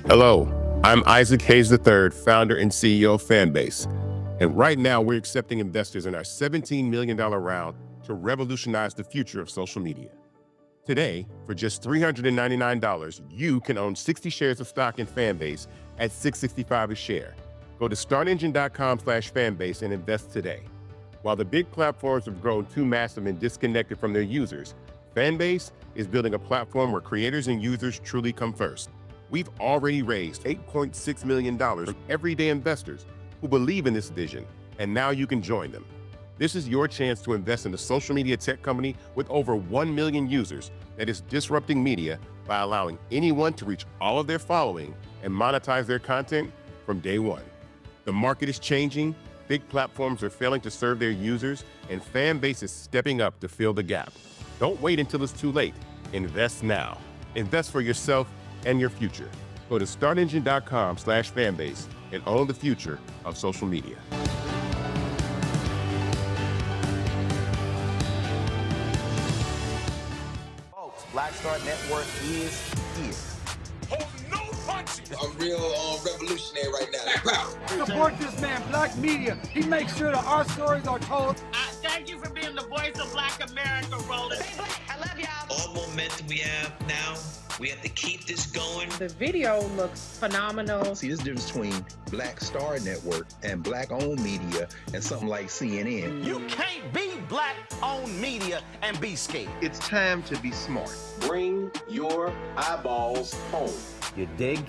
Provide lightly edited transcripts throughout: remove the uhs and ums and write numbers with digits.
Hello, I'm Isaac Hayes III, founder and CEO of Fanbase. And right now, we're accepting investors in our $17 million round to revolutionize the future of social media. Today, for just $399, you can own 60 shares of stock in Fanbase at $665 a share. Go to startengine.com/fanbase and invest today. While the big platforms have grown too massive and disconnected from their users, Fanbase is building a platform where creators and users truly come first. We've already raised $8.6 million from everyday investors who believe in this vision, and now you can join them. This is your chance to invest in a social media tech company with over 1 million users that is disrupting media by allowing anyone to reach all of their following and monetize their content from day one. The market is changing, big platforms are failing to serve their users, and Fanbase is stepping up to fill the gap. Don't wait until it's too late. Invest now. Invest for yourself and your future. Go to startengine.com/fanbase and own the future of social media. Folks, Black Star Network is here. Hold no punches. I'm real revolutionary right now. Support this man, Black Media. He makes sure that our stories are told. Thank you for being the voice of Black America, Roland. Stay black. I love y'all. All momentum we have now, we have to keep this going. The video looks phenomenal. See, this difference between Black Star Network and Black-owned media and something like CNN. You can't be Black-owned media and be scared. It's time to be smart. Bring your eyeballs home. You dig?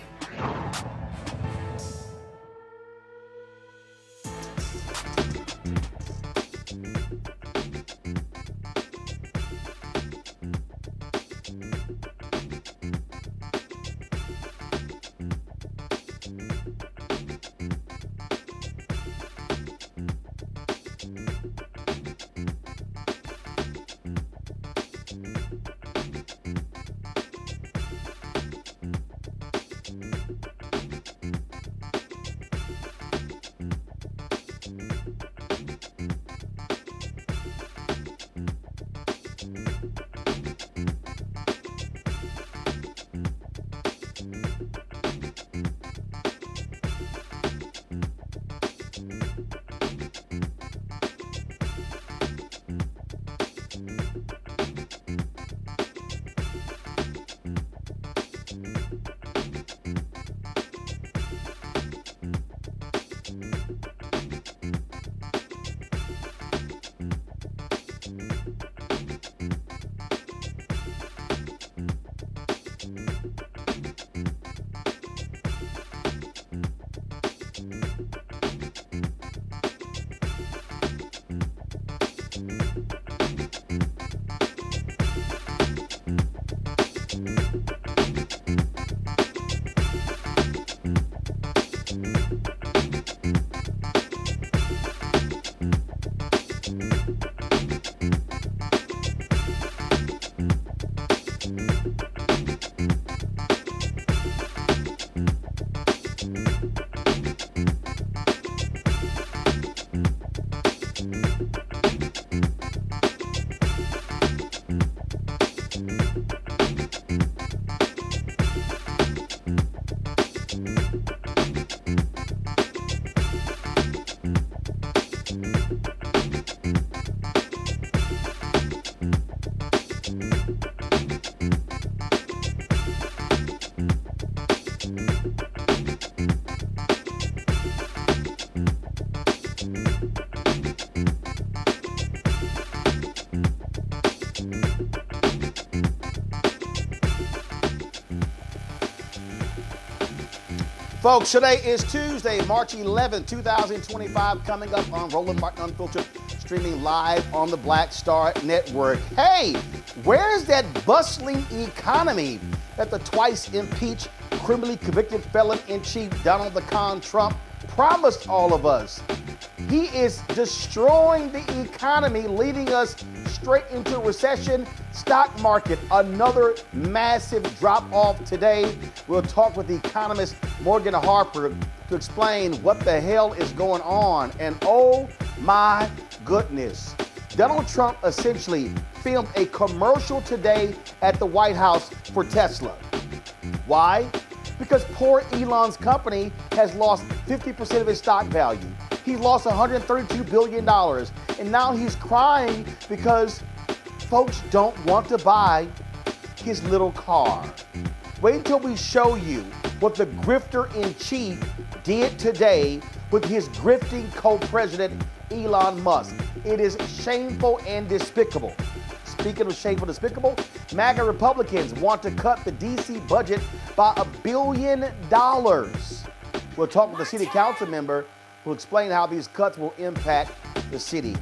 Folks, today is Tuesday, March 11, 2025, coming up on Roland Martin Unfiltered, streaming live on the Black Star Network. Hey, where's that bustling economy that the twice impeached, criminally convicted felon-in-chief Donald the Con Trump promised all of us? He is destroying the economy, leading us straight into recession. Stock market, another massive drop-off today. We'll talk with the Economist Morgan Harper to explain what the hell is going on. And oh my goodness, Donald Trump essentially filmed a commercial today at the White House for Tesla. Why? Because poor Elon's company has lost 50% of its stock value. He lost $132 billion, and now he's crying because folks don't want to buy his little car. Wait until we show you what the grifter-in-chief did today with his grifting co-president, Elon Musk. It is shameful and despicable. Speaking of shameful and despicable, MAGA Republicans want to cut the D.C. budget by $1 billion. We'll talk with the city council member who will explain how these cuts will impact the city.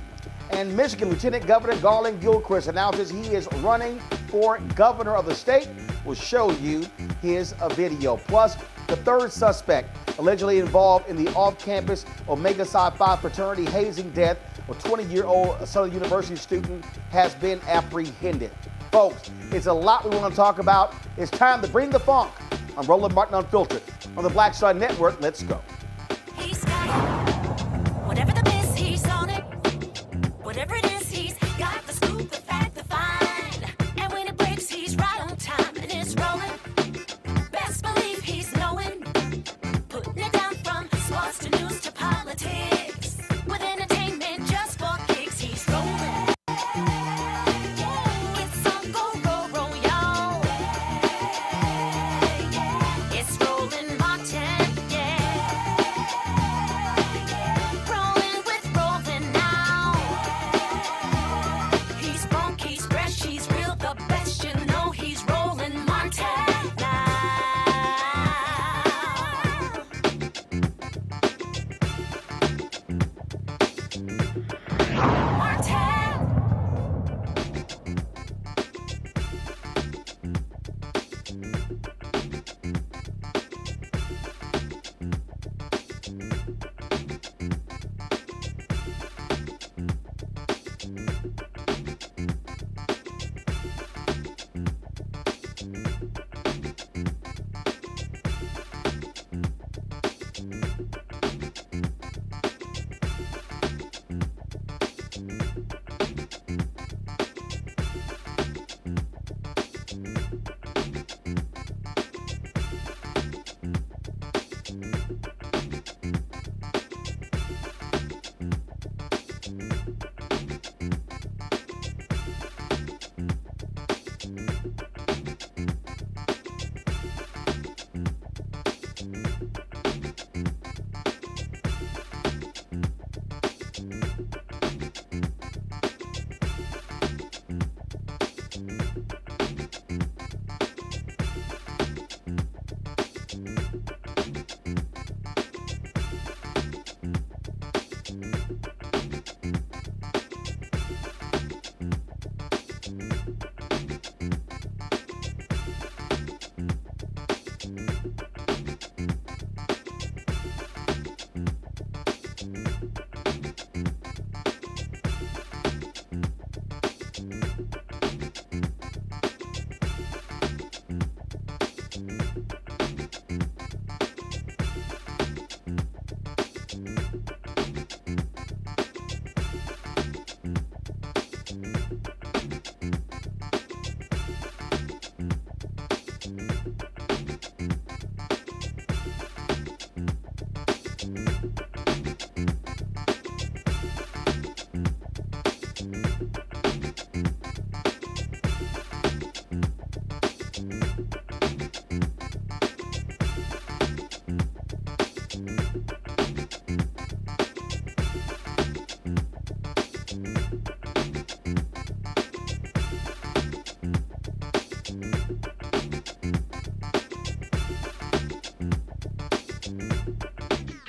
And Michigan Lieutenant Governor Garlin Gilchrist announces he is running for governor of the state. We'll show you his video. Plus, the third suspect allegedly involved in the off-campus Omega Psi Phi fraternity hazing death of 20-year-old Southern University student has been apprehended. Folks, it's a lot we want to talk about. It's time to bring the funk. I'm Roland Martin Unfiltered on the Black Star Network. Let's go. He's got it. Whatever the miss, he's on it. Whatever it is, he's got the scoop, the fact, the find. And when it breaks, he's right on time and it's rolling. Best believe he's knowing. Putting it down from sports to news to politics. With entertainment just for kicks, he's rolling. It's on go, roll, roll, y'all. It's rolling Martin, yeah. Rolling with rolling now. He's funk, he's fresh, he's real, the best, you know he's rolling Martin now.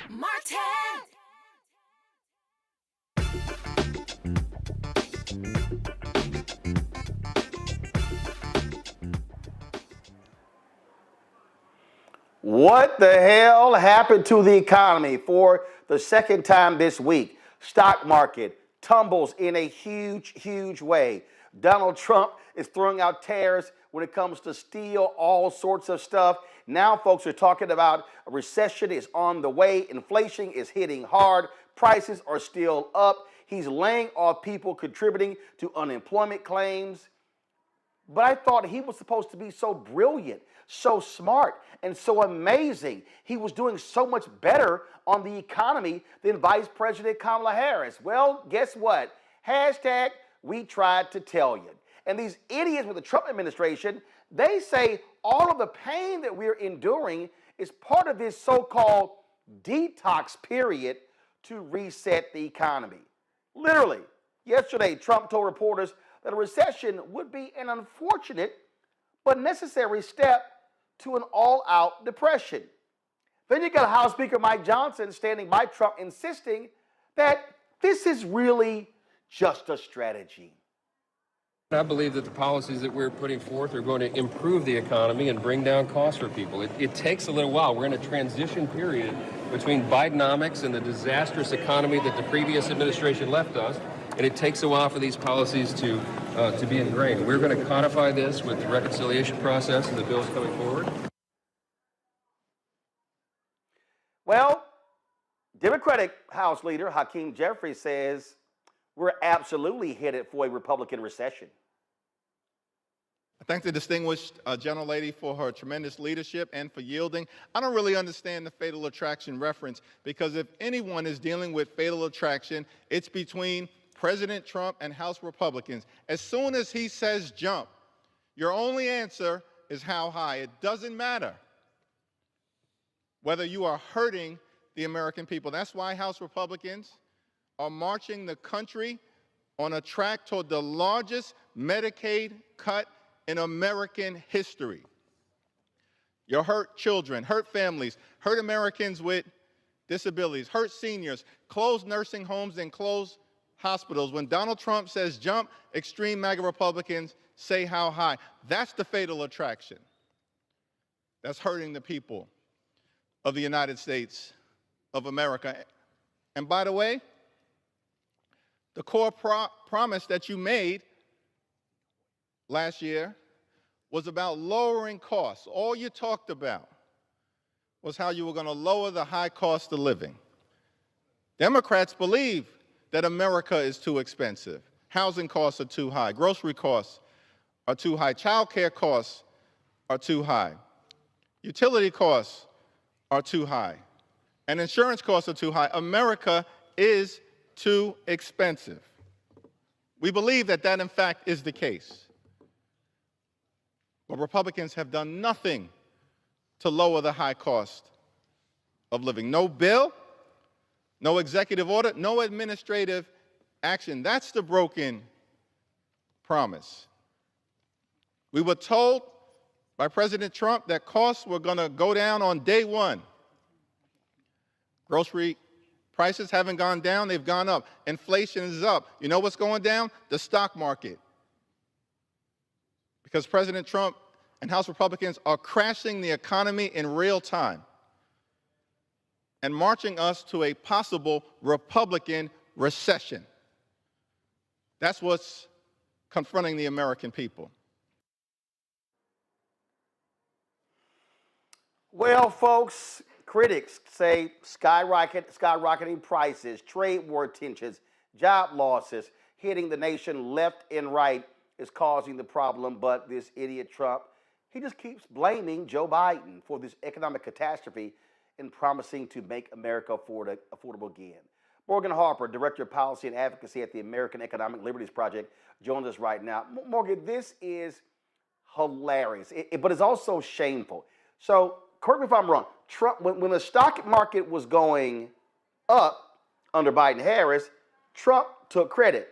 Martin. What the hell happened to the economy for the second time this week? Stock market tumbles in a huge, huge way. Donald Trump is throwing out tariffs when it comes to steel, all sorts of stuff. Now folks are talking about a recession is on the way. Inflation is hitting hard. Prices are still up. He's laying off people contributing to unemployment claims. But I thought he was supposed to be so brilliant, so smart, and so amazing. He was doing so much better on the economy than Vice President Kamala Harris. Well, guess what? Hashtag we tried to tell you. And these idiots with the Trump administration, they say all of the pain that we're enduring is part of this so-called detox period to reset the economy. Literally, yesterday, Trump told reporters that a recession would be an unfortunate but necessary step to an all-out depression. Then you got House Speaker Mike Johnson standing by Trump insisting that this is really just a strategy. I believe that the policies that we're putting forth are going to improve the economy and bring down costs for people. It takes a little while. We're in a transition period between Bidenomics and the disastrous economy that the previous administration left us, and it takes a while for these policies to be ingrained. We're going to codify this with the reconciliation process and the bills coming forward. Well, Democratic House Leader Hakeem Jeffries says we're absolutely headed for a Republican recession. I thank the distinguished gentlelady for her tremendous leadership and for yielding. I don't really understand the fatal attraction reference, because if anyone is dealing with fatal attraction, it's between President Trump and House Republicans. As soon as he says jump, your only answer is how high. It doesn't matter whether you are hurting the American people. That's why House Republicans are marching the country on a track toward the largest Medicaid cut in American history. You hurt children, hurt families, hurt Americans with disabilities, hurt seniors, close nursing homes and close hospitals. When Donald Trump says jump, extreme MAGA Republicans say how high. That's the fatal attraction. That's hurting the people of the United States of America. And by the way, the core promise that you made last year was about lowering costs. All you talked about was how you were going to lower the high cost of living. Democrats believe that America is too expensive. Housing costs are too high. Grocery costs are too high. Child care costs are too high. Utility costs are too high. And insurance costs are too high. America is too expensive. We believe that that, in fact, is the case. But Republicans have done nothing to lower the high cost of living. No bill, no executive order, no administrative action. That's the broken promise. We were told by President Trump that costs were going to go down on day one. Grocery prices haven't gone down, they've gone up. Inflation is up. You know what's going down? The stock market. Because President Trump and House Republicans are crashing the economy in real time and marching us to a possible Republican recession. That's what's confronting the American people. Well, folks, critics say skyrocketing prices, trade war tensions, job losses hitting the nation left and right is causing the problem. But this idiot Trump, he just keeps blaming Joe Biden for this economic catastrophe and promising to make America affordable again. Morgan Harper, Director of Policy and Advocacy at the American Economic Liberties Project, joins us right now. Morgan, this is hilarious, but it's also shameful. So, correct me if I'm wrong, Trump, when the stock market was going up under Biden-Harris, Trump took credit.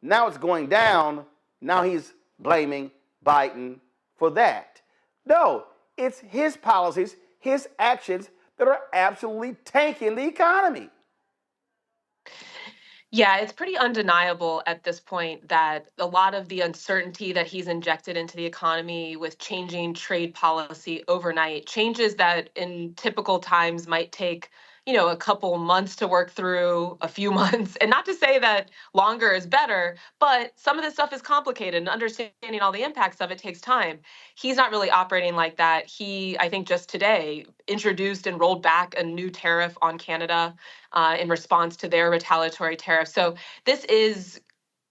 Now it's going down. Now he's blaming Biden for that. No, it's his policies, his actions that are absolutely tanking the economy. Yeah, it's pretty undeniable at this point that a lot of the uncertainty that he's injected into the economy with changing trade policy overnight, changes that in typical times might take, a couple months to work through, a few months. And not to say that longer is better, but some of this stuff is complicated and understanding all the impacts of it takes time. He's not really operating like that. He, I think just today, introduced and rolled back a new tariff on Canada in response to their retaliatory tariff. So this is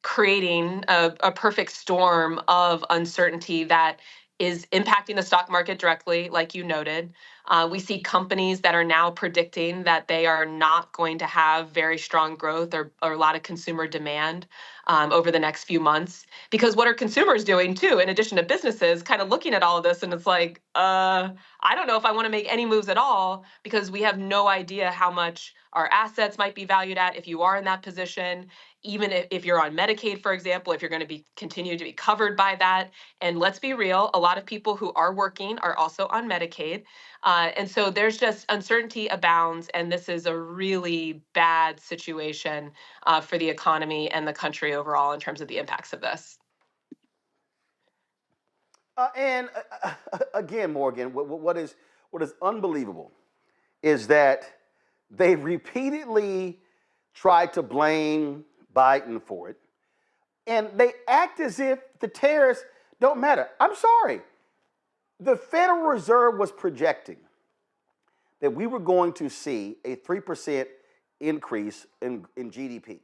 creating a perfect storm of uncertainty that is impacting the stock market directly, like you noted. We see companies that are now predicting that they are not going to have very strong growth or a lot of consumer demand over the next few months. Because what are consumers doing too, in addition to businesses, kind of looking at all of this and it's like, I don't know if I want to make any moves at all because we have no idea how much our assets might be valued at if you are in that position. Even if you're on Medicaid, for example, if you're going to continue to be covered by that. And let's be real, a lot of people who are working are also on Medicaid. And so there's just uncertainty abounds, and this is a really bad situation for the economy and the country overall in terms of the impacts of this. And again, Morgan, what is unbelievable is that they repeatedly tried to blame Biden for it, and they act as if the tariffs don't matter. I'm sorry. The Federal Reserve was projecting that we were going to see a 3% increase in GDP.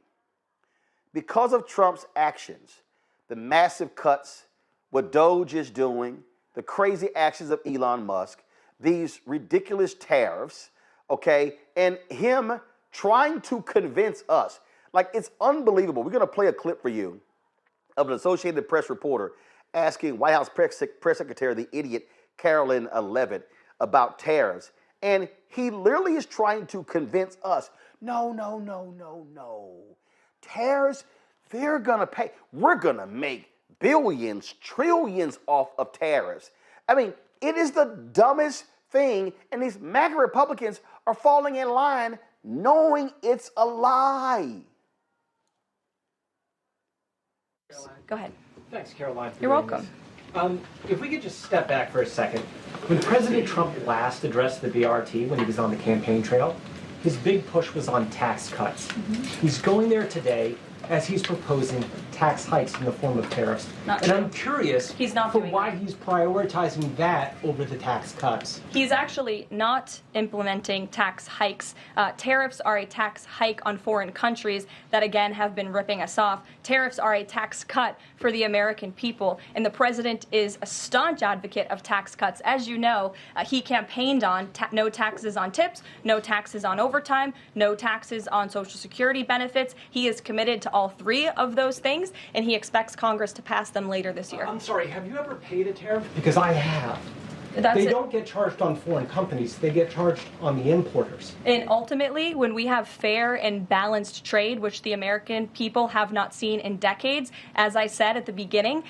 Because of Trump's actions, the massive cuts, what Doge is doing, the crazy actions of Elon Musk, these ridiculous tariffs, okay, and him trying to convince us. Like, it's unbelievable. We're going to play a clip for you of an Associated Press reporter asking White House Press Secretary, the idiot Carolyn Leavitt, about tariffs. And he literally is trying to convince us, no. Tariffs, they're going to pay. We're going to make billions, trillions off of tariffs. I mean, it is the dumbest thing. And these MAGA Republicans are falling in line knowing it's a lie. Go ahead. Thanks, Caroline. You're welcome. If we could just step back for a second. When President Trump last addressed the BRT when he was on the campaign trail, his big push was on tax cuts. He's going there today as he's proposing tax hikes in the form of tariffs. I'm curious why he's prioritizing that over the tax cuts. He's actually not implementing tax hikes. Tariffs are a tax hike on foreign countries that, again, have been ripping us off. Tariffs are a tax cut for the American people, and the president is a staunch advocate of tax cuts. As you know, he campaigned on no taxes on tips, no taxes on overtime, no taxes on Social Security benefits. He is committed to all three of those things, and he expects Congress to pass them later this year. I'm sorry, have you ever paid a tariff? Because I have. They don't get charged on foreign companies. They get charged on the importers. And ultimately, when we have fair and balanced trade, which the American people have not seen in decades, as I said at the beginning,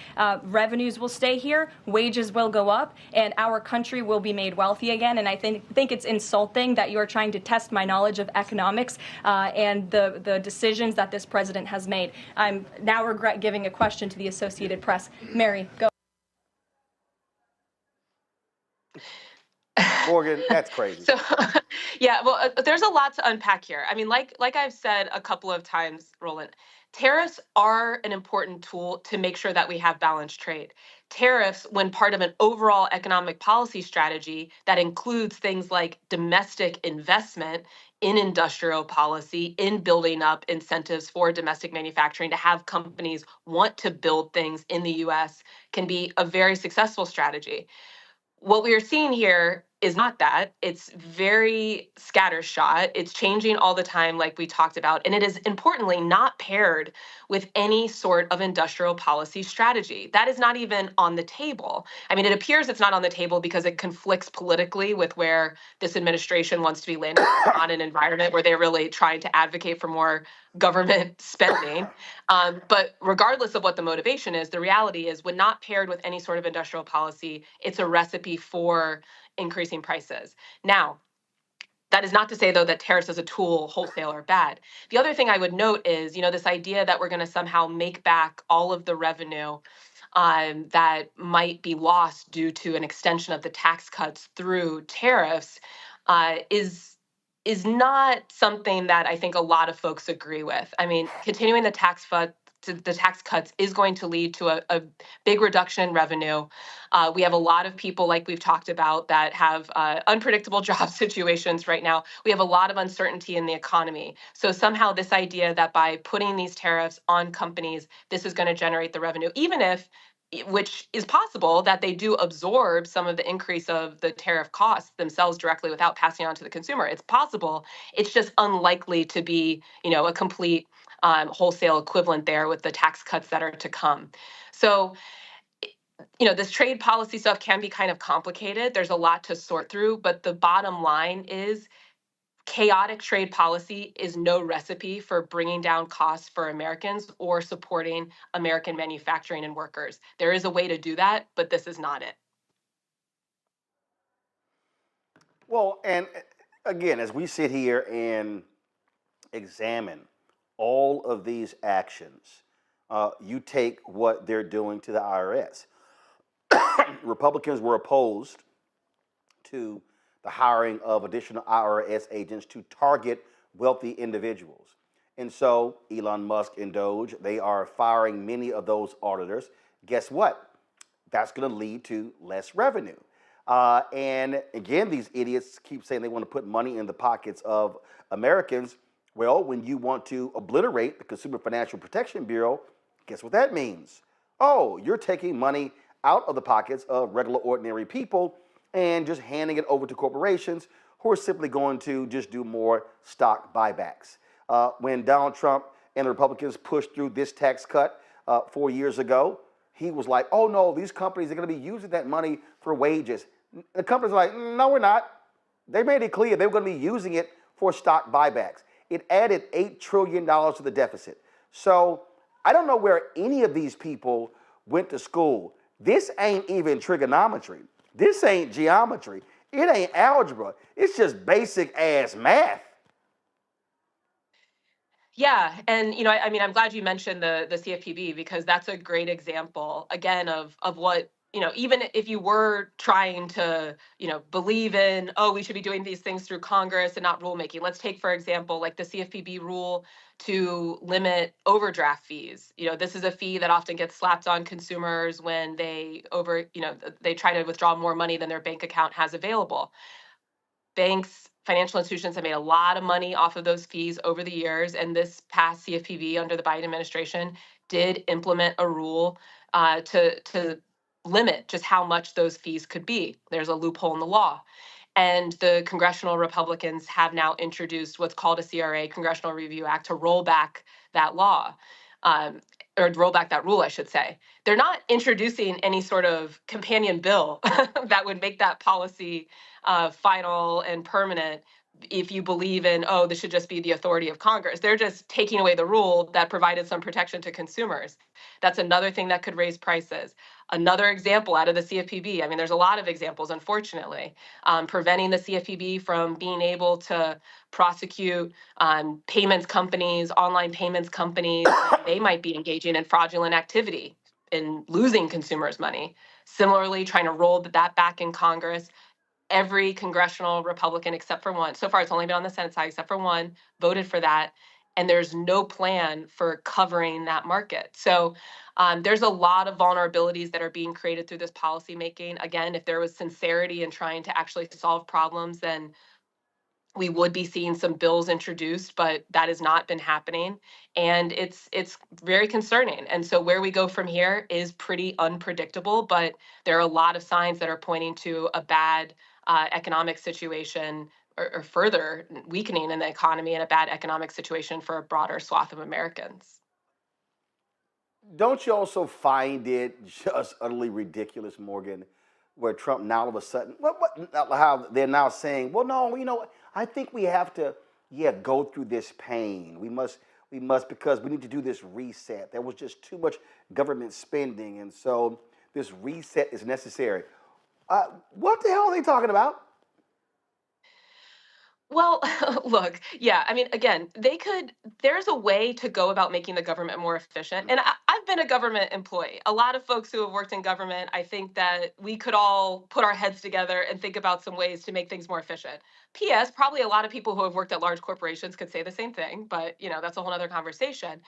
revenues will stay here, wages will go up, and our country will be made wealthy again. And I think it's insulting that you are trying to test my knowledge of economics and the decisions that this president has made. I'm now regret giving a question to the Associated Press. Mary, go. Morgan, that's crazy. So, yeah, well, there's a lot to unpack here. I mean, like I've said a couple of times, Roland, tariffs are an important tool to make sure that we have balanced trade. Tariffs, when part of an overall economic policy strategy that includes things like domestic investment in industrial policy, in building up incentives for domestic manufacturing to have companies want to build things in the U.S., can be a very successful strategy. What we are seeing here is not that. It's very scattershot. It's changing all the time, like we talked about. And it is importantly not paired with any sort of industrial policy strategy. That is not even on the table. I mean, it appears it's not on the table because it conflicts politically with where this administration wants to be landing on an environment where they're really trying to advocate for more government spending. But regardless of what the motivation is, the reality is when not paired with any sort of industrial policy, it's a recipe for increasing prices. Now, that is not to say, though, that tariffs as a tool wholesale are bad. The other thing I would note is, this idea that we're going to somehow make back all of the revenue that might be lost due to an extension of the tax cuts through tariffs is not something that I think a lot of folks agree with. I mean, continuing the tax the tax cuts is going to lead to a big reduction in revenue. We have a lot of people, like we've talked about, that have unpredictable job situations right now. We have a lot of uncertainty in the economy. So somehow this idea that by putting these tariffs on companies, this is going to generate the revenue, even if, which is possible, that they do absorb some of the increase of the tariff costs themselves directly without passing on to the consumer. It's possible. It's just unlikely to be, a complete wholesale equivalent there with the tax cuts that are to come. So, this trade policy stuff can be kind of complicated. There's a lot to sort through, but the bottom line is chaotic trade policy is no recipe for bringing down costs for Americans or supporting American manufacturing and workers. There is a way to do that, but this is not it. Well, and again, as we sit here and examine all of these actions, you take what they're doing to the IRS. Republicans were opposed to the hiring of additional IRS agents to target wealthy individuals. And so Elon Musk and Doge, they are firing many of those auditors. Guess what? That's going to lead to less revenue. And again, these idiots keep saying they want to put money in the pockets of Americans. Well, when you want to obliterate the Consumer Financial Protection Bureau, guess what that means? Oh, you're taking money out of the pockets of regular, ordinary people and just handing it over to corporations who are simply going to just do more stock buybacks. When Donald Trump and the Republicans pushed through this tax cut 4 years ago, he was like, oh no, these companies are going to be using that money for wages. The companies are like, no, we're not. They made it clear they were going to be using it for stock buybacks. It added $8 trillion to the deficit. So I don't know where any of these people went to school. This ain't even trigonometry. This ain't geometry. It ain't algebra. It's just basic ass math. Yeah, and I'm glad you mentioned the CFPB, because that's a great example again of what, even if you were trying to, believe in, oh, we should be doing these things through Congress and not rulemaking. Let's take, for example, like the CFPB rule to limit overdraft fees. This is a fee that often gets slapped on consumers when they they try to withdraw more money than their bank account has available. Banks, financial institutions have made a lot of money off of those fees over the years, and this past CFPB under the Biden administration did implement a rule to limit just how much those fees could be. There's a loophole in the law. And the congressional Republicans have now introduced what's called a CRA, Congressional Review Act, to roll back that law, or roll back that rule, I should say. They're not introducing any sort of companion bill that would make that policy final and permanent if you believe in, oh, this should just be the authority of Congress. They're just taking away the rule that provided some protection to consumers. That's another thing that could raise prices. Another example out of the CFPB, there's a lot of examples, unfortunately, preventing the CFPB from being able to prosecute payments companies, online payments companies. They might be engaging in fraudulent activity and losing consumers' money. Similarly, trying to roll that back in Congress. Every congressional Republican, except for one, so far it's only been on the Senate side, except for one, voted for that. And there's no plan for covering that market. So there's a lot of vulnerabilities that are being created through this policymaking. Again, if there was sincerity in trying to actually solve problems, then we would be seeing some bills introduced, but that has not been happening. And it's very concerning. And so where we go from here is pretty unpredictable, but there are a lot of signs that are pointing to a bad economic situation or further weakening in the economy and a bad economic situation for a broader swath of Americans. Don't you also find it just utterly ridiculous, Morgan, where Trump now all of a sudden, how they're now saying, well, no, I think we have to, go through this pain. We must, because we need to do this reset. There was just too much government spending, and so this reset is necessary. What the hell are they talking about? Well, look, again, there's a way to go about making the government more efficient. And I've been a government employee. A lot of folks who have worked in government, I think that we could all put our heads together and think about some ways to make things more efficient. P.S., probably a lot of people who have worked at large corporations could say the same thing, but that's a whole other conversation.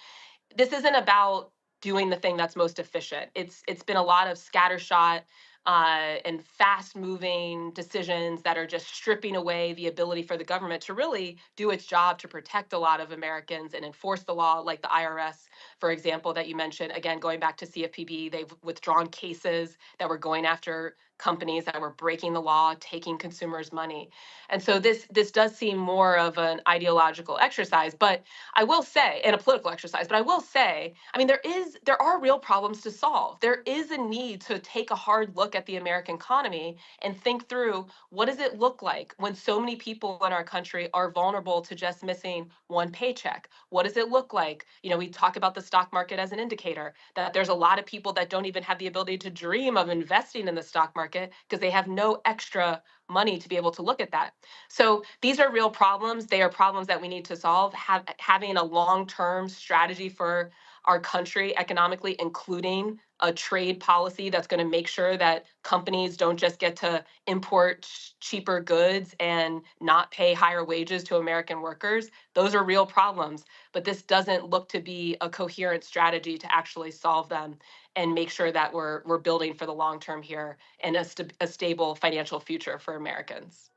this isn't about doing the thing that's most efficient. It's been a lot of scattershot and fast-moving decisions that are just stripping away the ability for the government to really do its job to protect a lot of Americans and enforce the law, like the IRS, for example, that you mentioned. Again, going back to CFPB, they've withdrawn cases that were going after companies that were breaking the law, taking consumers' money. And so this does seem more of an ideological exercise, but I will say, and a political exercise, but I will say, I mean, there are real problems to solve. There is a need to take a hard look at the American economy and think through, what does it look like when so many people in our country are vulnerable to just missing one paycheck? What does it look like? You know, we talk about the stock market as an indicator, that there's a lot of people that don't even have the ability to dream of investing in the stock market because they have no extra money to be able to look at that. So these are real problems. They are problems that we need to solve. Having a long-term strategy for our country economically, including a trade policy that's going to make sure that companies don't just get to import cheaper goods and not pay higher wages to American workers. Those are real problems, but this doesn't look to be a coherent strategy to actually solve them and make sure that we're building for the long term here and a stable financial future for Americans.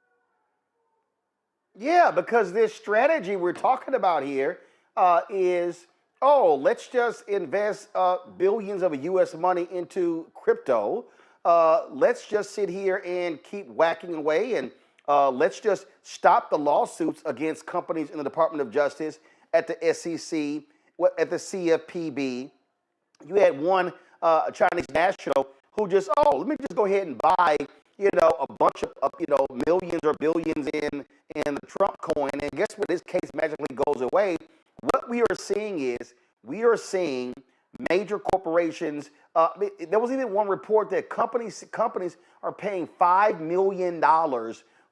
Yeah, because this strategy we're talking about here is, let's just invest billions of U.S. money into crypto. Let's just sit here and keep whacking away, and let's just stop the lawsuits against companies in the Department of Justice, at the SEC, at the CFPB. You had one Chinese national who just, let me just go ahead and buy, a bunch of, millions or billions in the Trump coin, and guess what? This case magically goes away. What we are seeing is major corporations. There was even one report that companies are paying $5 million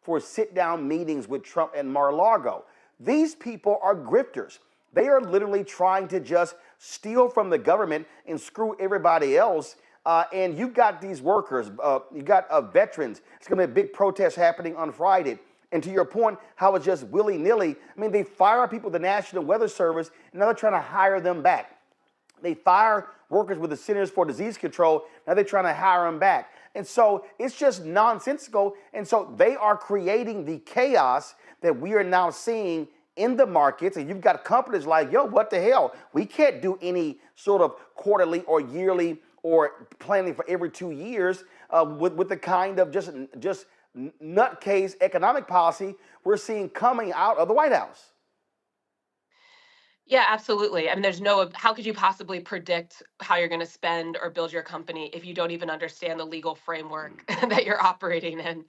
for sit-down meetings with Trump and Mar-a-Lago. These people are grifters. They are literally trying to just steal from the government and screw everybody else. And you've got these workers, you got veterans. It's going to be a big protest happening on Friday. And to your point, how it's just willy-nilly. I mean, they fire people at the National Weather Service, and now they're trying to hire them back. They fire workers with the Centers for Disease Control, now they're trying to hire them back. And so it's just nonsensical. And so they are creating the chaos that we are now seeing in the markets. And you've got companies like, what the hell? We can't do any sort of quarterly or yearly or planning for every 2 years with the kind of just nutcase economic policy we're seeing coming out of the White House. Yeah, absolutely. I mean, how could you possibly predict how you're going to spend or build your company if you don't even understand the legal framework that you're operating in,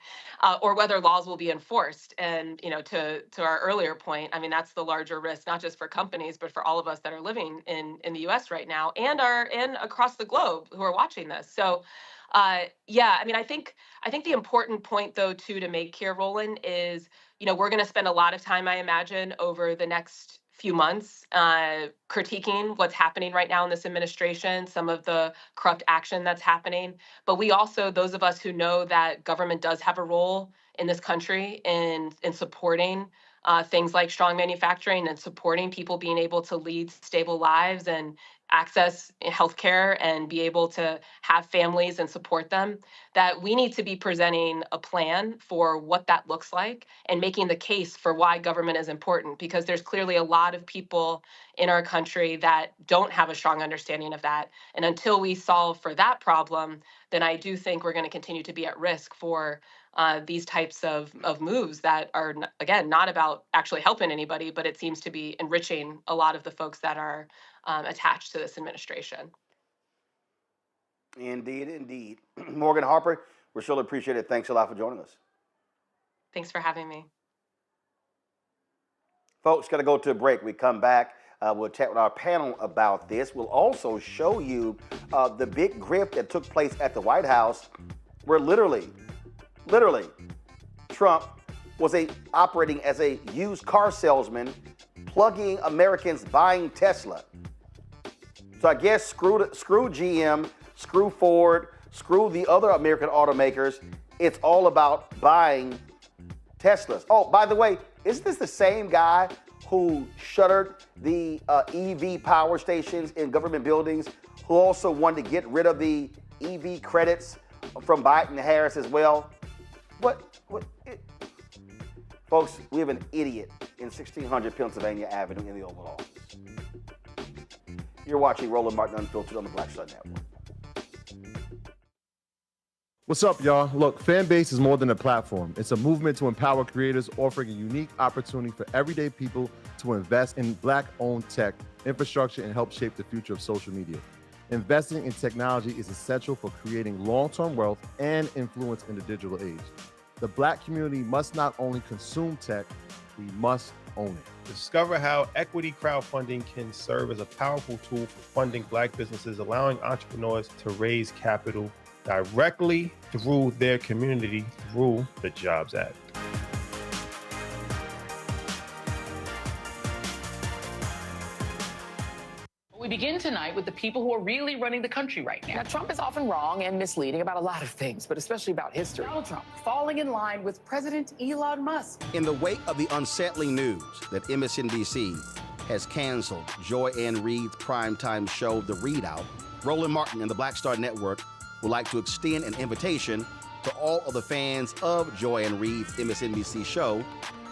or whether laws will be enforced? And, to our earlier point, I mean, that's the larger risk, not just for companies, but for all of us that are living in the U.S. right now and across the globe who are watching this. So, I mean, I think the important point, though, too, to make here, Roland, is, we're going to spend a lot of time, I imagine, over the next few months critiquing what's happening right now in this administration, some of the corrupt action that's happening. But we also, those of us who know that government does have a role in this country in supporting things like strong manufacturing and supporting people being able to lead stable lives and access healthcare and be able to have families and support them, that we need to be presenting a plan for what that looks like and making the case for why government is important, because there's clearly a lot of people in our country that don't have a strong understanding of that. And until we solve for that problem, then I do think we're going to continue to be at risk for these types of moves that are, again, not about actually helping anybody, but it seems to be enriching a lot of the folks that are attached to this administration. Indeed, indeed. Morgan Harper, we surely appreciate it. Thanks a lot for joining us. Thanks for having me. Folks, got to go to a break. We come back. We'll chat with our panel about this. We'll also show you the big grift that took place at the White House, where literally, Trump was operating as a used car salesman, plugging Americans buying Tesla. So I guess screw GM, screw Ford, screw the other American automakers. It's all about buying Teslas. Oh, by the way, isn't this the same guy who shuttered the EV power stations in government buildings, who also wanted to get rid of the EV credits from Biden and Harris as well. Folks, we have an idiot in 1600 Pennsylvania Avenue in the Oval Office. You're watching Roland Martin Unfiltered on the Black Star Network. What's up, y'all? Look, Fanbase is more than a platform. It's a movement to empower creators, offering a unique opportunity for everyday people to invest in Black-owned tech, infrastructure, and help shape the future of social media. Investing in technology is essential for creating long-term wealth and influence in the digital age. The Black community must not only consume tech, we must own it. Discover how equity crowdfunding can serve as a powerful tool for funding Black businesses, allowing entrepreneurs to raise capital directly through their community through the Jobs Act. We begin tonight with the people who are really running the country right now. Now, Trump is often wrong and misleading about a lot of things, but especially about history. Donald Trump falling in line with President Elon Musk. In the wake of the unsettling news that MSNBC has canceled Joy Ann Reid's primetime show, The Readout, Roland Martin and the Black Star Network would like to extend an invitation to all of the fans of Joy Ann Reid's MSNBC show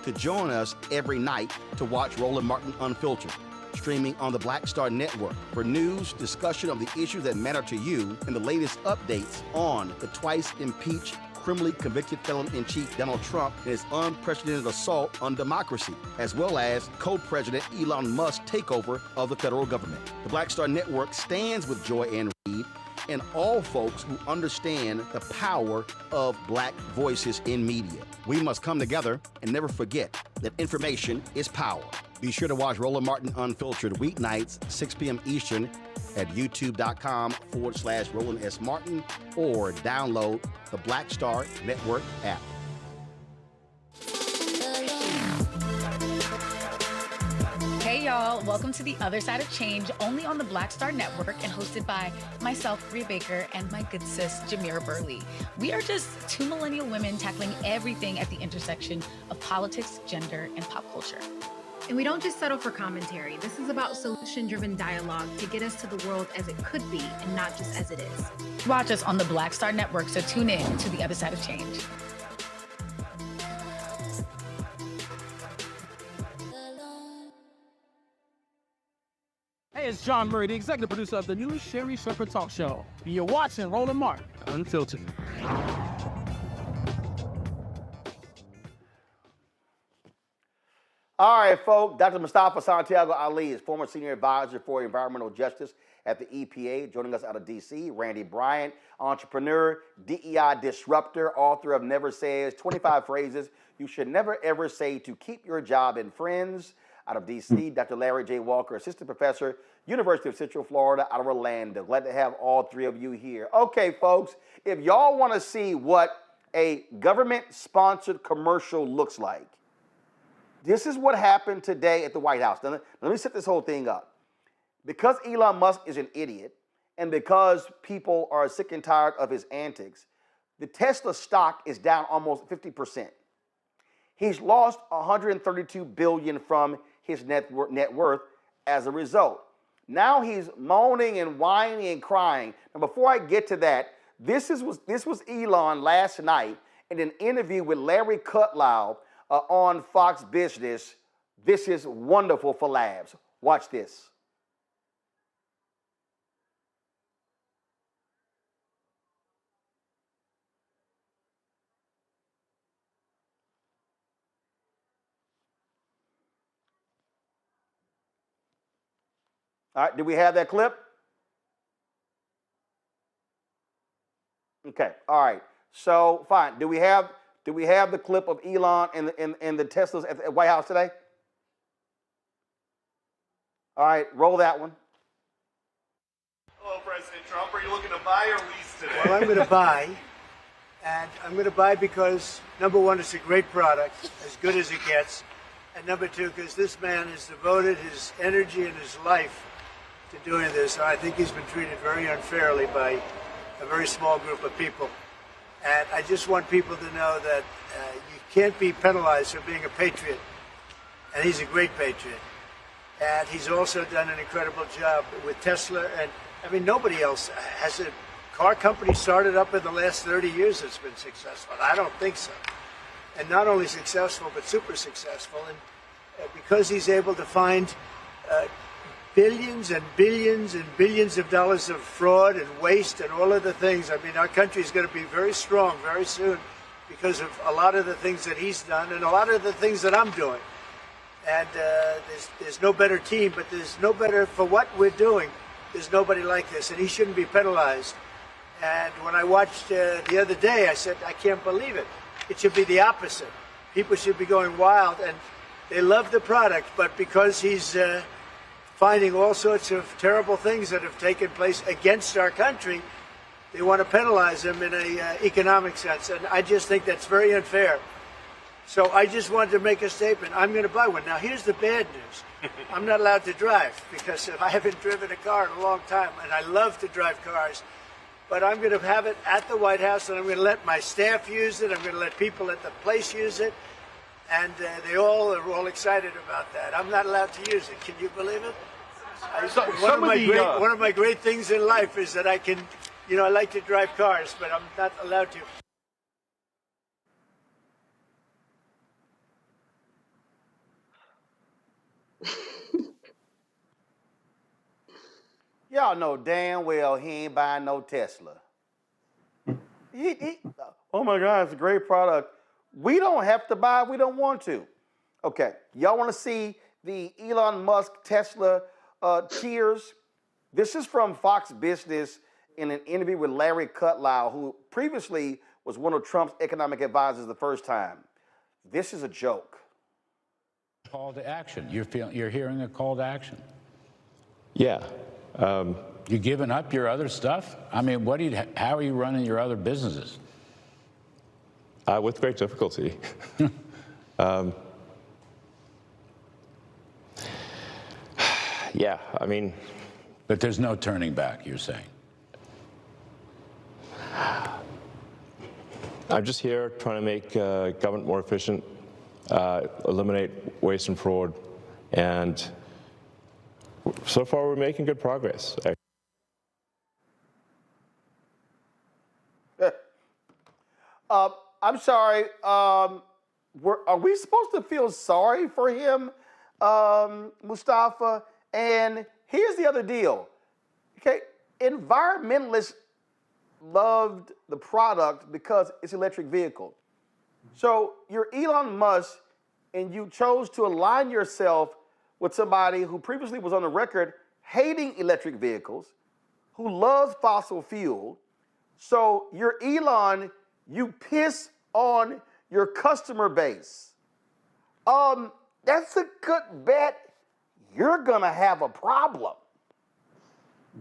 to join us every night to watch Roland Martin Unfiltered, streaming on the Black Star Network for news, discussion of the issues that matter to you, and the latest updates on the twice impeached, criminally convicted felon-in-chief Donald Trump and his unprecedented assault on democracy, as well as co-president Elon Musk's takeover of the federal government. The Black Star Network stands with Joy Ann Reid and all folks who understand the power of Black voices in media. We must come together and never forget that information is power. Be sure to watch Roland Martin Unfiltered weeknights, 6 p.m. Eastern at youtube.com/Roland S. Martin or download the Black Star Network app. Hey y'all, welcome to The Other Side of Change, only on the Black Star Network and hosted by myself, Rhea Baker, and my good sis, Jamira Burley. We are just two millennial women tackling everything at the intersection of politics, gender, and pop culture. And we don't just settle for commentary. This is about solution-driven dialogue to get us to the world as it could be and not just as it is. Watch us on the Black Star Network, so tune in to The Other Side of Change. Hey, it's John Murray, the executive producer of the new Sherry Shepherd Talk Show. And you're watching Roland Martin Unfiltered. All right, folks, Dr. Mustafa Santiago Ali is former senior advisor for environmental justice at the EPA, joining us out of D.C. Randy Bryant, entrepreneur, DEI disruptor, author of Never Says, 25 phrases you should never ever say to keep your job and friends. Out of D.C., Dr. Larry J. Walker, assistant professor, University of Central Florida, out of Orlando. Glad to have all three of you here. Okay, folks, if y'all want to see what a government-sponsored commercial looks like, this is what happened today at the White House. Now, let me set this whole thing up. Because Elon Musk is an idiot, and because people are sick and tired of his antics, the Tesla stock is down almost 50%. He's lost $132 billion from his net worth as a result. Now he's moaning and whining and crying. Now, before I get to that, this was Elon last night in an interview with Larry Kudlow on Fox Business. This is wonderful for labs. Watch this. All right, do we have that clip? Okay, all right. So fine. Do we have the clip of Elon and the Teslas at the White House today? All right, roll that one. Hello, President Trump. Are you looking to buy or lease today? Well, I'm going to buy, and I'm going to buy because, number one, it's a great product, as good as it gets, and number two, because this man has devoted his energy and his life to doing this. I think he's been treated very unfairly by a very small group of people. And I just want people to know that you can't be penalized for being a patriot. and he's a great patriot. And he's also done an incredible job with Tesla. And I mean, nobody else has a car company started up in the last 30 years that's been successful. I don't think so. And not only successful, but super successful. And because he's able to find billions and billions and billions of dollars of fraud and waste and all of the things. I mean, our country is going to be very strong very soon because of a lot of the things that he's done and a lot of the things that I'm doing. And there's no better team, but there's no better for what we're doing. There's nobody like this, and he shouldn't be penalized. And when I watched the other day, I said, I can't believe it. It should be the opposite. People should be going wild, and they love the product, but because he's finding all sorts of terrible things that have taken place against our country, they want to penalize him in an economic sense. And I just think that's very unfair. So I just wanted to make a statement. I'm going to buy one. Now, here's the bad news. I'm not allowed to drive because I haven't driven a car in a long time, and I love to drive cars. But I'm going to have it at the White House, and I'm going to let my staff use it. I'm going to let people at the place use it. And they all are all excited about that. I'm not allowed to use it. Can you believe it? One of my great things in life is that I can, I like to drive cars, but I'm not allowed to. Y'all know damn well he ain't buying no Tesla. Oh my God, it's a great product. We don't have to buy it, we don't want to. Okay, y'all want to see the Elon Musk Tesla cheers? This is from Fox Business in an interview with Larry Kudlow, who previously was one of Trump's economic advisors the first time. This is a joke. Call to action. You're hearing a call to action. Yeah. You giving up your other stuff? I mean, how are you running your other businesses? With great difficulty. Yeah, I mean. But there's no turning back, you're saying? I'm just here trying to make government more efficient, eliminate waste and fraud, and so far we're making good progress. I'm sorry. Are we supposed to feel sorry for him, Mustafa? And here's the other deal. Okay, environmentalists loved the product because it's an electric vehicle. So you're Elon Musk, and you chose to align yourself with somebody who previously was on the record hating electric vehicles, who loves fossil fuel. So you're Elon, you piss on your customer base. That's a good bet. You're gonna have a problem.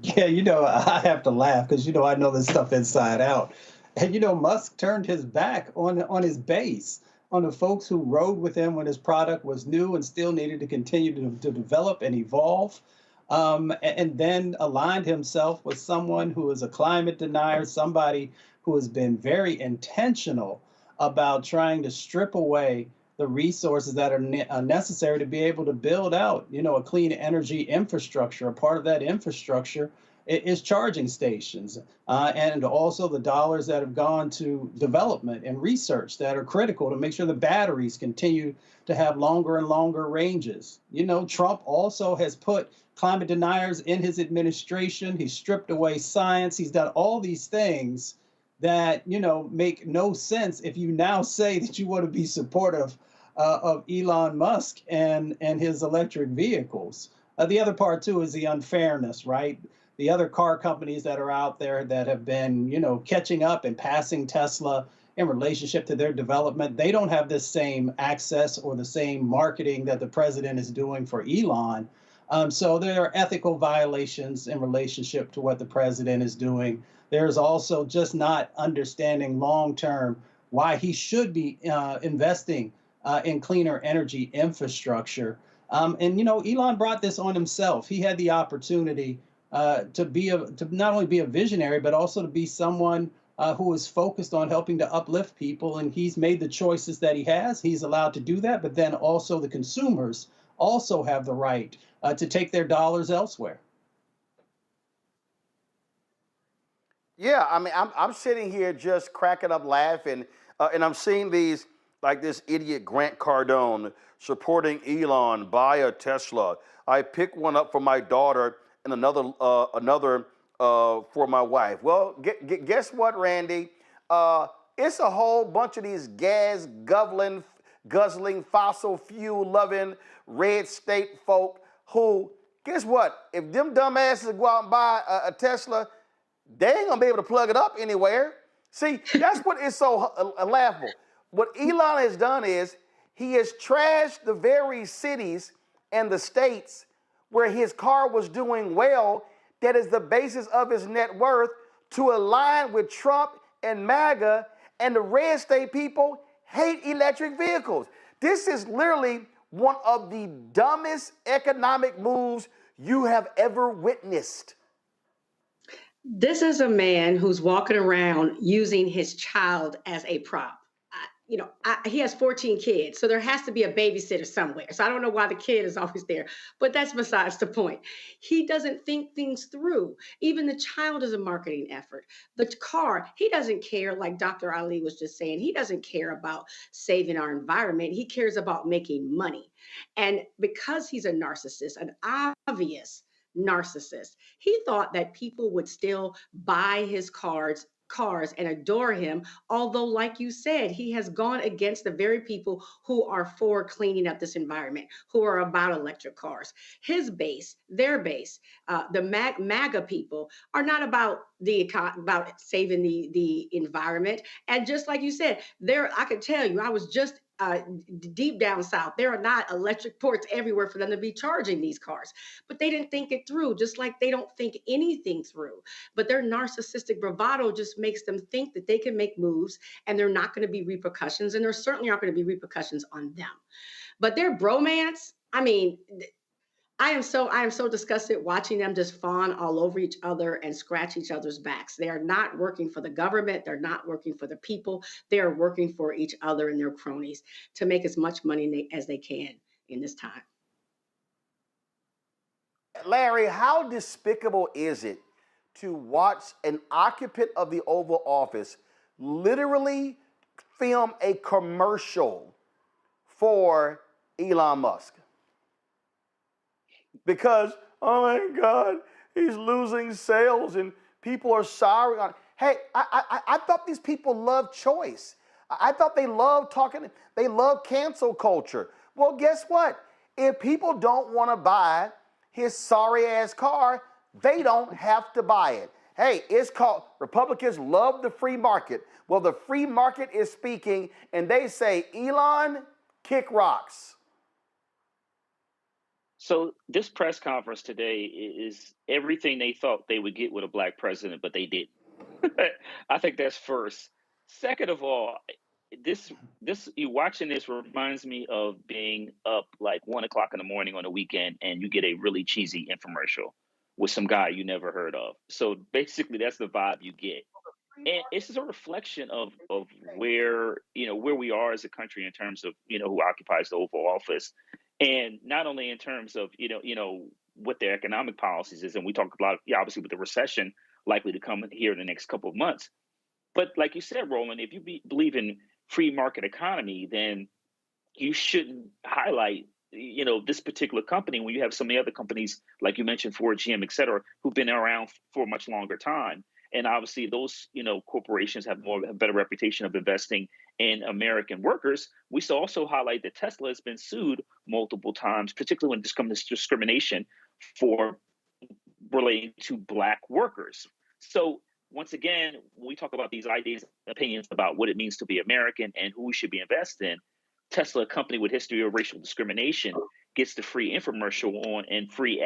Yeah, I have to laugh because, I know this stuff inside out. And, Musk turned his back on his base, on the folks who rode with him when his product was new and still needed to continue to develop and evolve, and then aligned himself with someone who is a climate denier, somebody who has been very intentional about trying to strip away the resources that are necessary to be able to build out, a clean energy infrastructure. A part of that infrastructure is charging stations, and also the dollars that have gone to development and research that are critical to make sure the batteries continue to have longer and longer ranges. Trump also has put climate deniers in his administration. He's stripped away science. He's done all these things that, make no sense if you now say that you want to be supportive of Elon Musk and his electric vehicles. The other part, too, is the unfairness, right? The other car companies that are out there that have been, catching up and passing Tesla in relationship to their development, they don't have this same access or the same marketing that the president is doing for Elon. So there are ethical violations in relationship to what the president is doing. There's also just not understanding long-term why he should be investing in cleaner energy infrastructure. And Elon brought this on himself. He had the opportunity to not only be a visionary, but also to be someone who is focused on helping to uplift people, and he's made the choices that he has. He's allowed to do that, but then also the consumers also have the right to take their dollars elsewhere. Yeah, I mean, I'm sitting here just cracking up laughing, and I'm seeing these, like this idiot Grant Cardone supporting Elon, buy a Tesla. I picked one up for my daughter and another for my wife. Well, guess what, Randy? It's a whole bunch of these gas guzzling, fossil fuel loving red state folk who, guess what? If them dumbasses go out and buy a Tesla, they ain't gonna be able to plug it up anywhere. See, that's what is so laughable. What Elon has done is he has trashed the very cities and the states where his car was doing well, that is the basis of his net worth, to align with Trump and MAGA, and the red state people hate electric vehicles. This is literally one of the dumbest economic moves you have ever witnessed. This is a man who's walking around using his child as a prop. He has 14 kids, so there has to be a babysitter somewhere. So I don't know why the kid is always there, but that's besides the point. He doesn't think things through. Even the child is a marketing effort. The car, he doesn't care, like Dr. Ali was just saying, he doesn't care about saving our environment. He cares about making money. And because he's a narcissist, an obvious narcissist, he thought that people would still buy his cars and adore him, although, like you said, he has gone against the very people who are for cleaning up this environment, who are about electric cars. His base, their base, the MAGA people are not about saving the environment. And just like you said, I could tell you, I was just deep down south, there are not electric ports everywhere for them to be charging these cars. But they didn't think it through, just like they don't think anything through. But their narcissistic bravado just makes them think that they can make moves and there are not going to be repercussions, and there certainly aren't going to be repercussions on them. But their bromance, I mean, I am so disgusted watching them just fawn all over each other and scratch each other's backs. They are not working for the government. They're not working for the people. They are working for each other and their cronies to make as much money as they can in this time. Larry, how despicable is it to watch an occupant of the Oval Office literally film a commercial for Elon Musk? Because, oh my God, he's losing sales and people are sorry. Hey, I thought these people loved choice. I thought they loved talking, they love cancel culture. Well, guess what? If people don't want to buy his sorry ass car, they don't have to buy it. Hey, it's called, Republicans love the free market. Well, the free market is speaking and they say, Elon, kick rocks. So this press conference today is everything they thought they would get with a black president, but they didn't. I think that's first. Second of all, you watching this reminds me of being up like 1 o'clock in the morning on a weekend and you get a really cheesy infomercial with some guy you never heard of. So basically that's the vibe you get. And it's just a reflection of where we are as a country in terms of, who occupies the Oval Office. And not only in terms of, what their economic policies is, and we talk about, obviously, with the recession likely to come here in the next couple of months. But like you said, Roland, if you believe in free market economy, then you shouldn't highlight, this particular company when you have so many other companies, like you mentioned, Ford, GM, et cetera, who've been around for a much longer time. And obviously those, corporations have a better reputation of investing in American workers. We should also highlight that Tesla has been sued multiple times, particularly when it comes to discrimination for relating to black workers. So once again, when we talk about these ideas, opinions about what it means to be American and who we should be invested in, Tesla, a company with history of racial discrimination, gets the free infomercial on and free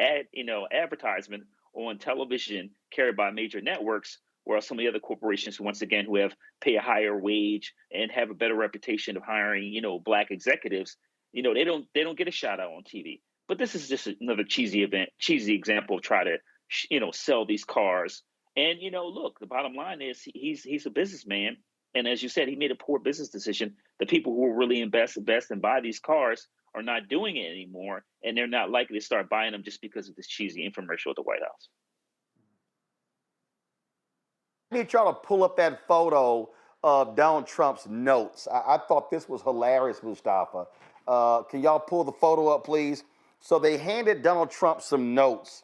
advertisement on television carried by major networks, whereas some of the other corporations, once again, who pay a higher wage and have a better reputation of hiring, black executives, they don't get a shout out on TV. But this is just another cheesy example of try to, sell these cars And look, the bottom line is he's a businessman, and as you said, he made a poor business decision. The people who will really invest and buy these cars are not doing it anymore, and they're not likely to start buying them just because of this cheesy infomercial at the White House. I need y'all to pull up that photo of Donald Trump's notes. I thought this was hilarious, Mustafa. Can y'all pull the photo up, please? So they handed Donald Trump some notes,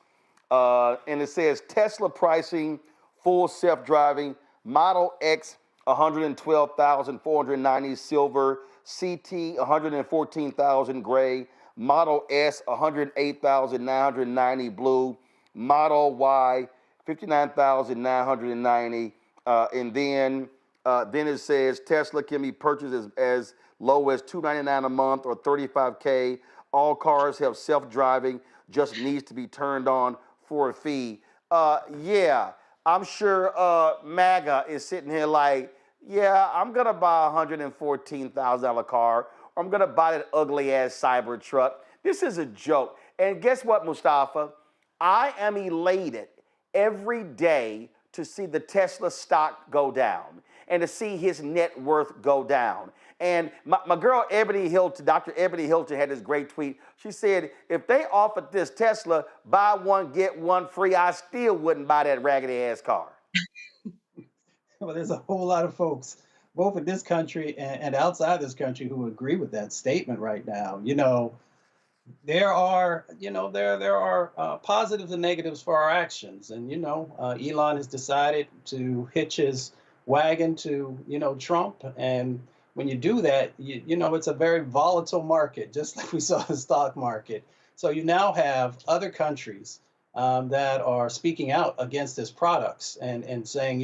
and it says Tesla pricing, full self-driving, Model X, 112,490 silver, CT, 114,000 gray, Model S, 108,990 blue, Model Y, 59,990, and then it says Tesla can be purchased as low as $299 a month or $35K. All cars have self-driving, just needs to be turned on for a fee. Yeah, I'm sure MAGA is sitting here like, yeah, I'm gonna buy a $114,000 car, or I'm gonna buy that ugly ass cyber truck. This is a joke. And guess what, Mustafa? I am elated every day to see the Tesla stock go down and to see his net worth go down. And my girl Ebony Hilton, Dr. Ebony Hilton, had this great tweet. She said, if they offered this Tesla, buy one, get one free, I still wouldn't buy that raggedy ass car. Well, there's a whole lot of folks, both in this country and outside this country, who agree with that statement right now. There are positives and negatives for our actions. And, Elon has decided to hitch his wagon to, Trump. And when you do that, it's a very volatile market, just like we saw in the stock market. So you now have other countries that are speaking out against his products and saying,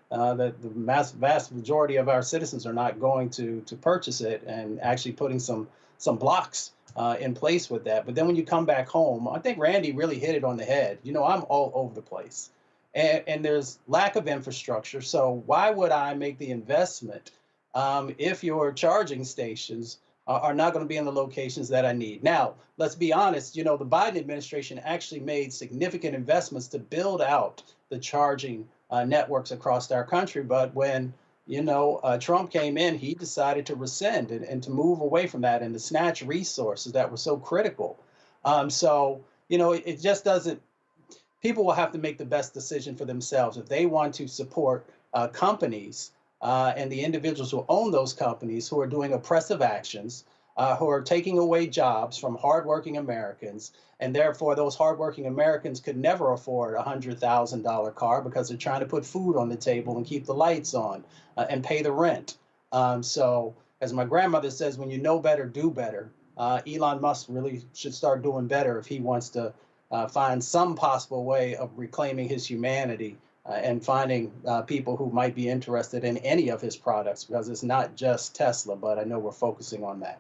that the vast majority of our citizens are not going to purchase it, and actually putting some blocks in place with that. But then when you come back home, I think Randy really hit it on the head. I'm all over the place, and there's lack of infrastructure. So why would I make the investment if your charging stations are not going to be in the locations that I need? Now, let's be honest, the Biden administration actually made significant investments to build out the charging networks across our country. But when, Trump came in, he decided to rescind and to move away from that and to snatch resources that were so critical. It just doesn't, people will have to make the best decision for themselves. If they want to support companies and the individuals who own those companies who are doing oppressive actions, who are taking away jobs from hardworking Americans, and therefore those hardworking Americans could never afford a $100,000 car because they're trying to put food on the table and keep the lights on and pay the rent. So as my grandmother says, when you know better, do better. Elon Musk really should start doing better if he wants to find some possible way of reclaiming his humanity and finding people who might be interested in any of his products, because it's not just Tesla, but I know we're focusing on that.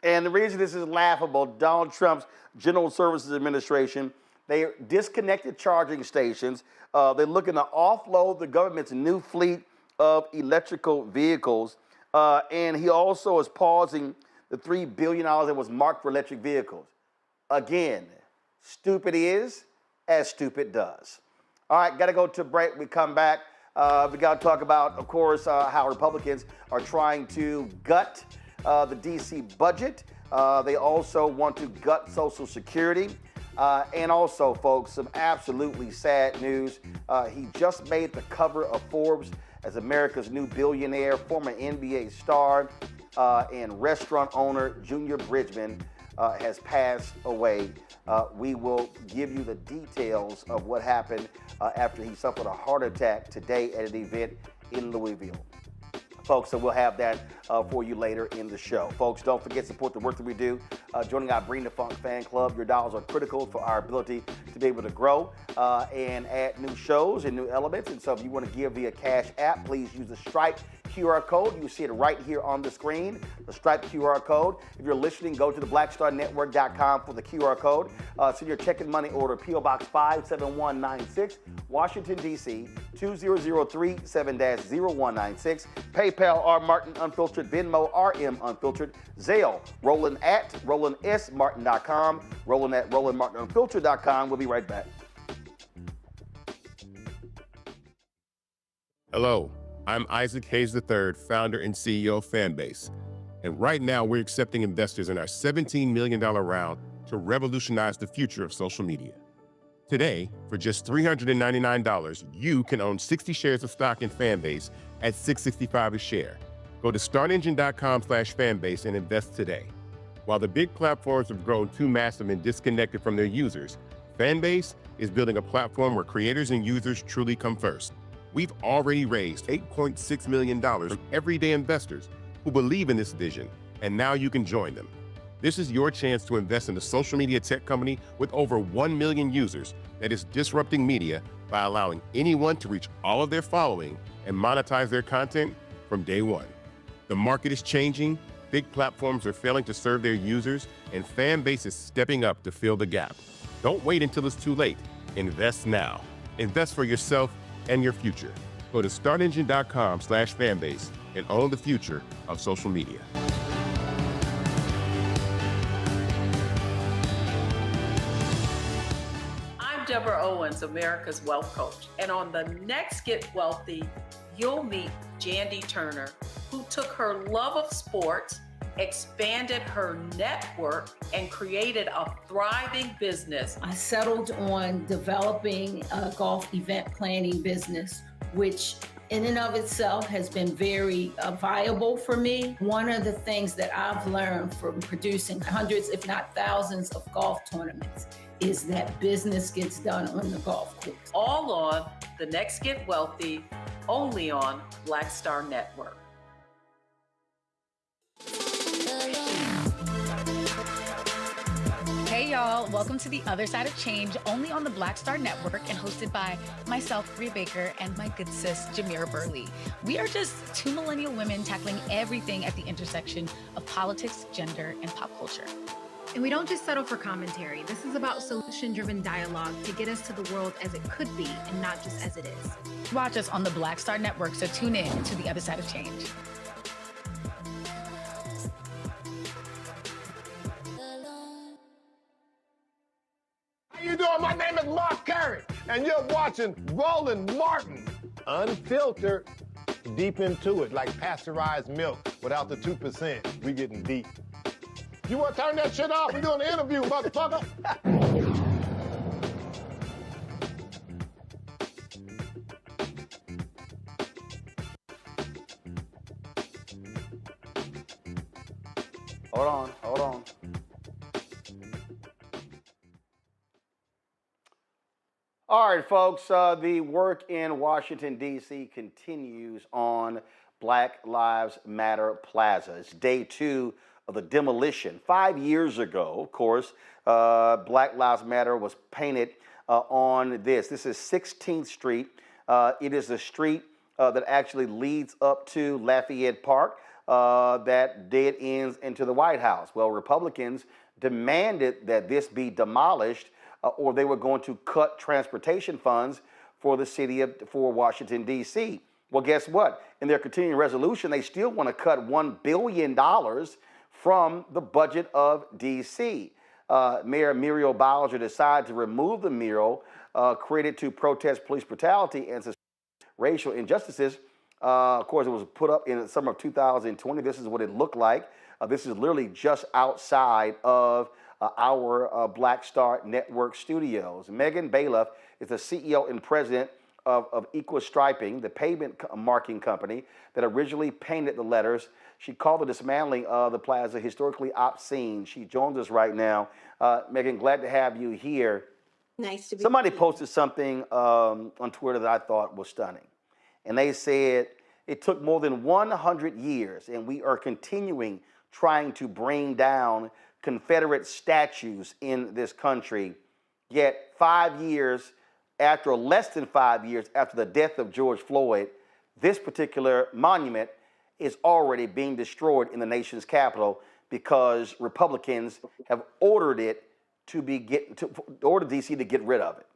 And the reason this is laughable, Donald Trump's General Services Administration, they disconnected charging stations. They're looking to offload the government's new fleet of electrical vehicles. And he also is pausing the $3 billion that was marked for electric vehicles. Again, stupid is as stupid does. All right, got to go to a break. We come back. We got to talk about, of course, how Republicans are trying to gut the D.C. budget. They also want to gut Social Security. And also, folks, some absolutely sad news. He just made the cover of Forbes as America's new billionaire. Former NBA star and restaurant owner Junior Bridgeman has passed away. We will give you the details of what happened after he suffered a heart attack today at an event in Louisville. Folks, so we'll have that for you later in the show. Folks, don't forget to support the work that we do. Joining our Bring the Funk fan club, your dollars are critical for our ability to be able to grow and add new shows and new elements. And so if you want to give via Cash App, please use the Stripe QR code. You see it right here on the screen, the Stripe QR code. If you're listening, go to the blackstarnetwork.com for the QR code. Send your check and money order, P.O. Box 57196, Washington, D.C., 20037-0196. PayPal, R. Martin Unfiltered, Venmo, RM Unfiltered, Zelle, Roland at RolandSMartin.com, Roland at RolandMartinUnfiltered.com. We'll be right back. Hello, I'm Isaac Hayes III, founder and CEO of Fanbase. And right now, we're accepting investors in our $17 million round to revolutionize the future of social media. Today, for just $399, you can own 60 shares of stock in Fanbase at $665 a share. Go to startengine.com/fanbase and invest today. While the big platforms have grown too massive and disconnected from their users, Fanbase is building a platform where creators and users truly come first. We've already raised $8.6 million from everyday investors who believe in this vision, and now you can join them. This is your chance to invest in a social media tech company with over 1 million users that is disrupting media by allowing anyone to reach all of their following and monetize their content from day one. The market is changing, big platforms are failing to serve their users, and Fanbase is stepping up to fill the gap. Don't wait until it's too late. Invest now. Invest for yourself and your future. Go to startengine.com/fanbase and own the future of social media. I'm Deborah Owens, America's Wealth Coach. And on the next Get Wealthy, you'll meet Jandy Turner, who took her love of sports, expanded her network, and created a thriving business. I settled on developing a golf event planning business, which in and of itself has been very viable for me. One of the things that I've learned from producing hundreds, if not thousands, of golf tournaments is that business gets done on the golf course. All on The Next Get Wealthy, only on Black Star Network. Hey y'all, welcome to The Other Side of Change, only on the Black Star Network and hosted by myself, Rhea Baker, and my good sis, Jamira Burley. We are just two millennial women tackling everything at the intersection of politics, gender, and pop culture. And we don't just settle for commentary. This is about solution-driven dialogue to get us to the world as it could be and not just as it is. Watch us on the Black Star Network, so tune in to The Other Side of Change. How you doing? My name is Mark Curry, and you're watching Roland Martin, unfiltered, deep into it, like pasteurized milk without the 2%. We getting deep. You want to turn that shit off? We're doing an interview, motherfucker. Hold on. All right, folks, the work in Washington, D.C. continues on Black Lives Matter Plaza. It's day 2 of the demolition. 5 years ago, of course, Black Lives Matter was painted on this. This is 16th Street. It is a street that actually leads up to Lafayette Park that dead ends into the White House. Well, Republicans demanded that this be demolished or they were going to cut transportation funds for the city for Washington, D.C. Well, guess what? In their continuing resolution, they still want to cut $1 billion from the budget of D.C. Mayor Muriel Bowser decided to remove the mural created to protest police brutality and racial injustices. Of course, it was put up in the summer of 2020. This is what it looked like. This is literally just outside of our Black Star Network studios. Megan Bailiff is the CEO and president of Equistriping, the pavement marking company that originally painted the letters. She called the dismantling of the plaza historically obscene. She joins us right now. Megan, glad to have you here. Nice to be Somebody here. posted something on Twitter that I thought was stunning. And they said, it took more than 100 years, and we are continuing trying to bring down Confederate statues in this country. Yet 5 years after, or less than 5 years after the death of George Floyd, this particular monument is already being destroyed in the nation's capital because Republicans have ordered it order DC to get rid of it.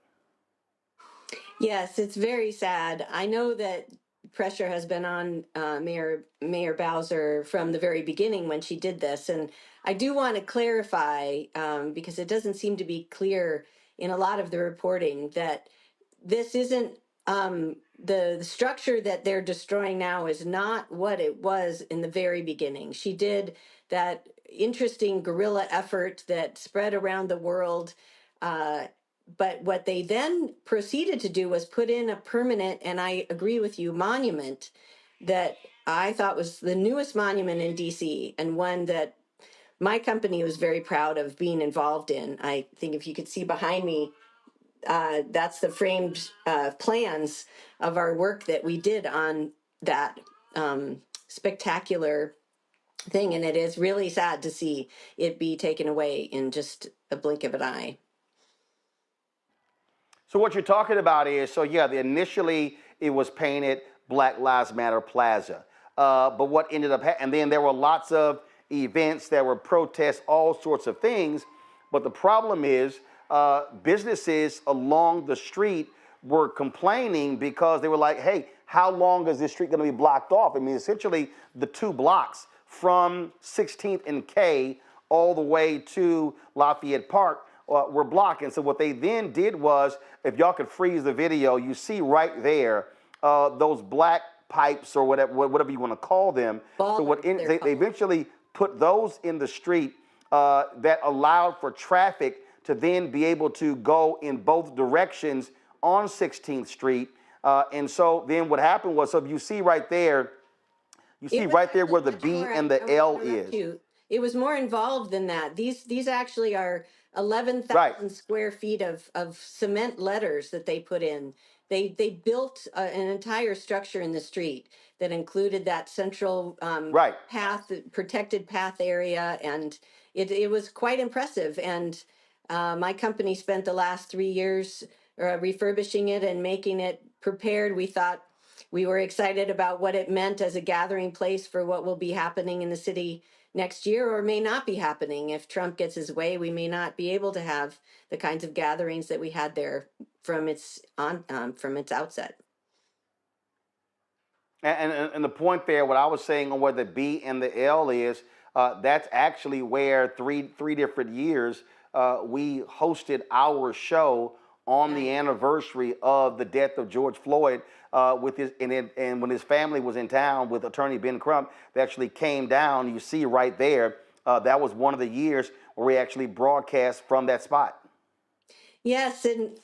Yes, it's very sad. I know that pressure has been on Mayor Bowser from the very beginning when she did this. And I do want to clarify, because it doesn't seem to be clear in a lot of the reporting, that this isn't the structure that they're destroying now is not what it was in the very beginning. She did that interesting guerrilla effort that spread around the world. But what they then proceeded to do was put in a permanent, and I agree with you, monument that I thought was the newest monument in DC, and one that my company was very proud of being involved in. I think if you could see behind me, that's the framed plans of our work that we did on that spectacular thing. And it is really sad to see it be taken away in just a blink of an eye. So what you're talking about is, so yeah, initially it was painted Black Lives Matter Plaza. But what ended up and then there were lots of events, there were protests, all sorts of things. But the problem is businesses along the street were complaining because they were like, hey, how long is this street going to be blocked off? I mean, essentially the 2 blocks from 16th and K all the way to Lafayette Park were blocked. And so what they then did was, if y'all could freeze the video, you see right there those black pipes or whatever you want to call them. So what they eventually put those in the street that allowed for traffic to then be able to go in both directions on 16th Street. And so then what happened was, so if you see right there, you see right there where the B and the L is. It was more involved than that. These actually are 11,000 square feet of cement letters that they put in. They built an entire structure in the street that included that central path, protected path area, and it was quite impressive. And my company spent the last 3 years refurbishing it and making it prepared. We were excited about what it meant as a gathering place for what will be happening in the city next year, or may not be happening. If Trump gets his way, we may not be able to have the kinds of gatherings that we had there from its outset. And the point there, what I was saying on where the B and the L is, that's actually where three different years we hosted our show on the anniversary of the death of George Floyd, with his and when his family was in town with Attorney Ben Crump, they actually came down. You see right there, that was one of the years where we actually broadcast from that spot. Yes, and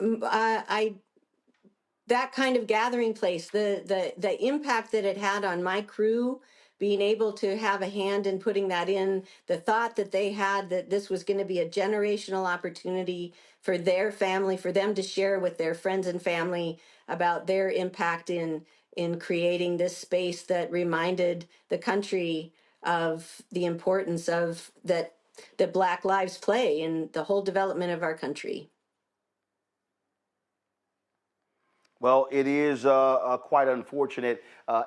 that kind of gathering place, the impact that it had on my crew, being able to have a hand in putting that in, the thought that they had that this was going to be a generational opportunity for their family, for them to share with their friends and family about their impact in creating this space that reminded the country of the importance of that Black lives play in the whole development of our country. Well, it is quite unfortunate.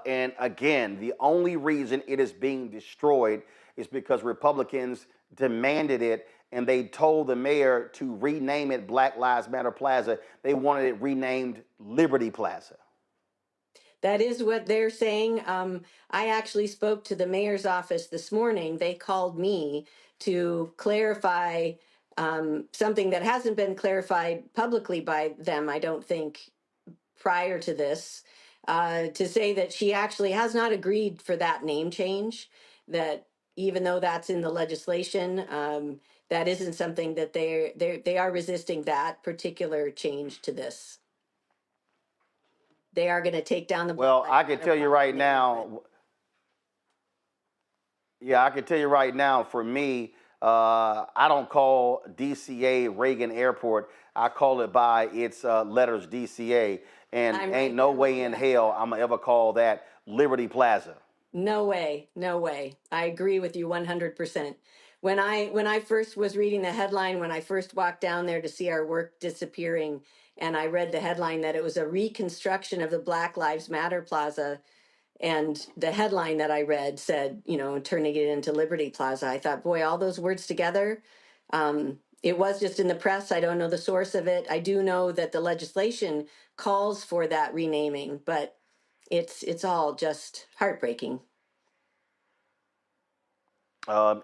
And again, the only reason it is being destroyed is because Republicans demanded it, and they told the mayor to rename it Black Lives Matter Plaza. They wanted it renamed Liberty Plaza. That is what they're saying. I actually spoke to the mayor's office this morning. They called me to clarify something that hasn't been clarified publicly by them, I don't think, prior to this, to say that she actually has not agreed for that name change, that even though that's in the legislation, that isn't something that they are resisting that particular change to this. They are going to take down the. Well, I can tell you right now. Yeah, I can tell you right now, for me, I don't call DCA Reagan Airport. I call it by its letters, DCA. And ain't no way in hell I'm going to ever call that Liberty Plaza. No way. No way. I agree with you 100%. When I first was reading the headline, when I first walked down there to see our work disappearing, and I read the headline that it was a reconstruction of the Black Lives Matter Plaza, and the headline that I read said, turning it into Liberty Plaza, I thought, boy, all those words together. It was just in the press. I don't know the source of it. I do know that the legislation calls for that renaming, but it's all just heartbreaking.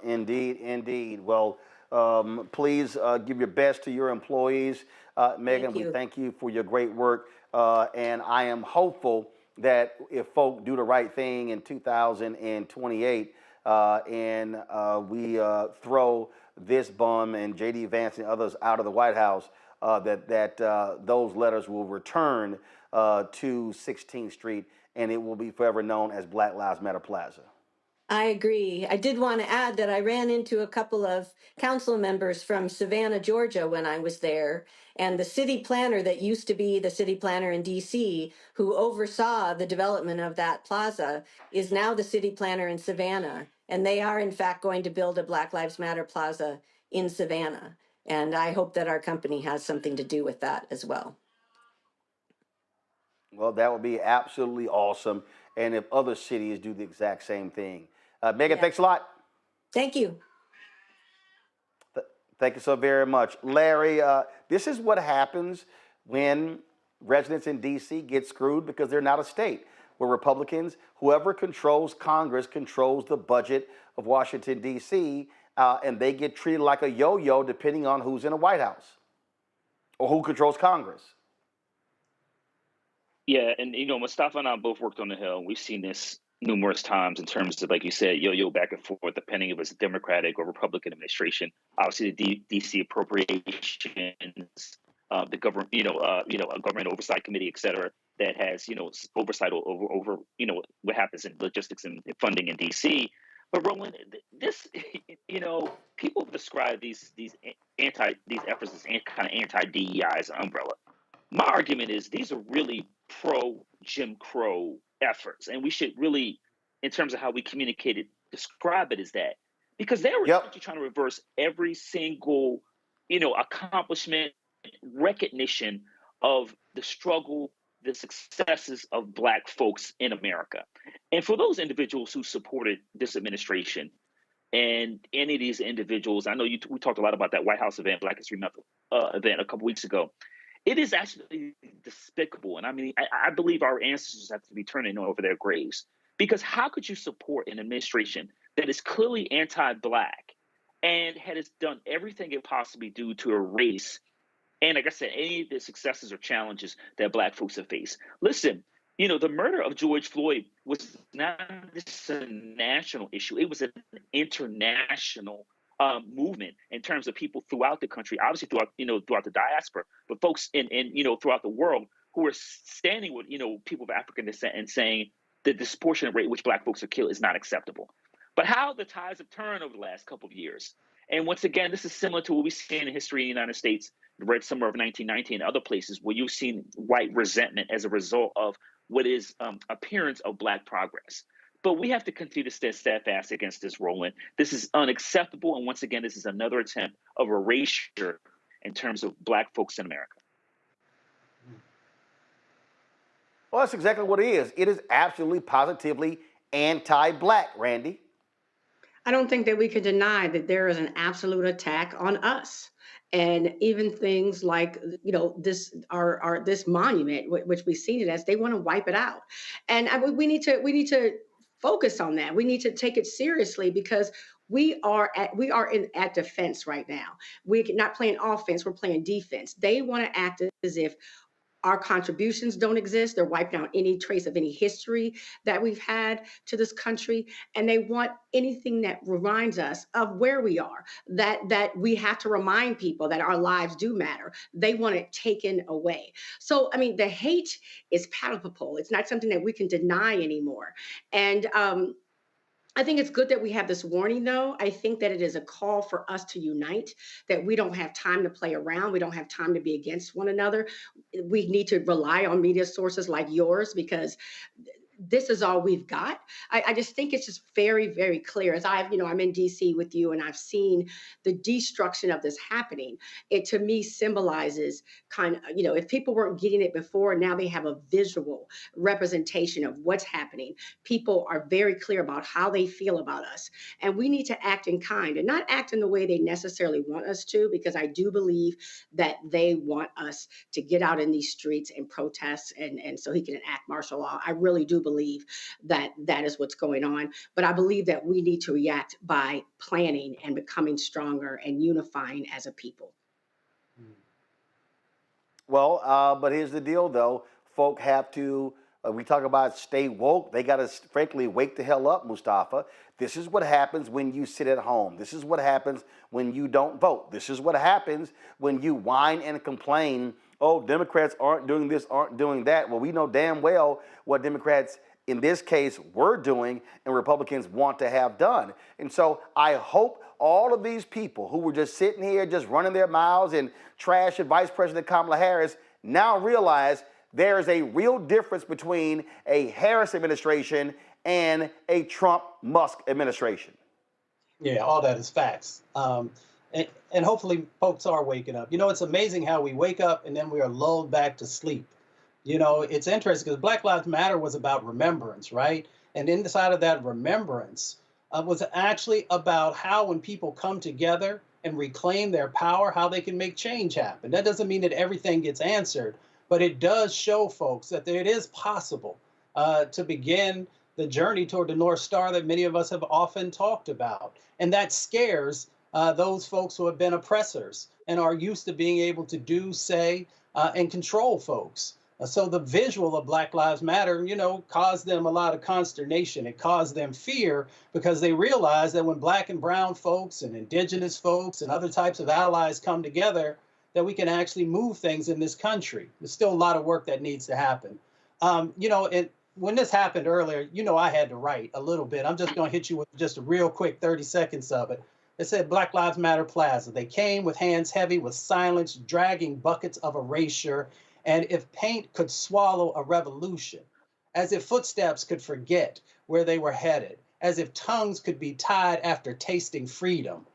Indeed. Well, Please give your best to your employees. Megan, we thank you for your great work. And I am hopeful that if folk do the right thing in 2028 and we throw this bum and J.D. Vance and others out of the White House, that those letters will return to 16th Street, and it will be forever known as Black Lives Matter Plaza. I agree. I did want to add that I ran into a couple of council members from Savannah, Georgia when I was there. And the city planner that used to be the city planner in DC, who oversaw the development of that plaza, is now the city planner in Savannah. And they are, in fact, going to build a Black Lives Matter plaza in Savannah. And I hope that our company has something to do with that as well. Well, that would be absolutely awesome. And if other cities do the exact same thing. Megan, thanks a lot. Thank you. Thank you so very much. Larry, this is what happens when residents in D.C. get screwed because they're not a state. Where Republicans, whoever controls Congress, controls the budget of Washington, D.C., and they get treated like a yo-yo depending on who's in the White House or who controls Congress. Yeah, and Mustafa and I both worked on the Hill. We've seen this numerous times in terms of, like you said, yo-yo back and forth, depending if it's a Democratic or Republican administration. Obviously, the DC appropriations, the government, a government oversight committee, et cetera, that has, oversight over what happens in logistics and funding in DC. But Roland, this, people describe these efforts as kind of anti-DEI as an umbrella. My argument is these are really pro-Jim Crow efforts, and we should really, in terms of how we communicate it, describe it as that, because they were trying to reverse every single, accomplishment, recognition of the struggle, the successes of Black folks in America. And for those individuals who supported this administration, and any of these individuals, I know we talked a lot about that White House event, Black History Month event a couple weeks ago. It is actually despicable. And I mean, I believe our ancestors have to be turning over their graves, because how could you support an administration that is clearly anti-Black and has done everything it possibly do to erase, and like I said, any of the successes or challenges that Black folks have faced? Listen, the murder of George Floyd was not just a national issue. It was an international movement in terms of people throughout the country, obviously throughout the diaspora, but folks in throughout the world who are standing with people of African descent and saying that the disproportionate rate at which Black folks are killed is not acceptable. But how the tides have turned over the last couple of years. And once again, this is similar to what we see in history in the United States, the Red Summer of 1919 and other places where you've seen white resentment as a result of what is appearance of Black progress. But we have to continue to stay steadfast against this, Roland. This is unacceptable. And once again, this is another attempt of erasure in terms of Black folks in America. Well, that's exactly what it is. It is absolutely, positively anti-Black, Randy. I don't think that we can deny that there is an absolute attack on us. And even things like, this monument, which we've seen it as, they want to wipe it out. And we need to focus on that. We need to take it seriously, because we are at defense right now. We're not playing offense, we're playing defense. They want to act as if our contributions don't exist. They're wiping out any trace of any history that we've had to this country. And they want anything that reminds us of where we are, that we have to remind people that our lives do matter. They want it taken away. So, I mean, the hate is palpable. It's not something that we can deny anymore. And I think it's good that we have this warning, though. I think that it is a call for us to unite, that we don't have time to play around. We don't have time to be against one another. We need to rely on media sources like yours, because this is all we've got. I just think it's just very, very clear. As I'm in DC with you, and I've seen the destruction of this happening. It to me symbolizes kind of, if people weren't getting it before, now they have a visual representation of what's happening. People are very clear about how they feel about us. And we need to act in kind, and not act in the way they necessarily want us to, because I do believe that they want us to get out in these streets and protest, and so he can enact martial law. I really do believe believe that that is what's going on. But I believe that we need to react by planning and becoming stronger and unifying as a people. Well, but here's the deal, though. Folk have to, we talk about stay woke. They got to, frankly, wake the hell up, Mustafa. This is what happens when you sit at home. This is what happens when you don't vote. This is what happens when you whine and complain, oh, Democrats aren't doing this, aren't doing that. Well, we know damn well what Democrats, in this case, were doing and Republicans want to have done. And so I hope all of these people who were just sitting here, just running their mouths and trashing Vice President Kamala Harris now realize there is a real difference between a Harris administration and a Trump-Musk administration. Yeah, all that is facts. And hopefully folks are waking up. You know, it's amazing how we wake up and then we are lulled back to sleep. You know, it's interesting because Black Lives Matter was about remembrance, right? And inside of that remembrance was actually about how when people come together and reclaim their power, how they can make change happen. That doesn't mean that everything gets answered, but it does show folks that it is possible to begin the journey toward the North Star that many of us have often talked about. And that scares those folks who have been oppressors and are used to being able to do, say, and control folks. So the visual of Black Lives Matter, you know, caused them a lot of consternation. It caused them fear because they realized that when Black and brown folks and indigenous folks and other types of allies come together, that we can actually move things in this country. There's still a lot of work that needs to happen. You know, and when this happened earlier, you know, I had to write a little bit. I'm just going to hit you with just a real quick 30 seconds of it. It said Black Lives Matter Plaza. They came with hands heavy with silence, dragging buckets of erasure. And if paint could swallow a revolution, as if footsteps could forget where they were headed, as if tongues could be tied after tasting freedom.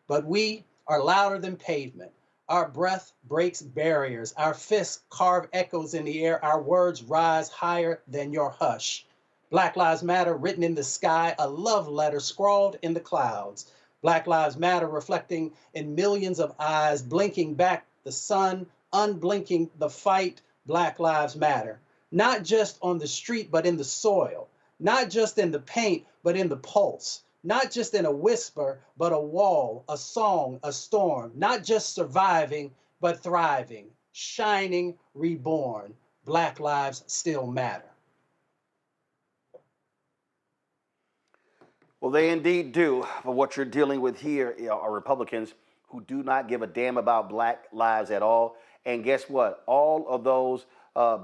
But we are louder than pavement. Our breath breaks barriers. Our fists carve echoes in the air. Our words rise higher than your hush. Black Lives Matter written in the sky, a love letter scrawled in the clouds. Black Lives Matter reflecting in millions of eyes, blinking back the sun, unblinking the fight. Black Lives Matter. Not just on the street, but in the soil. Not just in the paint, but in the pulse. Not just in a whisper, but a wall, a song, a storm. Not just surviving, but thriving. Shining, reborn. Black lives still matter. Well, they indeed do. But what you're dealing with here are Republicans who do not give a damn about Black lives at all. And guess what? All of those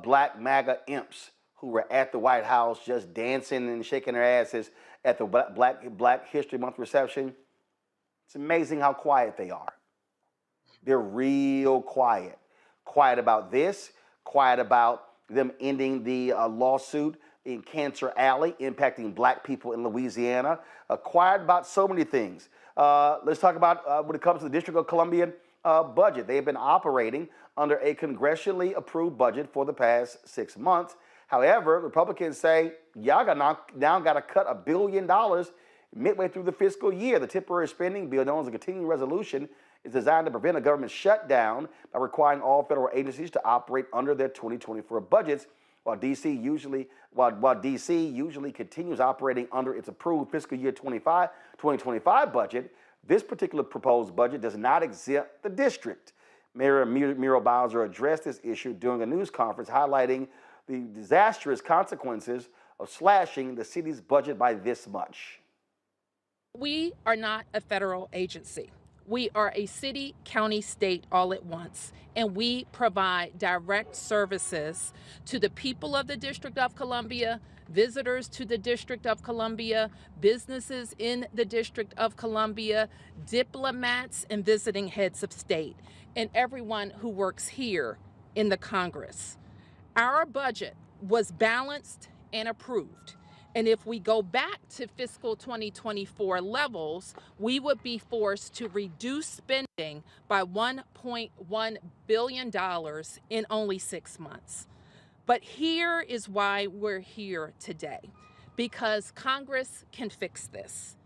Black MAGA imps who were at the White House just dancing and shaking their asses at the Black History Month reception, it's amazing how quiet they are. They're real quiet. Quiet about this, quiet about them ending the lawsuit in Cancer Alley, impacting Black people in Louisiana. Quiet about so many things. Let's talk about when it comes to the District of Columbia budget. They have been operating under a congressionally approved budget for the past 6 months. However, Republicans say, y'all now got to cut $1 billion midway through the fiscal year. The temporary spending bill, known as a continuing resolution, is designed to prevent a government shutdown by requiring all federal agencies to operate under their 2024 budgets, while DC usually continues operating under its approved fiscal year 2025 budget. This particular proposed budget does not exempt the district. Mayor Muriel Bowser addressed this issue during a news conference, highlighting the disastrous consequences of slashing the city's budget by this much. We are not a federal agency. We are a city, county, state all at once, and we provide direct services to the people of the District of Columbia, visitors to the District of Columbia, businesses in the District of Columbia, diplomats and visiting heads of state, and everyone who works here in the Congress. Our budget was balanced and approved. And if we go back to fiscal 2024 levels, we would be forced to reduce spending by $1.1 billion in only 6 months. But here is why we're here today, because Congress can fix this.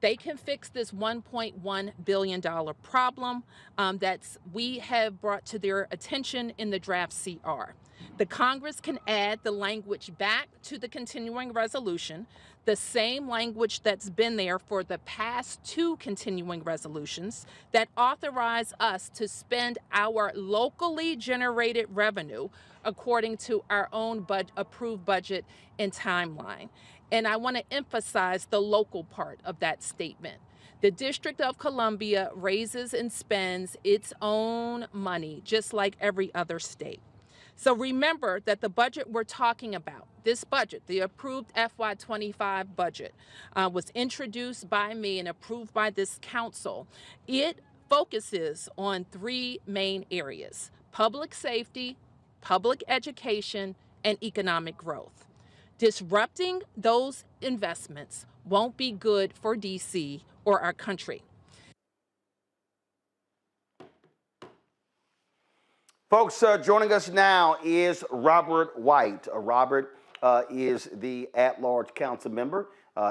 They can fix this $1.1 billion problem that we have brought to their attention in the draft CR. The Congress can add the language back to the continuing resolution, the same language that's been there for the past 2 continuing resolutions that authorize us to spend our locally generated revenue according to our own approved budget and timeline. And I want to emphasize the local part of that statement. The District of Columbia raises and spends its own money just like every other state. So remember that the budget we're talking about, this budget, the approved FY25 budget, was introduced by me and approved by this council. It focuses on 3 main areas: public safety, public education, and economic growth. Disrupting those investments won't be good for DC or our country. Folks, joining us now is Robert White. Robert is the at-large council member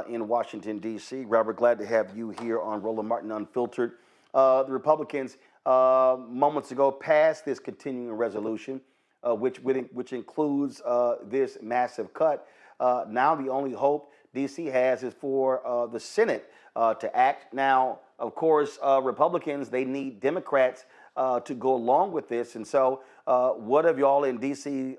in Washington, D.C. Robert, glad to have you here on Roland Martin Unfiltered. The Republicans moments ago passed this continuing resolution, which includes this massive cut. Now the only hope D.C. has is for the Senate to act. Now, of course, Republicans, they need Democrats to go along with this. And so what have y'all in D.C.,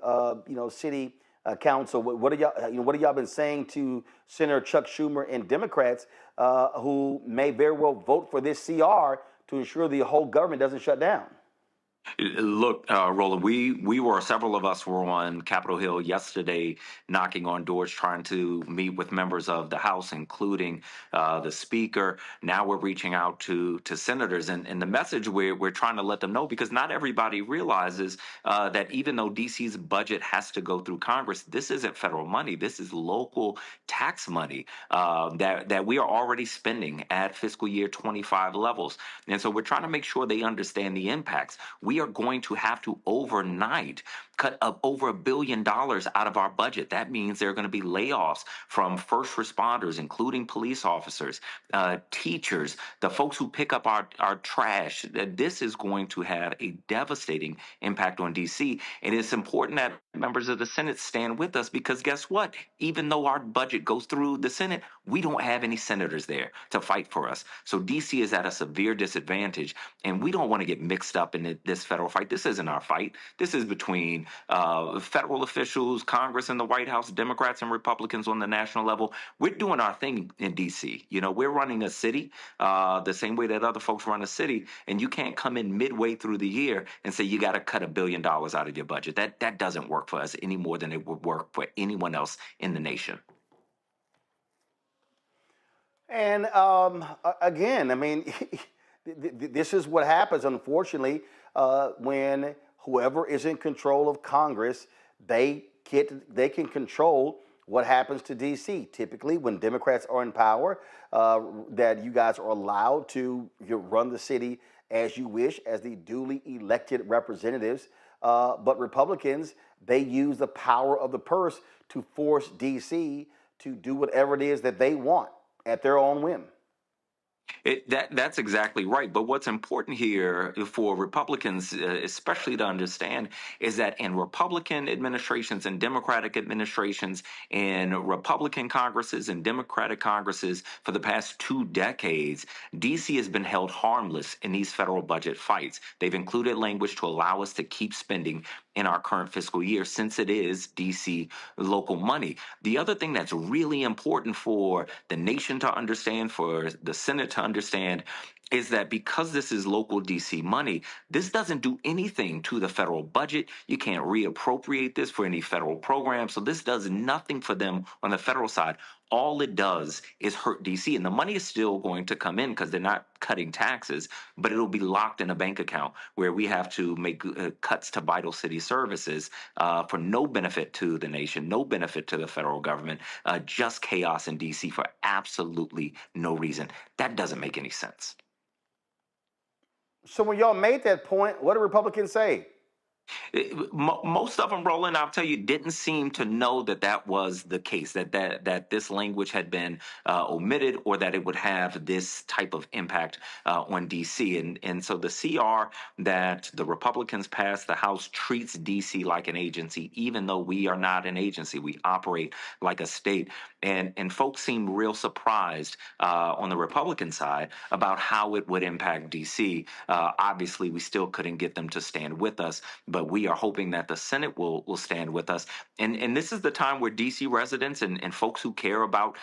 city council, what have y'all been saying to Senator Chuck Schumer and Democrats who may very well vote for this CR to ensure the whole government doesn't shut down? Look, Roland, several of us were on Capitol Hill yesterday knocking on doors trying to meet with members of the House, including the Speaker. Now we're reaching out to senators. And the message we're trying to let them know, because not everybody realizes that even though DC's budget has to go through Congress, this isn't federal money. This is local tax money that we are already spending at fiscal year 25 levels. And so we're trying to make sure they understand the impacts. We are going to have to overnight cut up over $1 billion out of our budget. That means there are going to be layoffs from first responders, including police officers, teachers, the folks who pick up our trash. This is going to have a devastating impact on DC. And it's important that members of the Senate stand with us, because guess what? Even though our budget goes through the Senate, we don't have any senators there to fight for us. So DC is at a severe disadvantage, and we don't want to get mixed up in this federal fight. This isn't our fight. This is between federal officials, Congress and the White House, Democrats and Republicans on the national level. We're doing our thing in DC. We're running a city the same way that other folks run a city, and you can't come in midway through the year and say you got to cut $1 billion out of your budget. That doesn't work for us any more than it would work for anyone else in the nation. And again, I mean, this is what happens, unfortunately, when whoever is in control of Congress, they can control what happens to D.C. Typically, when Democrats are in power, that you guys are allowed to run the city as you wish, as the duly elected representatives. But Republicans, they use the power of the purse to force D.C. to do whatever it is that they want at their own whim. That's exactly right. But what's important here for Republicans, especially to understand, is that in Republican administrations and Democratic administrations, in Republican Congresses and Democratic Congresses for the past 2 decades, D.C. has been held harmless in these federal budget fights. They've included language to allow us to keep spending in our current fiscal year, since it is D.C. local money. The other thing that's really important for the nation to understand, for the Senate to understand, is that because this is local D.C. money, this doesn't do anything to the federal budget. You can't reappropriate this for any federal program. So this does nothing for them on the federal side. All it does is hurt D.C. And the money is still going to come in because they're not cutting taxes, but it'll be locked in a bank account where we have to make cuts to vital city services for no benefit to the nation, no benefit to the federal government, just chaos in D.C. for absolutely no reason. That doesn't make any sense. So when y'all made that point, what do Republicans say? Most of them, Roland, I'll tell you, didn't seem to know that that was the case, that this language had been omitted, or that it would have this type of impact on D.C. And so the CR that the Republicans passed, the House treats D.C. like an agency, even though we are not an agency. We operate like a state. And folks seem real surprised on the Republican side about how it would impact D.C. Obviously, we still couldn't get them to stand with us, but we are hoping that the Senate will stand with us. And this is the time where D.C. residents and folks who care about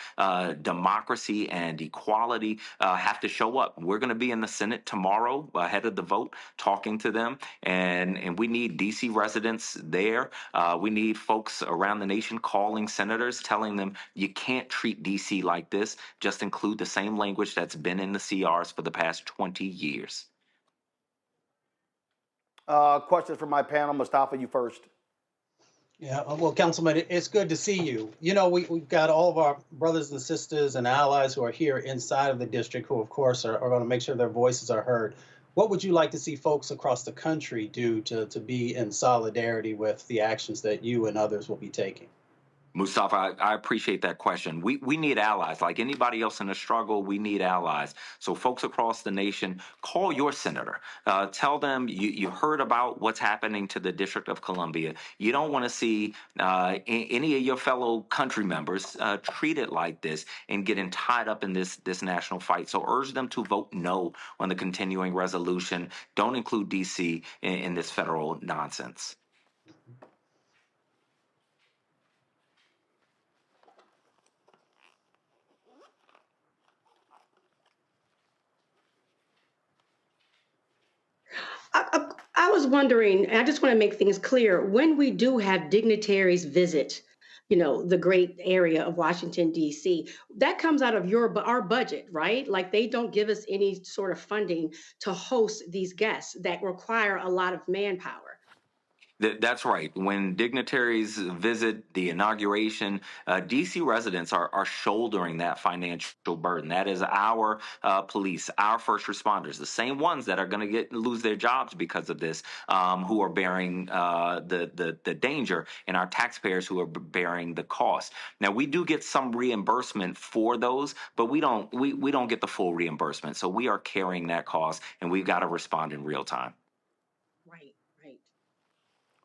democracy and equality have to show up. We're going to be in the Senate tomorrow ahead of the vote, talking to them, and we need D.C. residents there. We need folks around the nation calling senators, telling them you can't treat D.C. like this. Just include the same language that's been in the CRs for the past 20 years. Questions from my panel. Mustafa, you first. Yeah, well, Councilman, it's good to see you. You know, we've got all of our brothers and sisters and allies who are here inside of the district who, of course, are going to make sure their voices are heard. What would you like to see folks across the country do to be in solidarity with the actions that you and others will be taking? Mustafa, I appreciate that question. We need allies. Like anybody else in the struggle, we need allies. So folks across the nation, call your senator. Tell them you heard about what's happening to the District of Columbia. You don't want to see any of your fellow country members treated like this and getting tied up in this national fight. So urge them to vote no on the continuing resolution. Don't include D.C. in this federal nonsense. I was wondering, and I just want to make things clear, when we do have dignitaries visit, the great area of Washington, D.C., that comes out of our budget, right? Like they don't give us any sort of funding to host these guests that require a lot of manpower. That's right. When dignitaries visit the inauguration, D.C. residents are shouldering that financial burden. That is our police, our first responders, the same ones that are going to lose their jobs because of this, who are bearing the danger, and our taxpayers who are bearing the cost. Now, we do get some reimbursement for those, but we don't get the full reimbursement. So we are carrying that cost, and we've got to respond in real time.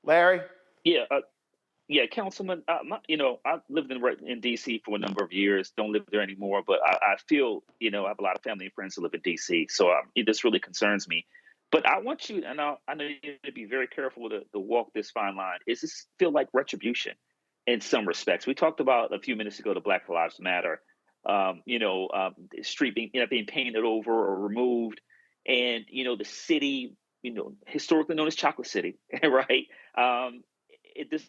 Larry? Yeah, Councilman. I've lived in D.C. for a number of years. Don't live there anymore, but I feel, I have a lot of family and friends who live in D.C. So this really concerns me. But I want you, and I know you to be very careful to walk this fine line. Is this feel like retribution in some respects? We talked about a few minutes ago the Black Lives Matter, street being painted over or removed, and the city, historically known as Chocolate City, right?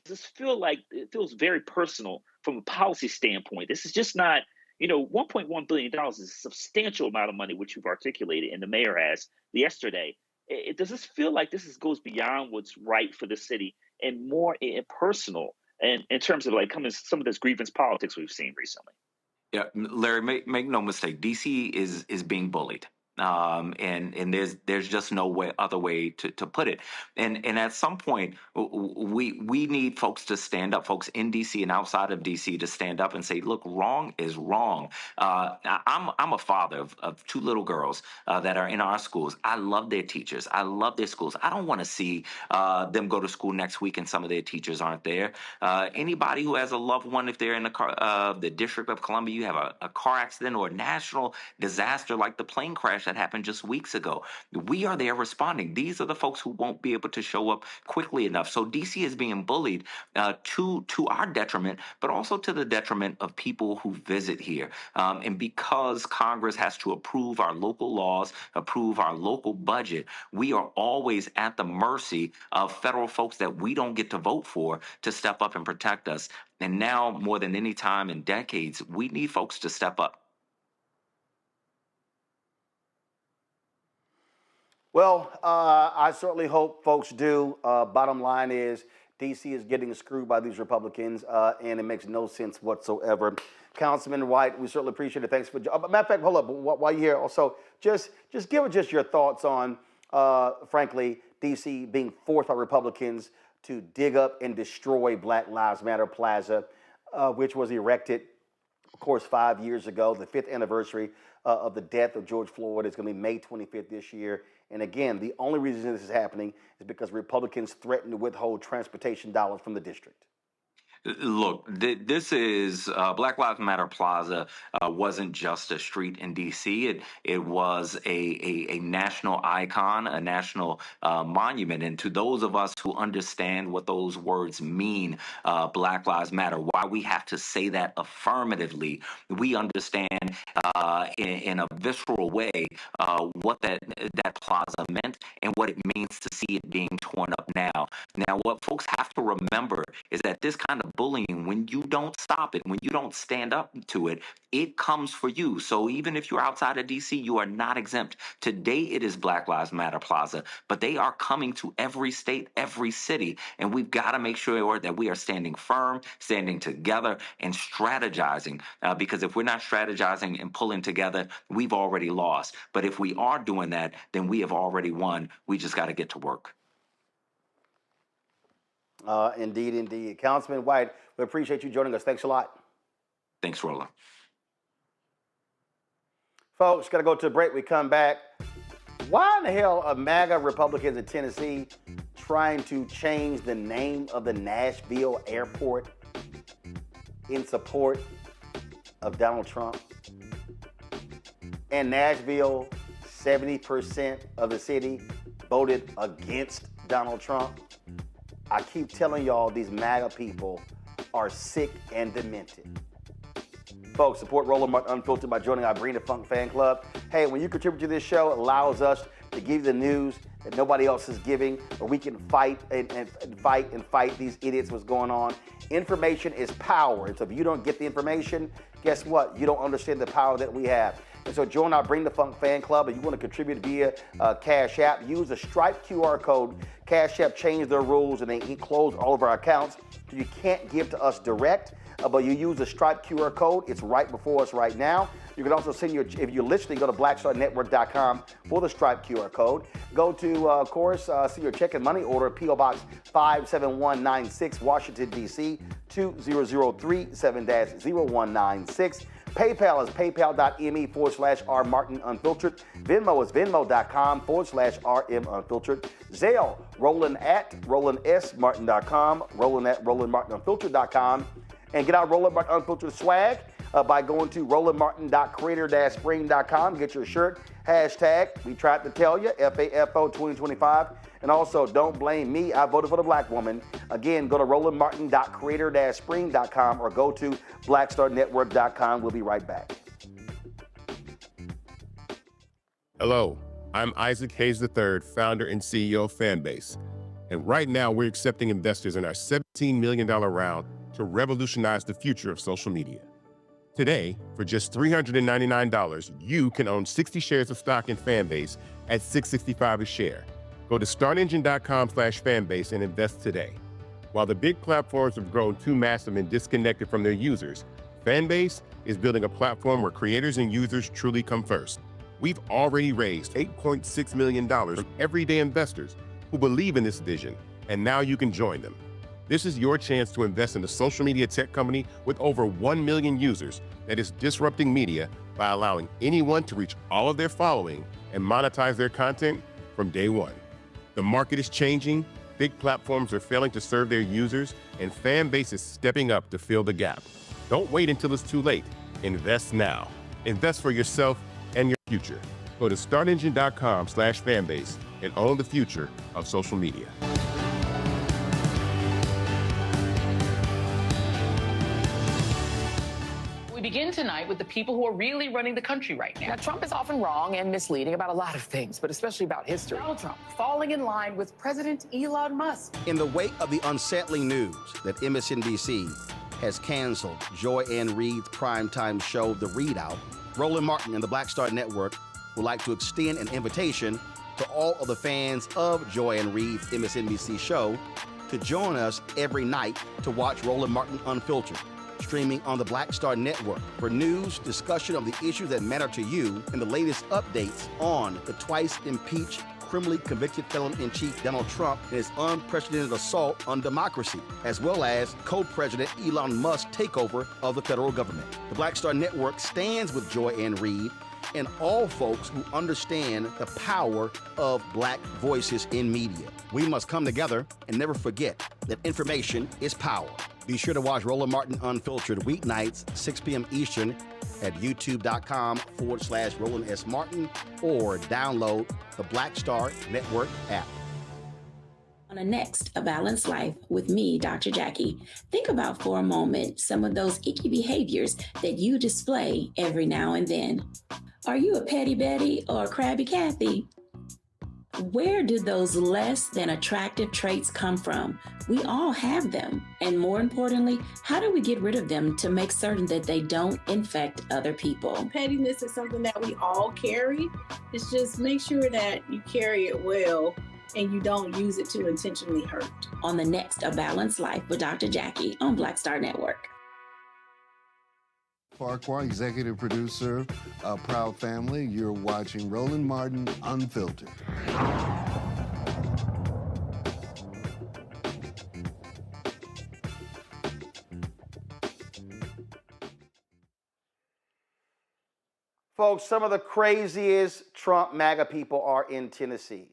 Does feel like it feels very personal from a policy standpoint. This is just not, $1.1 billion is a substantial amount of money, which you've articulated, and the mayor has yesterday. Does this feel like this goes beyond what's right for the city and more personal, and in terms of like some of this grievance politics we've seen recently? Yeah, Larry, make no mistake. DC is being bullied. And there's just no other way to put it. And at some point, we need folks to stand up, folks in DC and outside of DC, to stand up and say, look, wrong is wrong. I'm a father of two little girls that are in our schools. I love their teachers. I love their schools. I don't want to see them go to school next week and some of their teachers aren't there. Anybody who has a loved one, if they're in the District of Columbia, you have a car accident or a national disaster like the plane crash that happened just weeks ago. We are there responding. These are the folks who won't be able to show up quickly enough. So DC is being bullied to our detriment, but also to the detriment of people who visit here. And because Congress has to approve our local laws, approve our local budget, we are always at the mercy of federal folks that we don't get to vote for to step up and protect us. And now, more than any time in decades, we need folks to step up. Well, I certainly hope folks do. Bottom line is D.C. is getting screwed by these Republicans, and it makes no sense whatsoever. Councilman White, we certainly appreciate it. Thanks for. Matter of fact, hold up. While you're here, also just give us your thoughts on frankly, D.C. being forced by Republicans to dig up and destroy Black Lives Matter Plaza, which was erected, of course, 5 years ago. The 5th anniversary of the death of George Floyd is going to be May 25th this year. And again, the only reason this is happening is because Republicans threaten to withhold transportation dollars from the district. Look, this is Black Lives Matter Plaza wasn't just a street in D.C. It was a national icon, a national monument. And to those of us who understand what those words mean, Black Lives Matter, why we have to say that affirmatively, we understand in a visceral way what that plaza meant and what it means to see it being torn up now. Now, what folks have to remember is that this kind of bullying, when you don't stop it, when you don't stand up to it, it comes for you. So even if you're outside of D.C., you are not exempt. Today, it is Black Lives Matter Plaza, but they are coming to every state, every city, and we've got to make sure that we are standing firm, standing together, and strategizing, because if we're not strategizing and pulling together, we've already lost. But if we are doing that, then we have already won. We just got to get to work. Indeed, indeed. Councilman White, we appreciate you joining us. Thanks a lot. Thanks, Roland. Folks, got to go to a break. We come back. Why in the hell are MAGA Republicans in Tennessee trying to change the name of the Nashville airport in support of Donald Trump? In Nashville, 70% of the city voted against Donald Trump. I keep telling y'all these MAGA people are sick and demented. Folks, support Roland Martin Unfiltered by joining our Bring the Funk fan club. Hey, when you contribute to this show, it allows us to give you the news that nobody else is giving, or we can fight these idiots what's going on. Information is power. And so if you don't get the information, guess what? You don't understand the power that we have. And so join our Bring the Funk fan club. If you want to contribute via Cash App, use the Stripe QR code. Cash App changed their rules and they closed all of our accounts. So you can't give to us direct, but you use the Stripe QR code. It's right before us right now. You can also send if you're listening, go to blackstarnetwork.com for the Stripe QR code. Go to, of course, see your check and money order, P.O. Box 57196, Washington, D.C., 20037-0196. PayPal is paypal.me/rmartinunfiltered. Venmo is venmo.com/rmunfiltered. Zelle, roland@rolandsmartin.com, roland@rolandmartinunfiltered.com. And get our Roland Martin Unfiltered swag by going to rolandmartin.creator-spring.com. Get your shirt. Hashtag, we tried to tell you, FAFO 2025. And also, don't blame me. I voted for the black woman. Again, go to rolandmartin.creator-spring.com or go to blackstarnetwork.com. We'll be right back. Hello, I'm Isaac Hayes III, founder and CEO of Fanbase. And right now, we're accepting investors in our $17 million round to revolutionize the future of social media. Today, for just $399, you can own 60 shares of stock in Fanbase at $665 a share. Go to startengine.com/fanbase and invest today. While the big platforms have grown too massive and disconnected from their users, Fanbase is building a platform where creators and users truly come first. We've already raised $8.6 million from everyday investors who believe in this vision, and now you can join them. This is your chance to invest in a social media tech company with over 1 million users that is disrupting media by allowing anyone to reach all of their following and monetize their content from day one. The market is changing, big platforms are failing to serve their users, and Fanbase is stepping up to fill the gap. Don't wait until it's too late. Invest now. Invest for yourself and your future. Go to startengine.com/fanbase and own the future of social media. We begin tonight with the people who are really running the country right now. Now, Trump is often wrong and misleading about a lot of things, but especially about history. Donald Trump falling in line with President Elon Musk. In the wake of the unsettling news that MSNBC has canceled Joy Ann Reid's primetime show, The Readout, Roland Martin and the Black Star Network would like to extend an invitation to all of the fans of Joy Ann Reid's MSNBC show to join us every night to watch Roland Martin Unfiltered. streaming on the Black Star Network. For news, discussion of the issues that matter to you, and the latest updates on the twice impeached, criminally convicted felon-in-chief Donald Trump and his unprecedented assault on democracy, as well as co-president Elon Musk's takeover of the federal government. The Black Star Network stands with Joy Ann Reid and all folks who understand the power of black voices in media. We must come together and never forget that information is power. Be sure to watch Roland Martin Unfiltered weeknights, 6 p.m. Eastern at youtube.com/Roland S. Martin or download the Black Star Network app. On the next A Balanced Life with me, Dr. Jackie, think about for a moment some of those icky behaviors that you display every now and then. Are you a petty Betty or a crabby Kathy? Where do those less than attractive traits come from? We all have them. And more importantly, how do we get rid of them to make certain that they don't infect other people? Pettiness is something that we all carry. It's just make sure that you carry it well and you don't use it to intentionally hurt. On the next A Balanced Life with Dr. Jackie on Black Star Network. Farquhar, executive producer, a proud family. You're watching Roland Martin Unfiltered. Folks, some of the craziest Trump MAGA people are in Tennessee.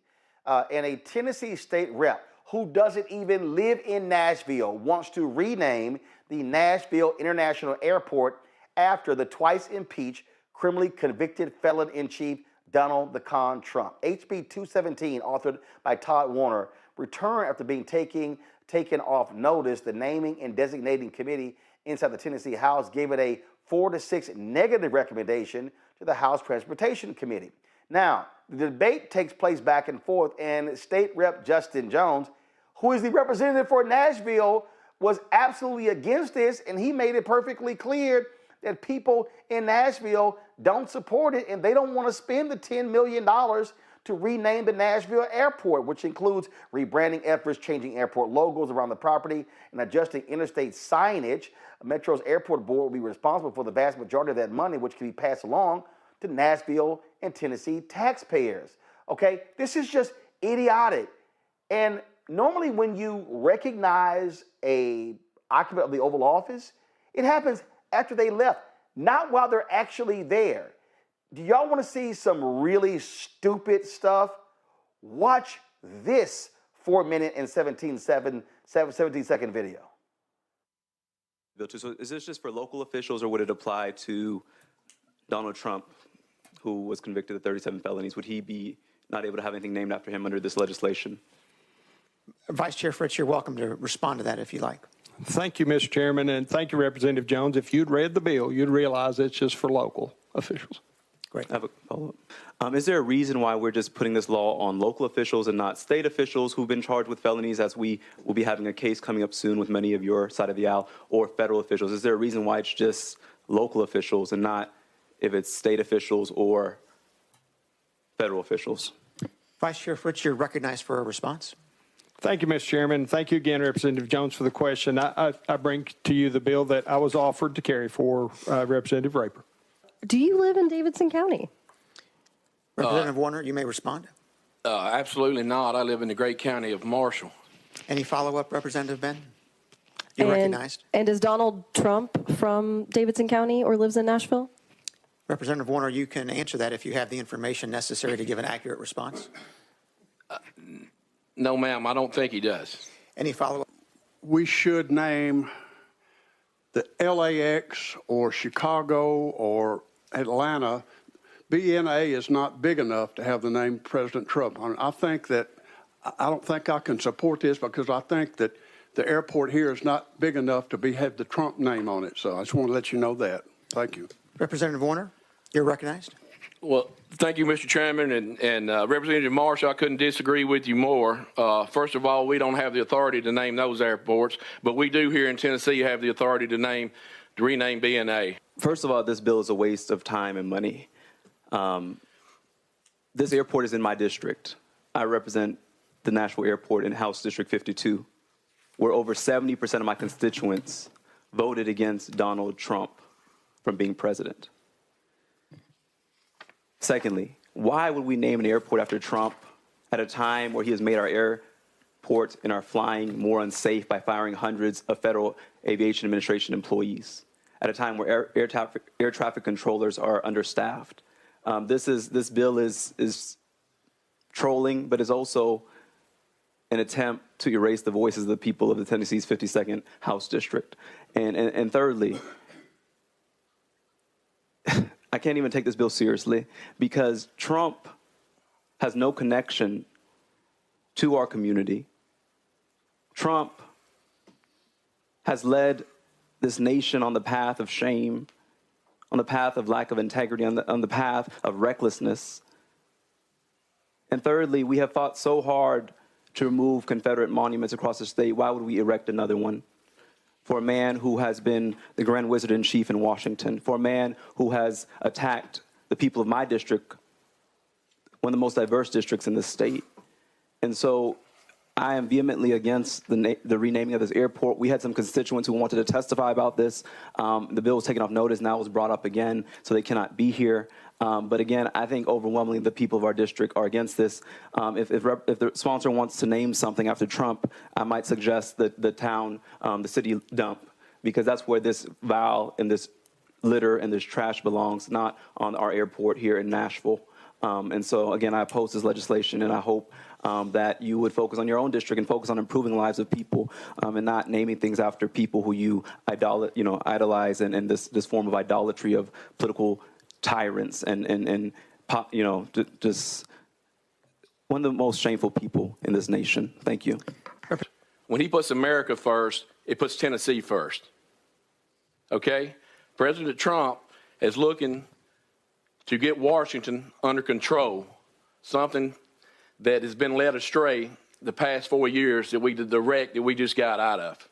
And a Tennessee state rep who doesn't even live in Nashville wants to rename the Nashville International Airport after the twice impeached, criminally convicted felon-in-chief Donald the Con Trump. HB 217, authored by Todd Warner, returned after being taken off notice. The Naming and Designating Committee inside the Tennessee House gave it a 4-6 negative recommendation to the House Transportation Committee. Now, the debate takes place back and forth, and State Rep Justin Jones, who is the representative for Nashville, was absolutely against this, and he made it perfectly clear that people in Nashville don't support it, and they don't want to spend the $10 million to rename the Nashville airport, which includes rebranding efforts, changing airport logos around the property, and adjusting interstate signage. Metro's airport board will be responsible for the vast majority of that money, which can be passed along to Nashville and Tennessee taxpayers. Okay, this is just idiotic. And normally when you recognize a occupant of the Oval Office, it happens after they left, not while they're actually there. Do y'all want to see some really stupid stuff? Watch this 4-minute and 17-second video. So is this just for local officials, or would it apply to Donald Trump, who was convicted of 37 felonies? Would he be not able to have anything named after him under this legislation? Vice Chair Fritz, you're welcome to respond to that if you like. Thank you, Mr. Chairman, and thank you, Representative Jones. If you'd read the bill, you'd realize it's just for local officials. Great. I have a follow-up. Is there a reason why we're just putting this law on local officials and not state officials who've been charged with felonies, as we will be having a case coming up soon with many of your side of the aisle, or federal officials? Is there a reason why it's just local officials and not if it's state officials or federal officials? Vice Chair Fritz, you're recognized for a response. Thank you, Mr. Chairman. Thank you again, Representative Jones, for the question. I bring to you the bill that I was offered to carry for Representative Raper. Do you live in Davidson County? Representative Warner, you may respond. Absolutely not. I live in the great county of Marshall. Any follow-up, Representative Ben? You're recognized. And is Donald Trump from Davidson County or lives in Nashville? Representative Warner, you can answer that if you have the information necessary to give an accurate response. No, ma'am, I don't think he does. Any follow-up? We should name the LAX or Chicago or Atlanta. BNA is not big enough to have the name President Trump on it. I don't think I can support this because I think that the airport here is not big enough to have the Trump name on it. So I just want to let you know that. Thank you. Representative Warner, you're recognized. Well, thank you, Mr. Chairman, and Representative Marshall, I couldn't disagree with you more. First of all, we don't have the authority to name those airports, but we do here in Tennessee have the authority to rename BNA. First of all, this bill is a waste of time and money. This airport is in my district. I represent the Nashville Airport in House District 52, where over 70% of my constituents voted against Donald Trump from being president? Secondly, why would we name an airport after Trump at a time where he has made our airports and our flying more unsafe by firing hundreds of Federal Aviation Administration employees, at a time where air traffic controllers are understaffed? This bill is trolling, but is also an attempt to erase the voices of the people of the Tennessee's 52nd House District. And thirdly, I can't even take this bill seriously because Trump has no connection to our community. Trump has led this nation on the path of shame, on the path of lack of integrity, on the path of recklessness. And thirdly, we have fought so hard to remove Confederate monuments across the state. Why would we erect another one? For a man who has been the Grand Wizard-in-Chief in Washington, for a man who has attacked the people of my district, one of the most diverse districts in the state. And so I am vehemently against the renaming of this airport. We had some constituents who wanted to testify about this. The bill was taken off notice, now it was brought up again, so they cannot be here. But again, I think overwhelmingly the people of our district are against this. If the sponsor wants to name something after Trump, I might suggest that the city dump, because that's where this vial and this litter and this trash belongs, not on our airport here in Nashville. And so again, I oppose this legislation, and I hope that you would focus on your own district and focus on improving the lives of people, and not naming things after people who you idolize, and this form of idolatry of political tyrants and just one of the most shameful people in this nation. Thank you. When he puts America first, it puts Tennessee first. Okay? President Trump is looking to get Washington under control, something that has been led astray the past 4 years, the wreck that we just got out of.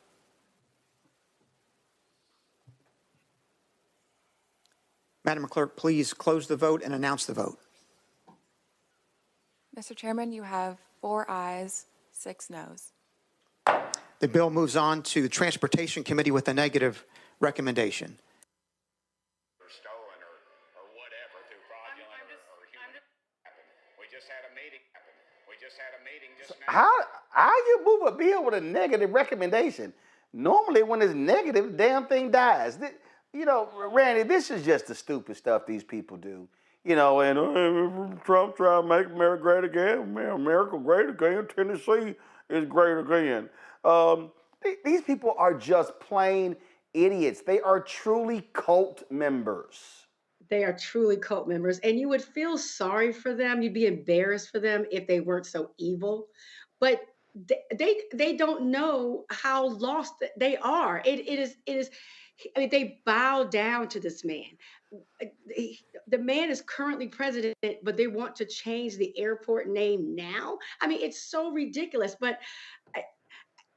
Madam Clerk, please close the vote and announce the vote. Mr. Chairman, you have 4 ayes, 6 noes. The bill moves on to the Transportation Committee with a negative recommendation. How you move a bill with a negative recommendation? Normally, when it's negative, the damn thing dies. Randy, this is just the stupid stuff these people do. And Trump trying to make America great again. America great again. Tennessee is great again. These people are just plain idiots. They are truly cult members. They are truly cult members, and you would feel sorry for them. You'd be embarrassed for them if they weren't so evil, but they don't know how lost they are. It is. I mean, they bow down to this man. The man is currently president, but they want to change the airport name now. I mean, it's so ridiculous. But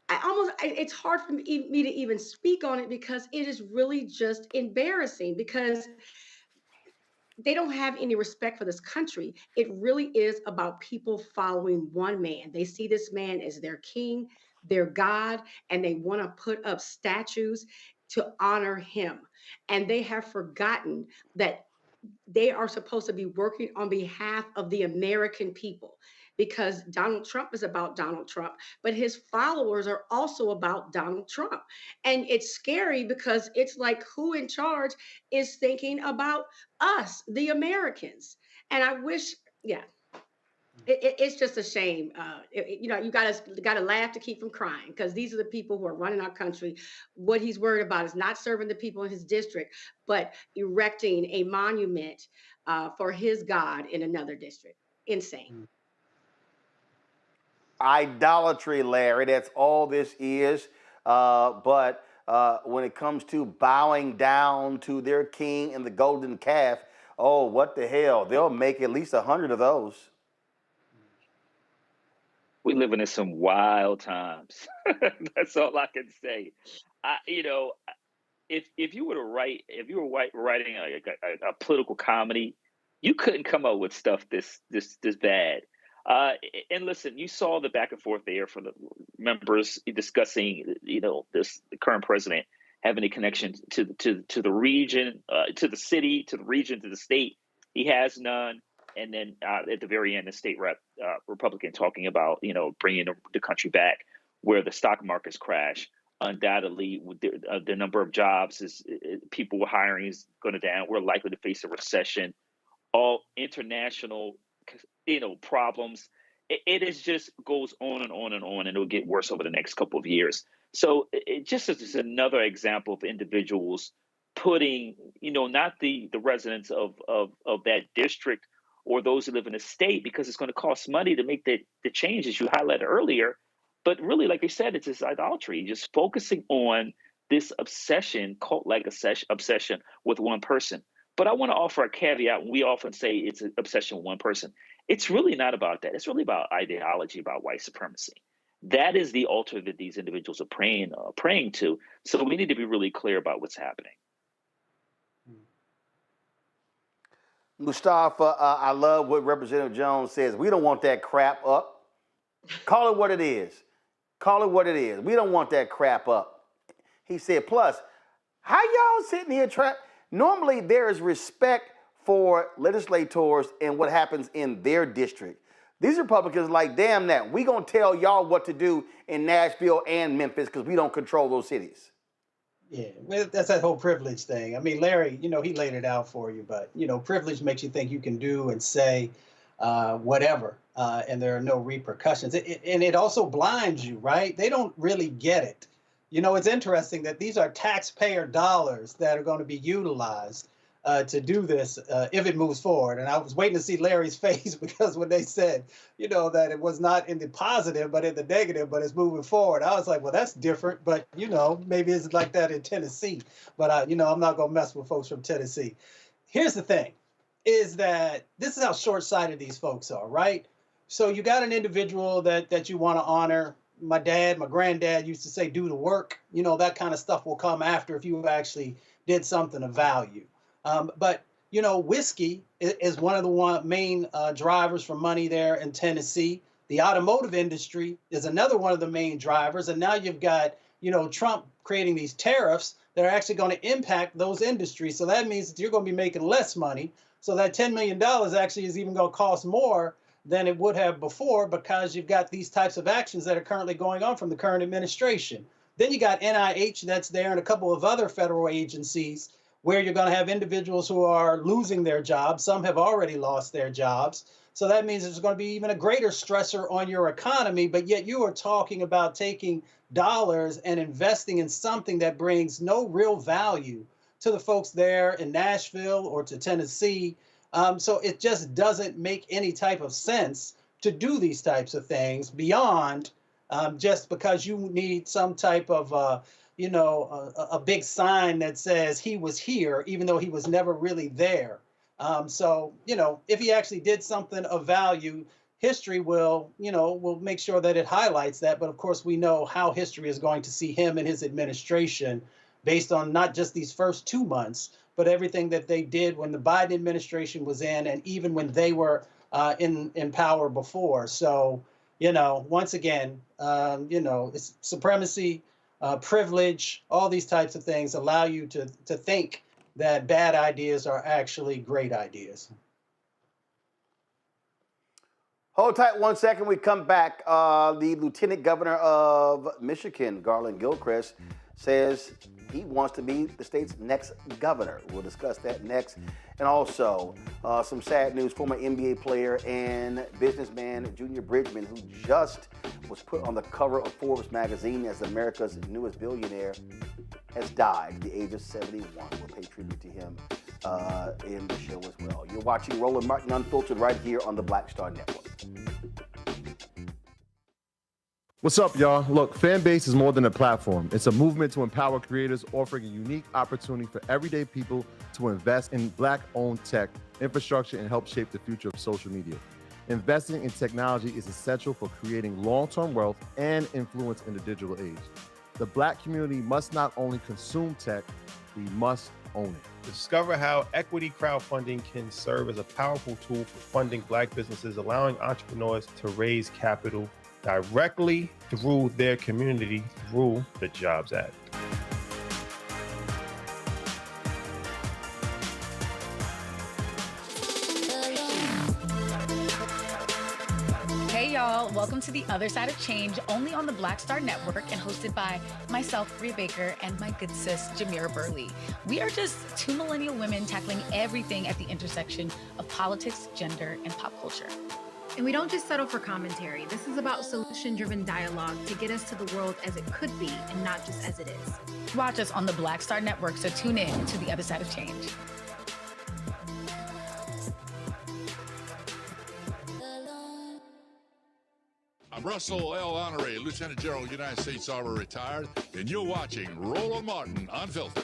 it's hard for me to even speak on it because it is really just embarrassing because they don't have any respect for this country. It really is about people following one man. They see this man as their king, their God, and they want to put up statues to honor him. And they have forgotten that they are supposed to be working on behalf of the American people, because Donald Trump is about Donald Trump, but his followers are also about Donald Trump. And it's scary because it's like who in charge is thinking about us, the Americans. And I wish, it's just a shame. You gotta laugh to keep from crying, because these are the people who are running our country. What he's worried about is not serving the people in his district, but erecting a monument for his God in another district. Insane. Idolatry, Larry. That's all this is. But when it comes to bowing down to their king and the golden calf, oh, what the hell? They'll make at least 100 of those. We're living in some wild times. That's all I can say. If you were writing a political comedy, you couldn't come up with stuff this bad. And listen, you saw the back and forth there from the members discussing, the current president. have any connection to the region, to the city, to the region, to the state. He has none. And then at the very end, the state rep Republican talking about, bringing the country back where the stock markets crash. Undoubtedly, the number of jobs people hiring is going to down. We're likely to face a recession. All international, problems. It is just goes on and on and on, and it'll get worse over the next couple of years. So it just is another example of individuals putting, not the residents of that district or those who live in the state, because it's going to cost money to make the changes you highlighted earlier. But really, like you said, it's this idolatry, just focusing on this obsession, cult-like obsession with one person. But I want to offer a caveat. We often say it's an obsession with one person. It's really not about that. It's really about ideology, about white supremacy. That is the altar that these individuals are praying to. So we need to be really clear about what's happening. Mustafa, I love what Representative Jones says. We don't want that crap up. Call it what it is. Call it what it is. We don't want that crap up. He said, plus, how y'all sitting here normally there is respect for legislators and what happens in their district. These Republicans like, damn that. We gonna tell y'all what to do in Nashville and Memphis because we don't control those cities. Yeah, well, that's that whole privilege thing. I mean, Larry, he laid it out for you, but, privilege makes you think you can do and say whatever, and there are no repercussions. And it also blinds you, right? They don't really get it. It's interesting that these are taxpayer dollars that are going to be utilized to do this if it moves forward. And I was waiting to see Larry's face because when they said, that it was not in the positive, but in the negative, but it's moving forward, I was like, well, that's different. But, maybe it's like that in Tennessee. But, I'm not going to mess with folks from Tennessee. Here's the thing, is that this is how short-sighted these folks are, right? So you got an individual that you want to honor. My granddad used to say, do the work. That kind of stuff will come after if you actually did something of value. But whiskey is one of the main drivers for money there in Tennessee. The automotive industry is another one of the main drivers. And now you've got, Trump creating these tariffs that are actually going to impact those industries. So that means that you're going to be making less money. So that $10 million actually is even going to cost more than it would have before because you've got these types of actions that are currently going on from the current administration. Then you got NIH that's there and a couple of other federal agencies where you're going to have individuals who are losing their jobs. Some have already lost their jobs. So that means there's going to be even a greater stressor on your economy, but yet you are talking about taking dollars and investing in something that brings no real value to the folks there in Nashville or to Tennessee. So it just doesn't make any type of sense to do these types of things beyond just because you need some type of a big sign that says he was here, even though he was never really there. So, if he actually did something of value, history will make sure that it highlights that. But of course, we know how history is going to see him and his administration based on not just these first 2 months, but everything that they did when the Biden administration was in and even when they were in power before. So, once again, it's supremacy. Privilege, all these types of things allow you to think that bad ideas are actually great ideas. Hold tight 1 second. We come back. The Lieutenant Governor of Michigan, Garlin Gilchrist, says he wants to be the state's next governor. We'll discuss that next. And also, some sad news. Former NBA player and businessman Junior Bridgeman, who just was put on the cover of Forbes magazine as America's newest billionaire, has died at the age of 71. We'll pay tribute to him in the show as well. You're watching Roland Martin Unfiltered right here on the Black Star Network. What's up, y'all? Look, Fanbase is more than a platform. It's a movement to empower creators, offering a unique opportunity for everyday people to invest in Black-owned tech, infrastructure, and help shape the future of social media. Investing in technology is essential for creating long-term wealth and influence in the digital age. The Black community must not only consume tech, we must own it. Discover how equity crowdfunding can serve as a powerful tool for funding Black businesses, allowing entrepreneurs to raise capital directly through their community through the Jobs Act. y'all. Welcome to The Other Side of Change, only on the Black Star Network and hosted by myself, Rhea Baker, and my good sis, Jamira Burley. We are just two millennial women tackling everything at the intersection of politics, gender, and pop culture. And we don't just settle for commentary. This is about solution-driven dialogue to get us to the world as it could be and not just as it is. Watch us on the Black Star Network, so tune in to The Other Side of Change. I'm Russell L. Honoré, Lieutenant General, United States Army, retired, and you're watching Roland Martin Unfiltered.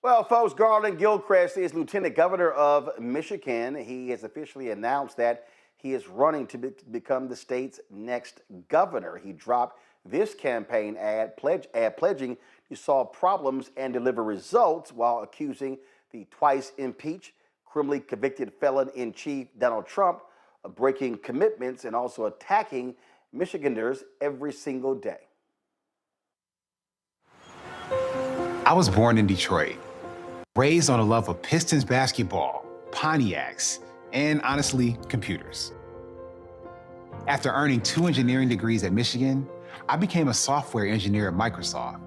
Well, folks, Garlin Gilchrist is Lieutenant Governor of Michigan. He has officially announced that he is running to become the state's next governor. He dropped this campaign ad pledging to solve problems and deliver results while accusing the twice impeached, criminally convicted felon-in-chief Donald Trump of breaking commitments and also attacking Michiganders every single day. I was born in Detroit, raised on a love of Pistons basketball, Pontiacs, and honestly, computers. After earning 2 engineering degrees at Michigan, I became a software engineer at Microsoft.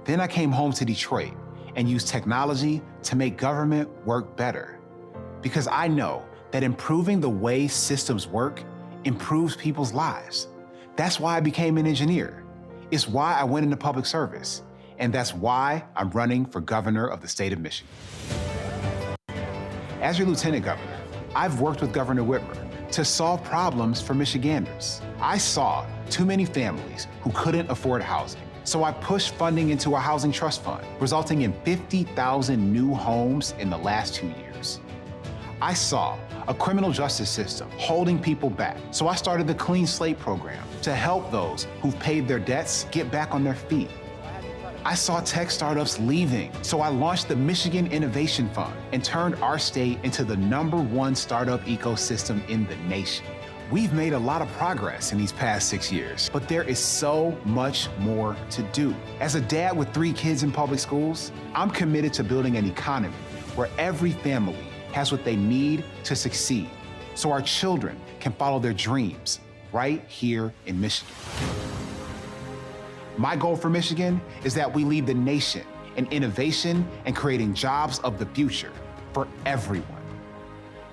Then I came home to Detroit and used technology to make government work better. Because I know that improving the way systems work improves people's lives. That's why I became an engineer. It's why I went into public service. And that's why I'm running for governor of the state of Michigan. As your lieutenant governor, I've worked with Governor Whitmer to solve problems for Michiganders. I saw too many families who couldn't afford housing, so I pushed funding into a housing trust fund, resulting in 50,000 new homes in the last 2 years. I saw a criminal justice system holding people back, so I started the Clean Slate program to help those who've paid their debts get back on their feet. I saw tech startups leaving, so I launched the Michigan Innovation Fund and turned our state into the #1 startup ecosystem in the nation. We've made a lot of progress in these past 6 years, but there is so much more to do. As a dad with 3 kids in public schools, I'm committed to building an economy where every family has what they need to succeed, so our children can follow their dreams right here in Michigan. My goal for Michigan is that we lead the nation in innovation and creating jobs of the future for everyone.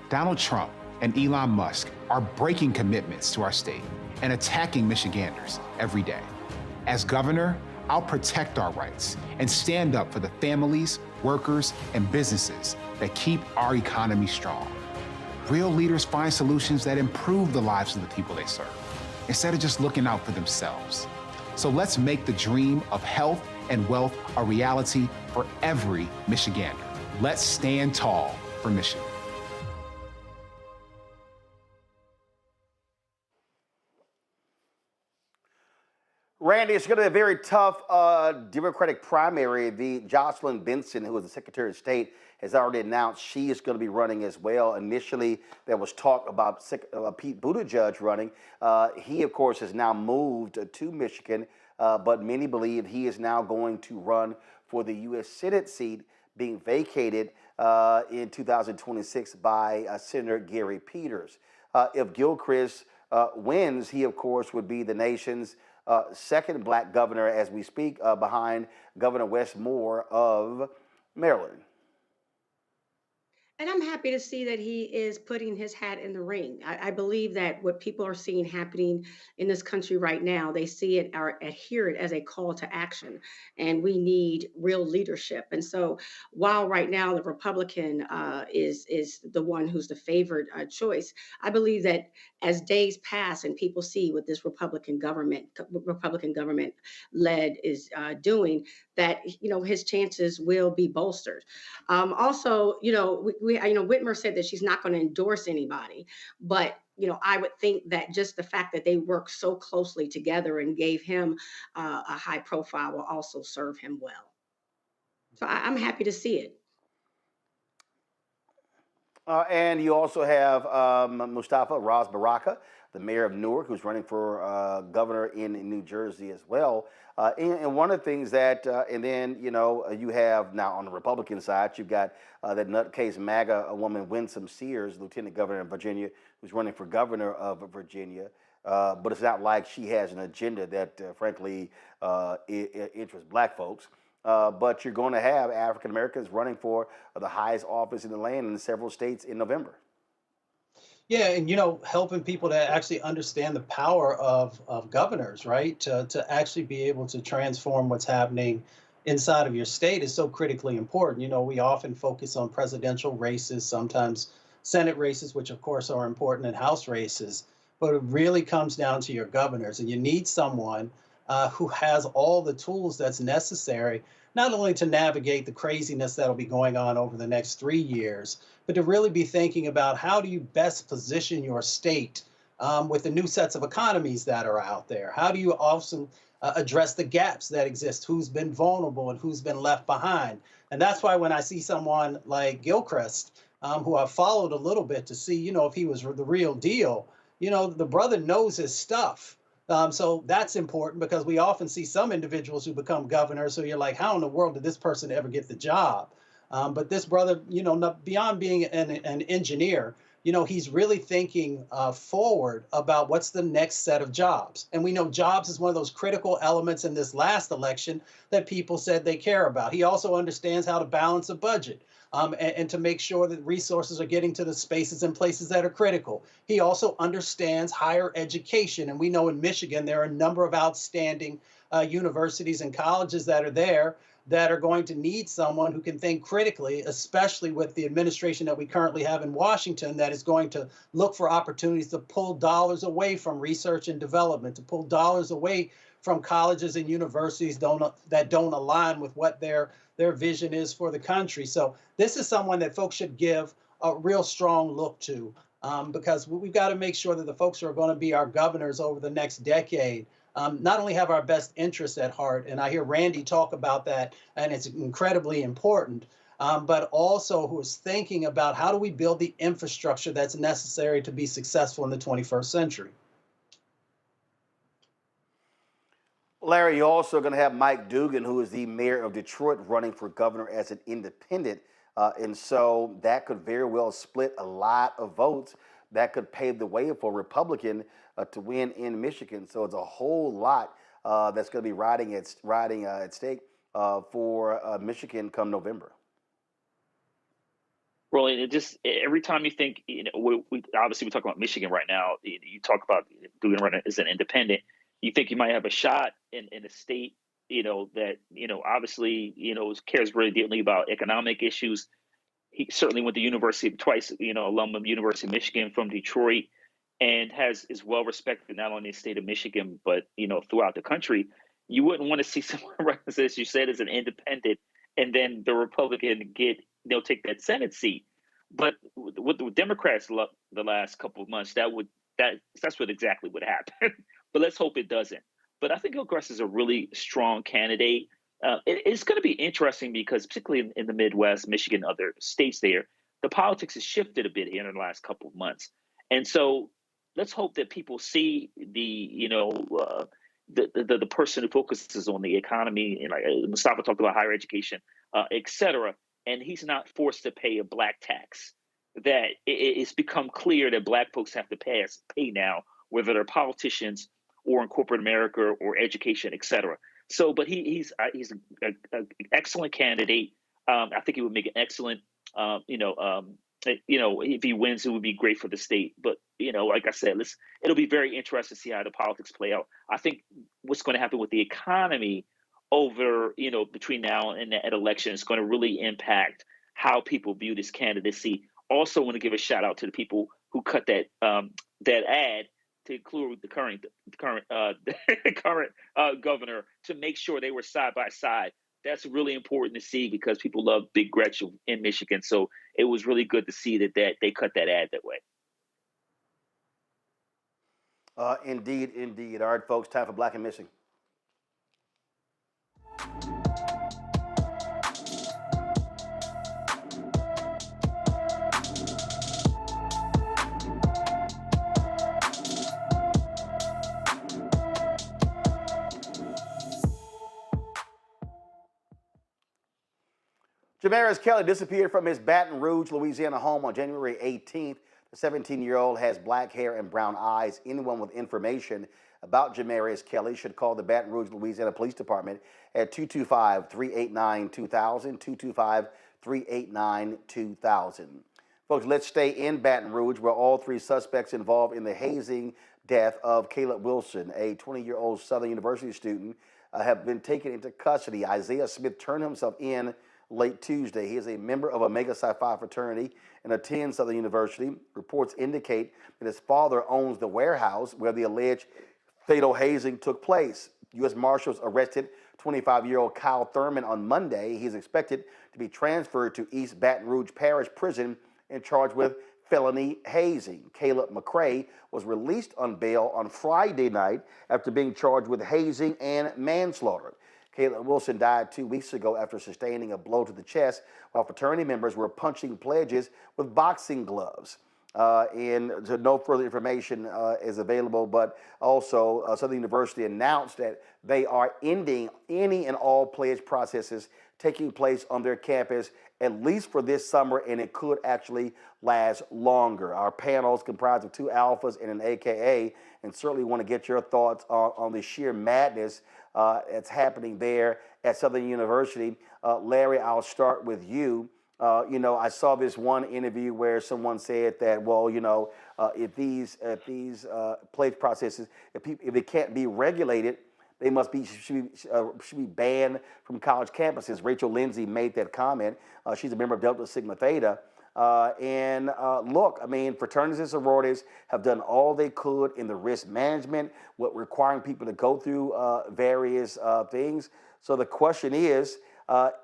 Donald Trump and Elon Musk are breaking commitments to our state and attacking Michiganders every day. As governor, I'll protect our rights and stand up for the families, workers, and businesses that keep our economy strong. Real leaders find solutions that improve the lives of the people they serve, instead of just looking out for themselves. So let's make the dream of health and wealth a reality for every Michigander. Let's stand tall for Michigan. Randy, it's going to be a very tough Democratic primary. The Jocelyn Benson, who is the Secretary of State, has already announced she is going to be running as well. Initially, there was talk about Pete Buttigieg running. He, of course, has now moved to Michigan, but many believe he is now going to run for the U.S. Senate seat being vacated in 2026 by Senator Gary Peters. If Gilchrist wins, he, of course, would be the nation's second black governor as we speak, behind Governor Wes Moore of Maryland. And I'm happy to see that he is putting his hat in the ring. I believe that what people are seeing happening in this country right now, they see it or adhere it as a call to action. And we need real leadership. And so while right now the Republican is the one who's the favored choice, I believe that as days pass and people see what this Republican government led is doing, that his chances will be bolstered. Also, Whitmer said that she's not going to endorse anybody, but I would think that just the fact that they work so closely together and gave him a high profile will also serve him well. So I'm happy to see it. And you also have Mustafa Ras Baraka, the mayor of Newark, who's running for governor in New Jersey as well. And one of the things that, and then, you have now on the Republican side, you've got that nutcase MAGA woman, Winsome Sears, Lieutenant Governor of Virginia, who's running for governor of Virginia. But it's not like she has an agenda that, frankly, interests black folks. But you're going to have African Americans running for the highest office in the land in several states in November. Yeah, and helping people to actually understand the power of governors, right? To actually be able to transform what's happening inside of your state is so critically important. We often focus on presidential races, sometimes Senate races, which of course are important, and House races, but it really comes down to your governors, and you need someone who has all the tools that's necessary, not only to navigate the craziness that'll be going on over the next 3 years, but to really be thinking about how do you best position your state with the new sets of economies that are out there? How do you also address the gaps that exist? Who's been vulnerable and who's been left behind? And that's why when I see someone like Gilchrist, who I've followed a little bit to see, if he was the real deal, the brother knows his stuff. So that's important because we often see some individuals who become governors. So you're like, how in the world did this person ever get the job? But this brother, beyond being an engineer, he's really thinking forward about what's the next set of jobs. And we know jobs is one of those critical elements in this last election that people said they care about. He also understands how to balance a budget. And to make sure that resources are getting to the spaces and places that are critical. He also understands higher education. And we know in Michigan, there are a number of outstanding universities and colleges that are there that are going to need someone who can think critically, especially with the administration that we currently have in Washington that is going to look for opportunities to pull dollars away from research and development, to pull dollars away from colleges and universities that don't align with what their vision is for the country. So this is someone that folks should give a real strong look to because we've got to make sure that the folks who are going to be our governors over the next decade not only have our best interests at heart, and I hear Randy talk about that, and it's incredibly important, but also who is thinking about how do we build the infrastructure that's necessary to be successful in the 21st century. Larry, you're also going to have Mike Dugan, who is the mayor of Detroit, running for governor as an independent. And so that could very well split a lot of votes. That could pave the way for a Republican to win in Michigan. So it's a whole lot that's going to be riding at stake for Michigan come November. Well, it just every time you think, we obviously we talk about Michigan right now. You talk about Dugan running as an independent. You think you might have a shot in a state, that, obviously, cares very deeply about economic issues. He certainly went to university twice, alum of University of Michigan from Detroit, and is well respected not only in the state of Michigan, but, throughout the country. You wouldn't want to see someone run, as you said, as an independent, and then the Republican take that Senate seat. But with the Democrats the last couple of months, that's what exactly would happen. But let's hope it doesn't. But I think Gilchrist is a really strong candidate. It's going to be interesting because particularly in the Midwest, Michigan, other states there, the politics has shifted a bit here in the last couple of months. And so let's hope that people see the person who focuses on the economy, and like Mustafa talked about higher education, et cetera, and he's not forced to pay a black tax. That it's become clear that black folks have to pay now, whether they're politicians or in corporate America or education, et cetera. So, but he's an excellent candidate. I think he would make an excellent, if he wins, it would be great for the state. But, like I said, it'll be very interesting to see how the politics play out. I think what's going to happen with the economy over, between now and that election is going to really impact how people view this candidacy. Also want to give a shout out to the people who cut that ad to include the current governor to make sure they were side by side. That's really important to see because people love Big Gretchen in Michigan. So it was really good to see that they cut that ad that way. Indeed. All right, folks, time for Black and Missing. Jamarius Kelly disappeared from his Baton Rouge, Louisiana home on January 18th. The 17-year-old has black hair and brown eyes. Anyone with information about Jamarius Kelly should call the Baton Rouge, Louisiana Police Department at 225-389-2000, 225-389-2000. Folks, let's stay in Baton Rouge, where all three suspects involved in the hazing death of Caleb Wilson, a 20-year-old Southern University student, have been taken into custody. Isaiah Smith turned himself in late Tuesday. He is a member of a MAGA Psi fraternity and attends Southern University. Reports indicate that his father owns the warehouse where the alleged fatal hazing took place. U.S. Marshals arrested 25-year-old Kyle Thurman on Monday. He is expected to be transferred to East Baton Rouge Parish Prison and charged with felony hazing. Caleb McCray was released on bail on Friday night after being charged with hazing and manslaughter. Caleb Wilson died 2 weeks ago after sustaining a blow to the chest while fraternity members were punching pledges with boxing gloves. And so no further information is available, but also Southern University announced that they are ending any and all pledge processes taking place on their campus, at least for this summer, and it could actually last longer. Our panel is comprised of two alphas and an AKA, and certainly want to get your thoughts on the sheer madness that's happening there at Southern University. Larry, I'll start with you. I saw this one interview where someone said that, well, if these pledge processes, if they can't be regulated, they should be banned from college campuses. Rachel Lindsay made that comment. She's a member of Delta Sigma Theta. Look, I mean, fraternities and sororities have done all they could in the risk management, requiring people to go through various things. So the question is,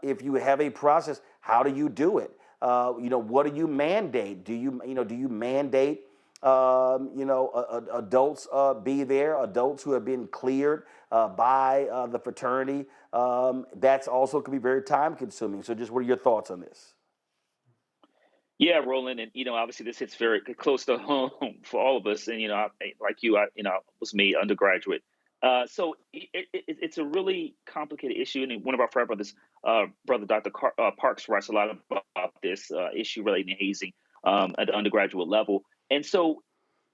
if you have a process, how do you do it? What do you mandate? Do you mandate, adults be there, adults who have been cleared by the fraternity? That's also could be very time consuming. So just what are your thoughts on this? Yeah, Roland, and obviously this hits very close to home for all of us. And like you, I was made undergraduate, so it's a really complicated issue. And one of our frat brothers, brother Dr. Parks, writes a lot about this issue relating to hazing at the undergraduate level. And so,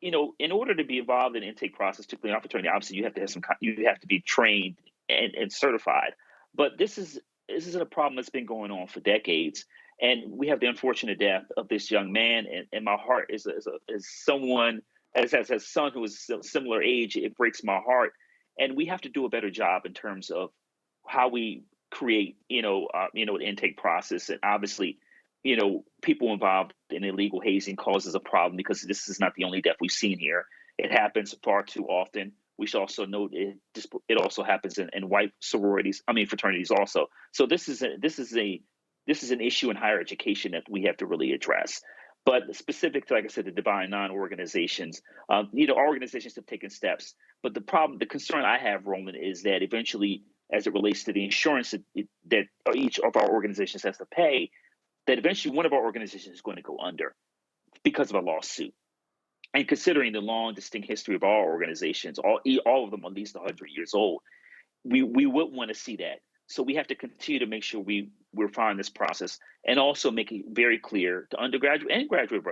in order to be involved in the intake process, particularly in our fraternity, obviously you have to have you have to be trained and certified. But this isn't a problem that's been going on for decades. And we have the unfortunate death of this young man, and my heart is someone as a son who is similar age. It breaks my heart, and we have to do a better job in terms of how we create, an intake process. And obviously, people involved in illegal hazing causes a problem because this is not the only death we've seen here. It happens far too often. We should also note it also happens in white fraternities also. So this is an issue in higher education that we have to really address. But specific to, like I said, the Divine Nine organizations, our organizations have taken steps. But the concern I have, Roland, is that eventually, as it relates to the insurance that each of our organizations has to pay, that eventually one of our organizations is going to go under because of a lawsuit. And considering the long, distinct history of our organizations, all of them at least 100 years old, we would want to see that. So we have to continue to make sure we refine this process and also make it very clear to undergraduate and graduate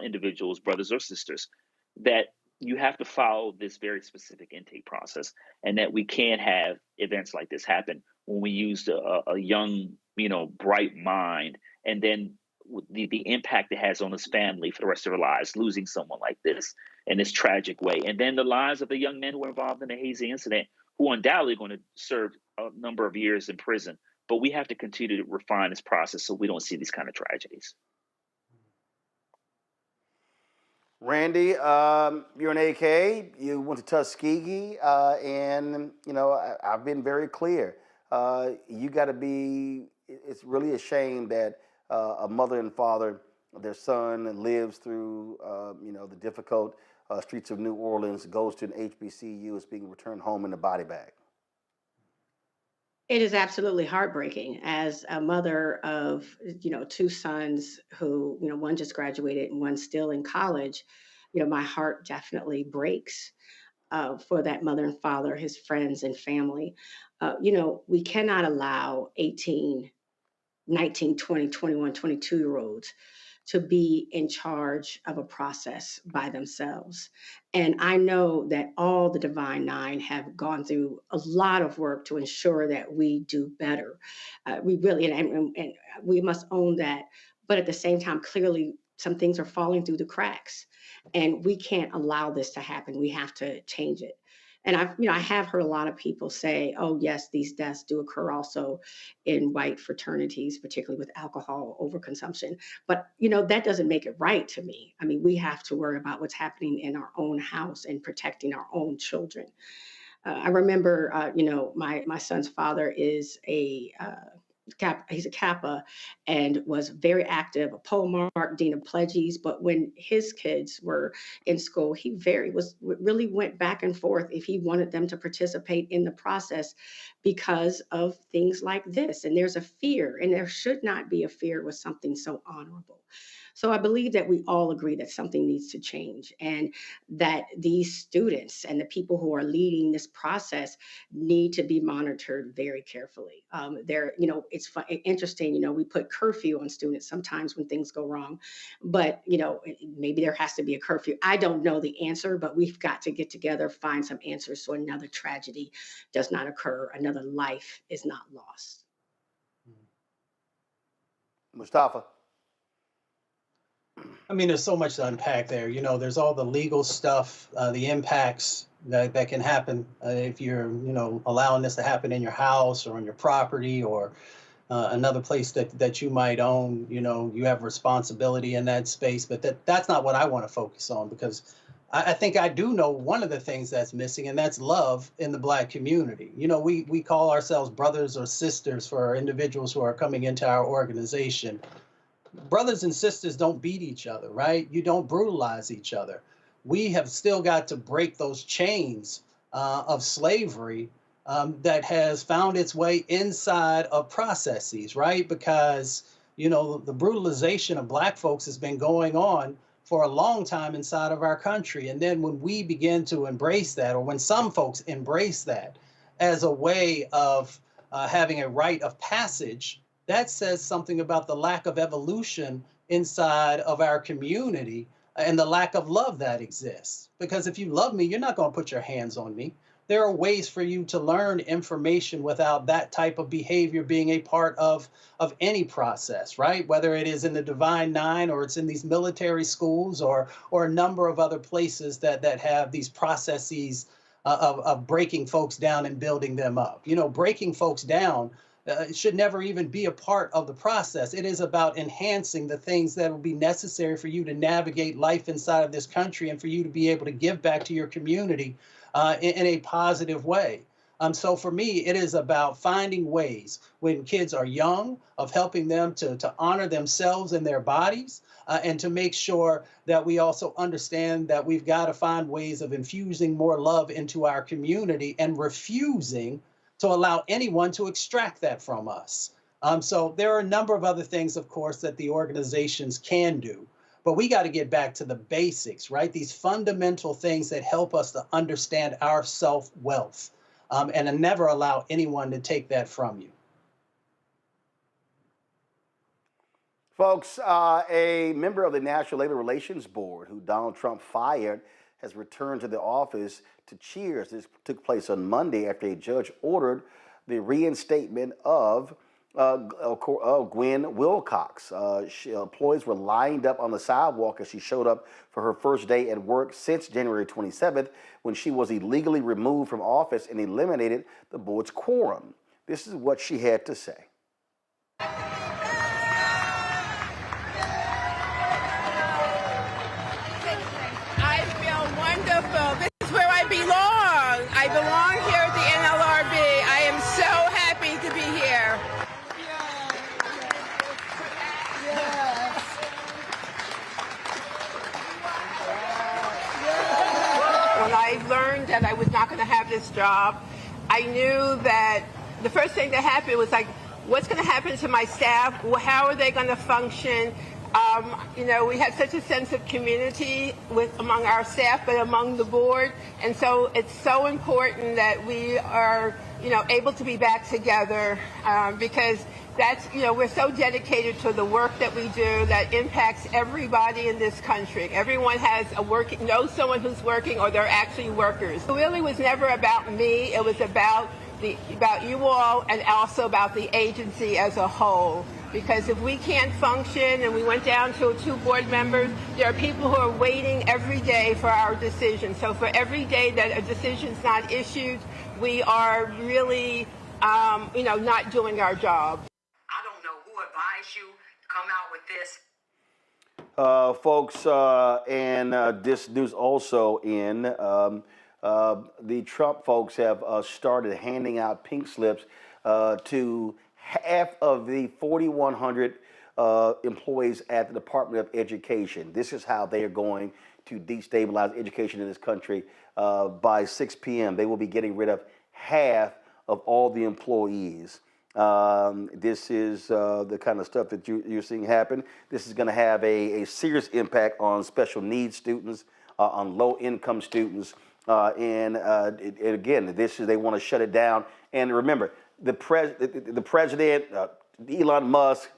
individuals, brothers or sisters, that you have to follow this very specific intake process, and that we can't have events like this happen when we use a young, bright mind, and then the impact it has on his family for the rest of their lives, losing someone like this in this tragic way. And then the lives of the young men who were involved in the hazing incident, who are undoubtedly going to serve a number of years in prison. But we have to continue to refine this process so we don't see these kind of tragedies. Randy, you're an AK. You went to Tuskegee, and I've been very clear. You got to be. It's really a shame that a mother and father, their son lives through the difficult streets of New Orleans, goes to an HBCU, is being returned home in a body bag. It is absolutely heartbreaking. As a mother of, two sons who, one just graduated and one's still in college, my heart definitely breaks for that mother and father, his friends and family. We cannot allow 18 19, 20, 21, 22-year-olds to be in charge of a process by themselves. And I know that all the Divine Nine have gone through a lot of work to ensure that we do better. We really, and we must own that. But at the same time, clearly, some things are falling through the cracks, and we can't allow this to happen. We have to change it. And I have heard a lot of people say, oh, yes, these deaths do occur also in white fraternities, particularly with alcohol overconsumption. But, that doesn't make it right to me. I mean, we have to worry about what's happening in our own house and protecting our own children. I remember, my son's father is he's a Kappa and was very active, a pole mark, dean of pledges. But when his kids were in school, he really went back and forth if he wanted them to participate in the process because of things like this. And there's a fear, and there should not be a fear with something so honorable. So I believe that we all agree that something needs to change, and that these students and the people who are leading this process need to be monitored very carefully. It's interesting, we put curfew on students sometimes when things go wrong, but, maybe there has to be a curfew. I don't know the answer, but we've got to get together, find some answers so another tragedy does not occur, another life is not lost. Mustafa. I mean, there's so much to unpack there. There's all the legal stuff, the impacts that can happen if you're, allowing this to happen in your house or on your property or another place that you might own. You have responsibility in that space, but that's not what I want to focus on, because I think I do know one of the things that's missing, and that's love in the Black community. We call ourselves brothers or sisters for individuals who are coming into our organization. Brothers and sisters don't beat each other, right? You don't brutalize each other. We have still got to break those chains of slavery that has found its way inside of processes, right? Because, the brutalization of Black folks has been going on for a long time inside of our country. And then when we begin to embrace that, or when some folks embrace that as a way of having a rite of passage, that says something about the lack of evolution inside of our community and the lack of love that exists. Because if you love me, you're not going to put your hands on me. There are ways for you to learn information without that type of behavior being a part of any process, right? Whether it is in the Divine Nine, or it's in these military schools, or a number of other places that have these processes of breaking folks down and building them up. Breaking folks down it should never even be a part of the process. It is about enhancing the things that will be necessary for you to navigate life inside of this country and for you to be able to give back to your community in a positive way. So for me, it is about finding ways when kids are young of helping them to honor themselves and their bodies, and to make sure that we also understand that we've got to find ways of infusing more love into our community and refusing to allow anyone to extract that from us. So there are a number of other things, of course, that the organizations can do. But we got to get back to the basics, right? These fundamental things that help us to understand our self-wealth, and to never allow anyone to take that from you. Folks, a member of the National Labor Relations Board who Donald Trump fired has returned to the office to cheers. This took place on Monday after a judge ordered the reinstatement of Gwen Wilcox. Employees were lined up on the sidewalk as she showed up for her first day at work since January 27th, when she was illegally removed from office and eliminated the board's quorum. This is what she had to say. I feel wonderful. This is where I belong. I belong here at the NLRB. I am so happy to be here. When I learned that I was not going to have this job, I knew that the first thing that happened was like, what's going to happen to my staff? How are they going to function? We have such a sense of community among our staff, but among the board. And so it's so important that we are, able to be back together because that's, we're so dedicated to the work that we do that impacts everybody in this country. Everyone knows someone who's working or they're actually workers. It really was never about me. It was about you all and also about the agency as a whole. Because if we can't function and we went down to 2 board members, there are people who are waiting every day for our decision. So for every day that a decision's not issued, we are really, not doing our job. I don't know who advised you to come out with this. Folks, and this news also in the Trump folks have started handing out pink slips to half of the 4,100 employees at the Department of Education. This is how they are going to destabilize education in this country. By 6 p.m., they will be getting rid of half of all the employees. This is the kind of stuff that you're seeing happen. This is going to have a serious impact on special needs students, on low-income students. And again, they want to shut it down. And remember, the president, Elon Musk,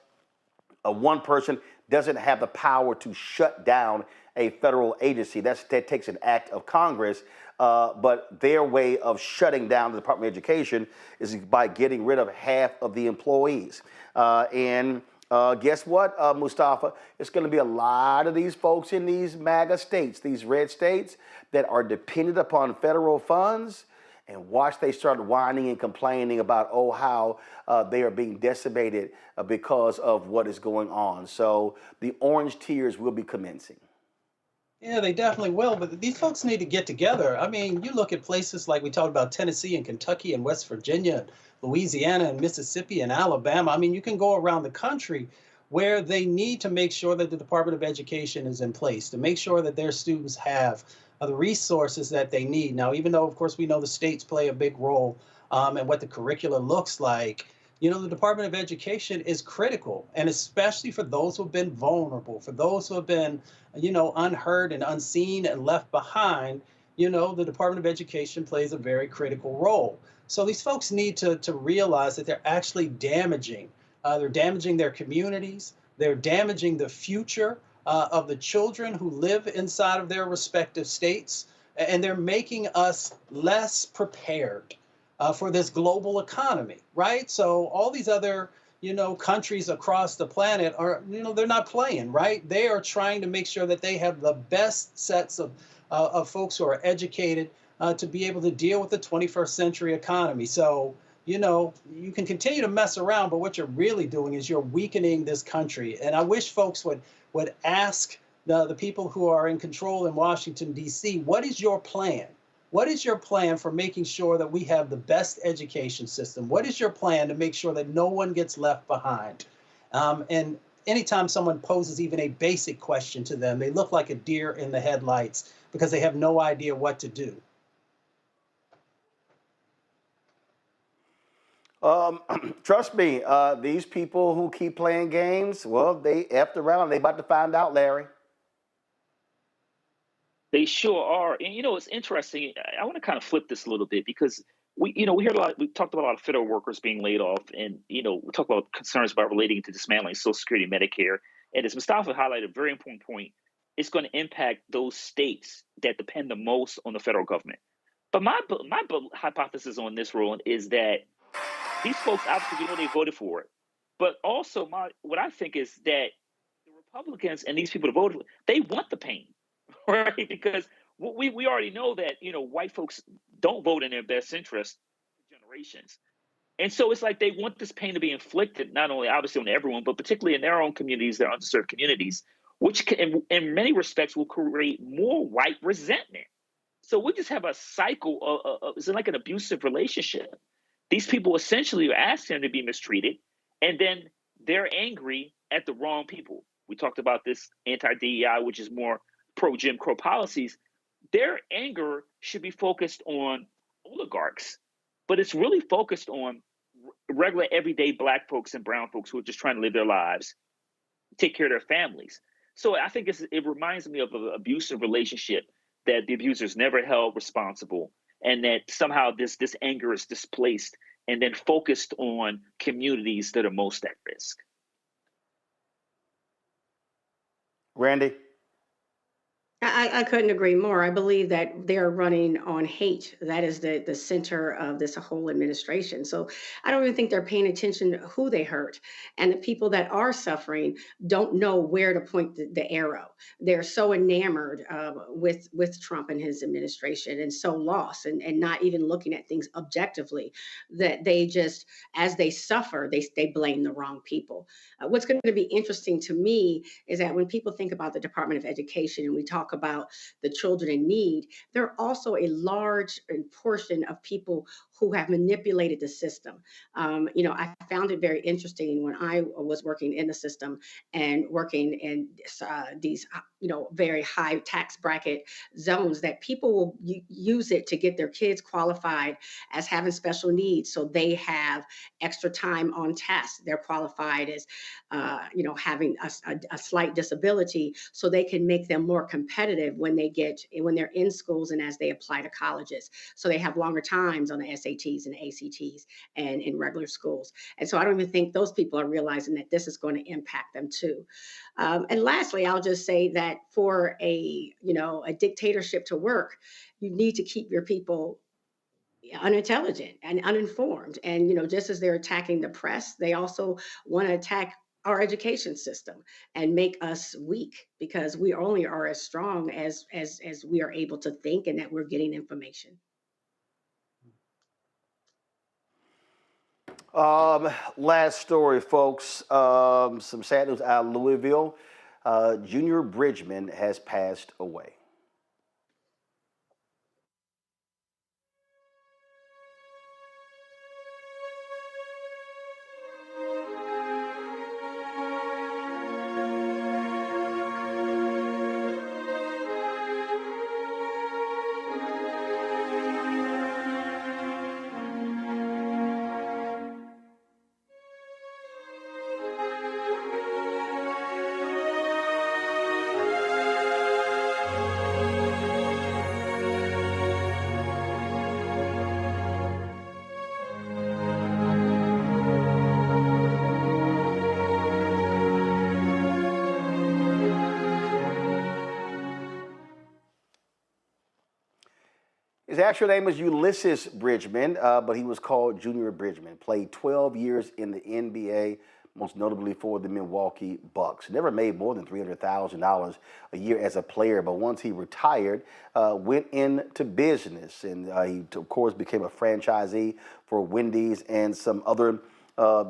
one person doesn't have the power to shut down a federal agency. That takes an act of Congress. But their way of shutting down the Department of Education is by getting rid of half of the employees. And guess what, Mustafa? It's going to be a lot of these folks in these MAGA states, these red states, that are dependent upon federal funds. And watch they start whining and complaining about, how they are being decimated because of what is going on. So the orange tears will be commencing. Yeah, they definitely will. But these folks need to get together. I mean, you look at places like we talked about Tennessee and Kentucky and West Virginia, Louisiana and Mississippi and Alabama. I mean, you can go around the country where they need to make sure that the Department of Education is in place, to make sure that their students have the resources that they need. Now, even though, of course, we know the states play a big role in what the curricula looks like, the Department of Education is critical, and especially for those who have been vulnerable, for those who have been, unheard and unseen and left behind, the Department of Education plays a very critical role. So these folks need to realize that they're actually damaging. They're damaging their communities. They're damaging the future of the children who live inside of their respective states, and they're making us less prepared for this global economy, right? So all these other, countries across the planet are, they're not playing, right? They are trying to make sure that they have the best sets of folks who are educated to be able to deal with the 21st century economy. So, you can continue to mess around, but what you're really doing is you're weakening this country. And I wish folks would ask the people who are in control in Washington, D.C., what is your plan? What is your plan for making sure that we have the best education system? What is your plan to make sure that no one gets left behind? And anytime someone poses even a basic question to them, they look like a deer in the headlights because they have no idea what to do. Trust me, these people who keep playing games, well, they effed around. They about to find out, Larry. They sure are. And, it's interesting. I want to kind of flip this a little bit because we heard we talked about a lot of federal workers being laid off, and, we talked about concerns about relating to dismantling Social Security and Medicare. And as Mustafa highlighted, a very important point, it's going to impact those states that depend the most on the federal government. But my hypothesis on this, Roland, is that these folks, obviously, they voted for it. But also, what I think is that the Republicans and these people that voted, they want the pain, right? Because we already know that, white folks don't vote in their best interest for generations. And so it's like they want this pain to be inflicted, not only obviously on everyone, but particularly in their own communities, their underserved communities, which can, in many respects will create more white resentment. So we just have a cycle of it's like an abusive relationship. These people essentially are asking them to be mistreated, and then they're angry at the wrong people. We talked about this anti-DEI, which is more pro-Jim Crow policies. Their anger should be focused on oligarchs, but it's really focused on regular, everyday Black folks and brown folks who are just trying to live their lives. take care of their families. So I think it reminds me of an abusive relationship that the abuser is never held responsible, and that somehow this anger is displaced and then focused on communities that are most at risk. Randy? I couldn't agree more. I believe that they're running on hate. That is the center of this whole administration. So I don't even think they're paying attention to who they hurt. And the people that are suffering don't know where to point the arrow. They're so enamored with Trump and his administration, and so lost and not even looking at things objectively, that they just, as they suffer, they blame the wrong people. What's going to be interesting to me is that when people think about the Department of Education and we talk about the children in need, there are also a large portion of people who have manipulated the system. I found it very interesting when I was working in the system and working in these, very high tax bracket zones, that people will use it to get their kids qualified as having special needs. So they have extra time on tasks. They're qualified as, having a slight disability, so they can make them more competitive when they're in schools and as they apply to colleges. So they have longer times on the SATs and ACTs and in regular schools. And so I don't even think those people are realizing that this is going to impact them too. And lastly, I'll just say that for a dictatorship to work, you need to keep your people unintelligent and uninformed. And, just as they're attacking the press, they also want to attack our education system and make us weak, because we only are as strong as we are able to think and that we're getting information. Last story, folks. Some sad news out of Louisville. Junior Bridgeman has passed away. His actual name was Ulysses Bridgeman, but he was called Junior Bridgeman. Played 12 years in the NBA, most notably for the Milwaukee Bucks. Never made more than $300,000 a year as a player, but once he retired, went into business. And he, of course, became a franchisee for Wendy's and some other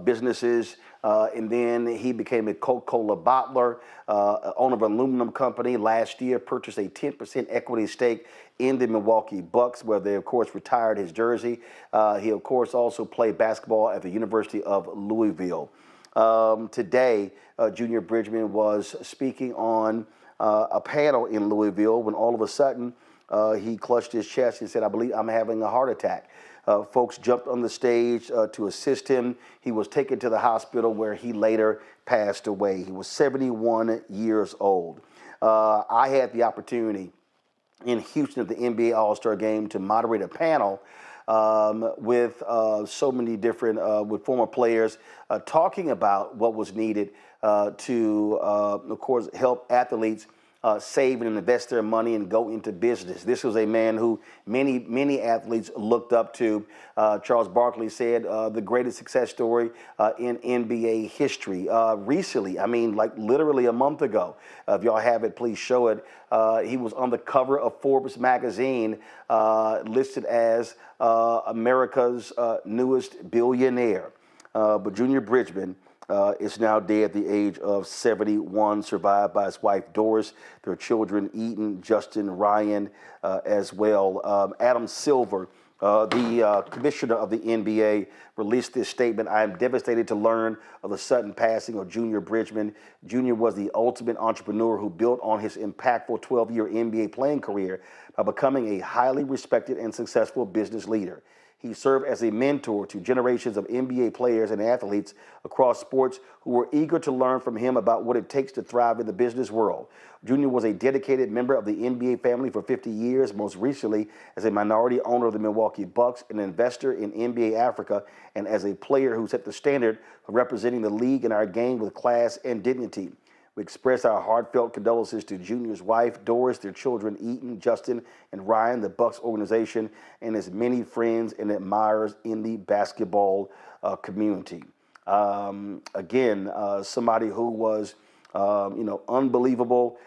businesses. And then he became a Coca-Cola bottler, owner of an aluminum company. Last year, purchased a 10% equity stake in the Milwaukee Bucks, where they, of course, retired his jersey. He, of course, also played basketball at the University of Louisville. Today, Junior Bridgeman was speaking on a panel in Louisville when all of a sudden he clutched his chest and said, "I believe I'm having a heart attack." Folks jumped on the stage to assist him. He was taken to the hospital, where he later passed away. He was 71 years old. I had the opportunity in Houston at the NBA All-Star Game to moderate a panel with so many different, with former players talking about what was needed to, of course, help athletes save and invest their money and go into business. This was a man who many athletes looked up to. Charles Barkley said the greatest success story in NBA history. Recently, I mean, like literally a month ago, if y'all have it, please show it. He was on the cover of Forbes magazine, listed as America's newest billionaire. But Junior Bridgeman is now dead at the age of 71, survived by his wife Doris, their children Eden, Justin, Ryan as well. Adam Silver, the commissioner of the NBA, released this statement. "I am devastated to learn of the sudden passing of Junior Bridgeman. Junior was the ultimate entrepreneur who built on his impactful 12-year NBA playing career by becoming a highly respected and successful business leader. He served as a mentor to generations of NBA players and athletes across sports who were eager to learn from him about what it takes to thrive in the business world. Junior was a dedicated member of the NBA family for 50 years, most recently as a minority owner of the Milwaukee Bucks, an investor in NBA Africa, and as a player who set the standard for representing the league and our game with class and dignity. We express our heartfelt condolences to Junior's wife, Doris, their children, Eaton, Justin, and Ryan, the Bucks organization, and his many friends and admirers in the basketball community. Again, somebody who was, unbelievable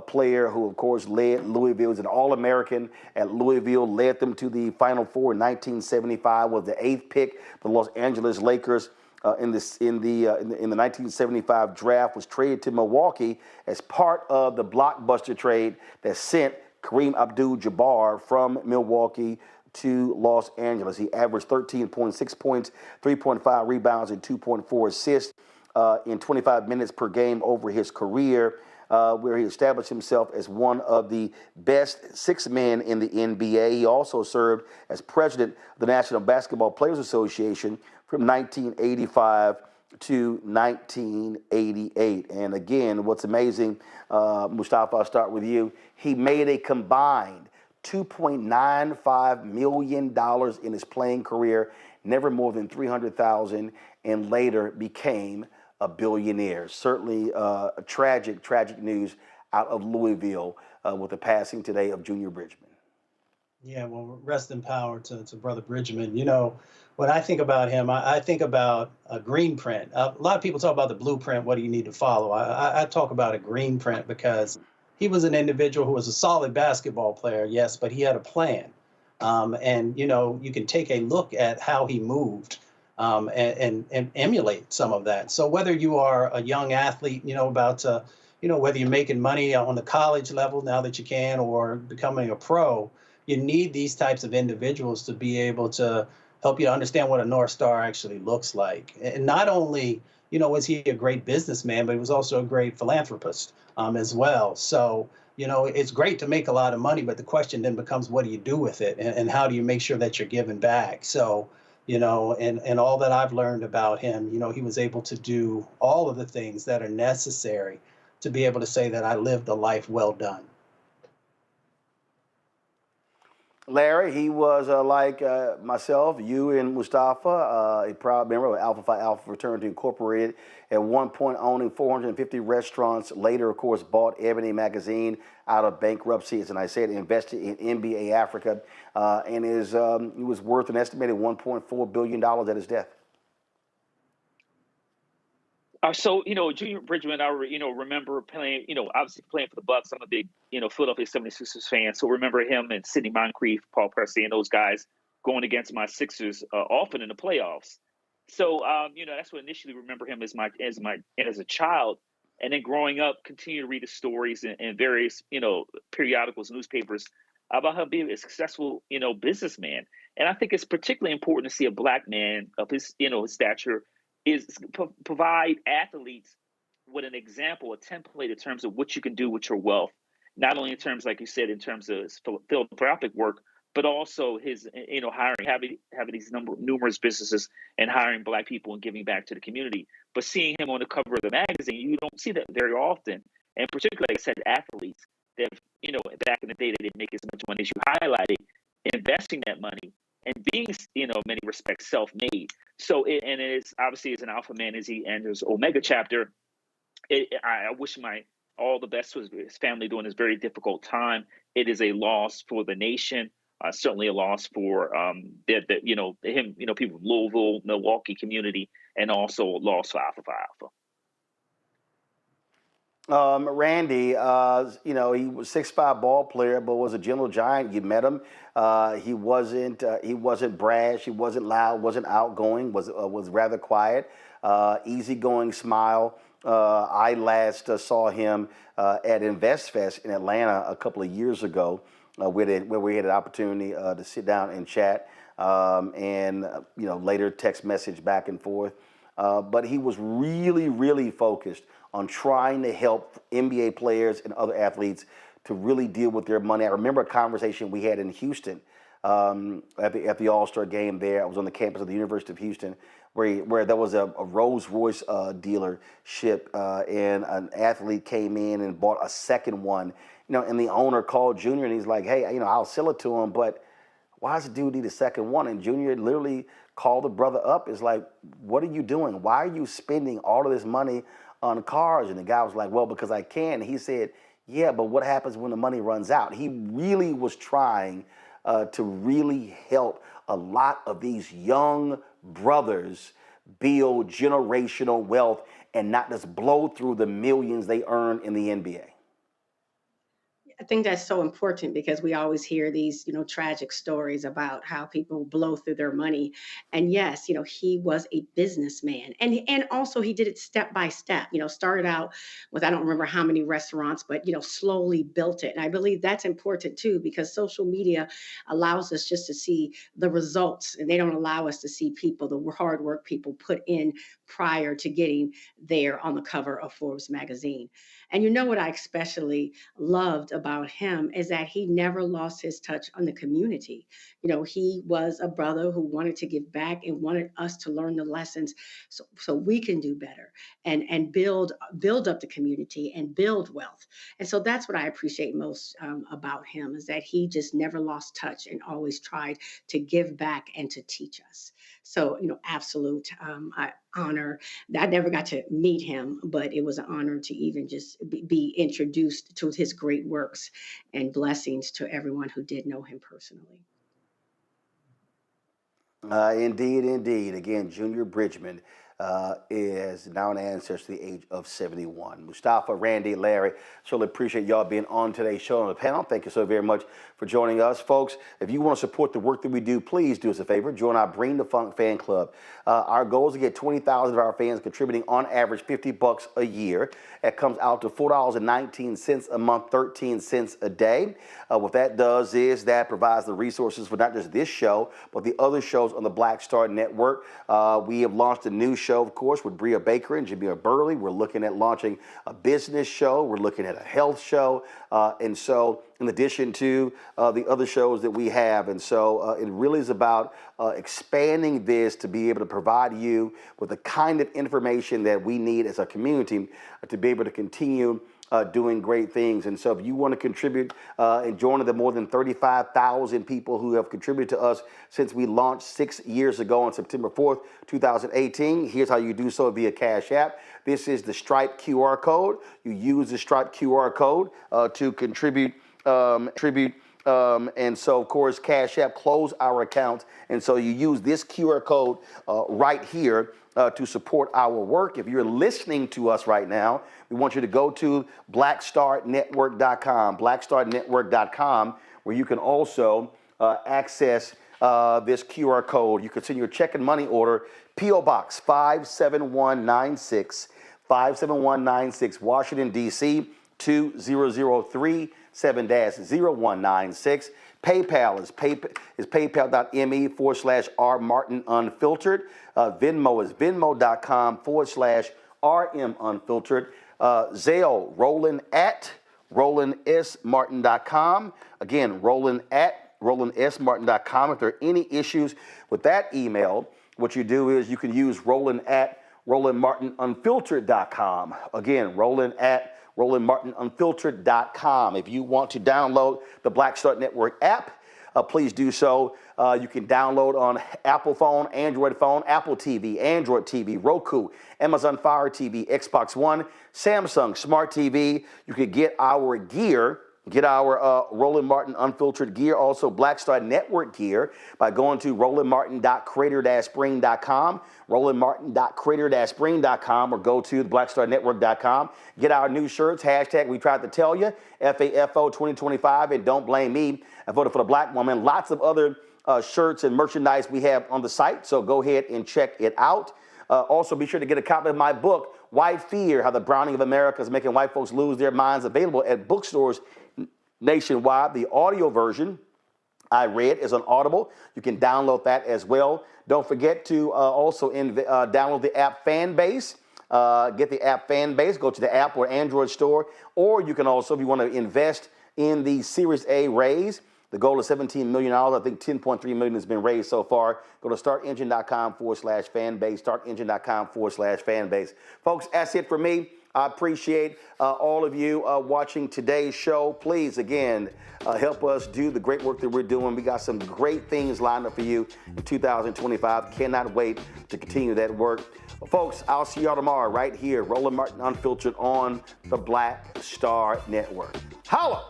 player who, of course, led Louisville, was an All-American at Louisville, led them to the Final Four in 1975, was the 8th pick for the Los Angeles Lakers. In the 1975 draft, was traded to Milwaukee as part of the blockbuster trade that sent Kareem Abdul-Jabbar from Milwaukee to Los Angeles. He averaged 13.6 points, 3.5 rebounds, and 2.4 assists in 25 minutes per game over his career, where he established himself as one of the best 6 men in the NBA. He also served as president of the National Basketball Players Association from 1985 to 1988. And again, what's amazing, Mustafa, I'll start with you. He made a combined $2.95 million in his playing career, never more than $300,000, and later became a billionaire. Certainly tragic news out of Louisville with the passing today of Junior Bridgeman. Yeah, well, rest in power to Brother Bridgman. You know, when I think about him, I think about a green print. A lot of people talk about the blueprint, what do you need to follow? I talk about a green print because he was an individual who was a solid basketball player, yes, but he had a plan. And, you can take a look at how he moved and emulate some of that. So whether you are a young athlete, about to, whether you're making money on the college level now that you can, or becoming a pro, you need these types of individuals to be able to help you to understand what a North Star actually looks like. And not only, was he a great businessman, but he was also a great philanthropist as well. So, it's great to make a lot of money, but the question then becomes, what do you do with it? And how do you make sure that you're giving back? So, and all that I've learned about him, he was able to do all of the things that are necessary to be able to say that I lived a life well done. Larry, he was like myself, you and Mustafa, a proud member of Alpha Phi Alpha Fraternity Incorporated, at one point owning 450 restaurants, later, of course, bought Ebony Magazine out of bankruptcy, as I said, invested in NBA Africa, and he was worth an estimated $1.4 billion at his death. So, Junior Bridgman, I remember playing, obviously playing for the Bucks. I'm a big, Philadelphia 76ers fan. So remember him and Sidney Moncrief, Paul Pressey, and those guys going against my Sixers often in the playoffs. So, that's what initially remember him as a child. And then growing up, continue to read the stories in various, periodicals, newspapers about him being a successful, businessman. And I think it's particularly important to see a black man of his, his stature is provide athletes with an example, a template in terms of what you can do with your wealth, not only in terms, like you said, in terms of his philanthropic work, but also his, hiring, having these numerous businesses and hiring black people and giving back to the community. But seeing him on the cover of the magazine, you don't see that very often. And particularly, like I said, athletes that, back in the day, they didn't make as much money as you highlighted, investing that money and being, in many respects, self-made. So, and it is obviously as an alpha man as he enters Omega chapter, I wish all the best to his family during this very difficult time. It is a loss for the nation, certainly a loss for him, people of Louisville, Milwaukee community, and also a loss for Alpha Phi Alpha. Randy, he was 6'5" ball player, but was a gentle giant. You met him. He wasn't brash. He wasn't loud. Wasn't outgoing. Was rather quiet. Easygoing smile. I last saw him at InvestFest in Atlanta a couple of years ago, where we had an opportunity to sit down and chat, and later text message back and forth. But he was really, really focused on trying to help NBA players and other athletes to really deal with their money. I remember a conversation we had in Houston at the All-Star game there. I was on the campus of the University of Houston, where there was a Rolls-Royce dealership, and an athlete came in and bought a second one. And the owner called Junior, and he's like, "Hey, I'll sell it to him, but why does the dude need a second one?" And Junior literally called the brother up. It's like, "What are you doing? Why are you spending all of this money on cars?" And the guy was like, "Well, because I can." And he said, "Yeah, but what happens when the money runs out?" He really was trying to really help a lot of these young brothers build generational wealth and not just blow through the millions they earn in the NBA. I think that's so important because we always hear these, tragic stories about how people blow through their money. And yes, he was a businessman, and also he did it step by step. Started out with I don't remember how many restaurants, but slowly built it. And I believe that's important too because social media allows us just to see the results, and they don't allow us to see people, the hard work people put in prior to getting there on the cover of Forbes magazine. And what I especially loved about him is that he never lost his touch on the community. He was a brother who wanted to give back and wanted us to learn the lessons so we can do better and build up the community and build wealth. And so that's what I appreciate most about him is that he just never lost touch and always tried to give back and to teach us. So, absolute honor. I never got to meet him, but it was an honor to even just be introduced to his great works, and blessings to everyone who did know him personally. Indeed, indeed. Again, Junior Bridgeman is now an ancestor to the age of 71. Mustafa, Randy, Larry, surely appreciate y'all being on today's show on the panel. Thank you so very much for joining us. Folks, if you want to support the work that we do, please do us a favor. Join our Bring the Funk fan club. Our goal is to get 20,000 of our fans contributing on average $50 a year. That comes out to $4.19 a month, 13 cents a day. What that does is that provides the resources for not just this show, but the other shows on the Black Star Network. We have launched a new show, of course, with Bria Baker and Jamila Burley. We're looking at launching a business show. We're looking at a health show. And so in addition to the other shows that we have. And so it really is about expanding this to be able to provide you with the kind of information that we need as a community to be able to continue doing great things. And so if you want to contribute and join the more than 35,000 people who have contributed to us since we launched 6 years ago on September 4th, 2018, here's how you do so via Cash App. This is the Stripe QR code. You use the Stripe QR code to contribute. And so, of course, Cash App closed our account. And so you use this QR code right here to support our work. If you're listening to us right now, we want you to go to blackstarnetwork.com, where you can also access this QR code. You can send your check and money order, P.O. Box 57196, 57196, Washington, D.C., 20037-0196. PayPal is paypal.me/rmartinunfiltered. Venmo is venmo.com/rmunfiltered. Zelle, roland@rolandsmartin.com. Again, roland@rolandsmartin.com. If there are any issues with that email, what you do is you can use roland@rolandmartinunfiltered.com. Again, roland@rolandmartinunfiltered.com. If you want to download the Black Star Network app, please do so. You can download on Apple phone, Android phone, Apple TV, Android TV, Roku, Amazon Fire TV, Xbox One, Samsung Smart TV. You can get our gear, get our Roland Martin Unfiltered gear, also Black Star Network gear by going to rolandmartin.creator-spring.com, rolandmartin.creator-spring.com, or go to blackstarnetwork.com. Get our new shirts, hashtag we tried to tell you, FAFO 2025, and don't blame me, I voted for the black woman. Lots of other shirts and merchandise we have on the site, so go ahead and check it out. Also, be sure to get a copy of my book, White Fear, How the Browning of America is Making White Folks Lose Their Minds, available at bookstores nationwide. The audio version I read is on Audible. You can download that as well. Don't forget to also download the app Fanbase. Get the app Fanbase. Go to the app or Android store. Or you can also, if you want to invest in the Series A raise, The goal is $17 million. I think $10.3 million has been raised so far. Go to startengine.com/fanbase, startengine.com/fanbase. Folks, that's it for me. I appreciate all of you watching today's show. Please, again, help us do the great work that we're doing. We got some great things lined up for you in 2025. Cannot wait to continue that work. Well, folks, I'll see y'all tomorrow right here, Roland Martin Unfiltered on the Black Star Network. Holla!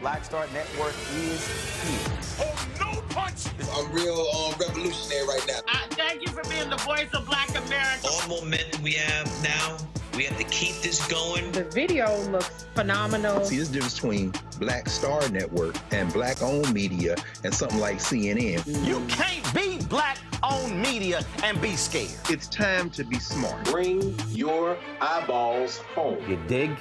Black Star Network is here. Oh, no punch! I'm real revolutionary right now. Thank you for being the voice of Black America. All momentum we have now, we have to keep this going. The video looks phenomenal. See, this difference between Black Star Network and black-owned media and something like CNN. You can't be black-owned media and be scared. It's time to be smart. Bring your eyeballs home. You dig?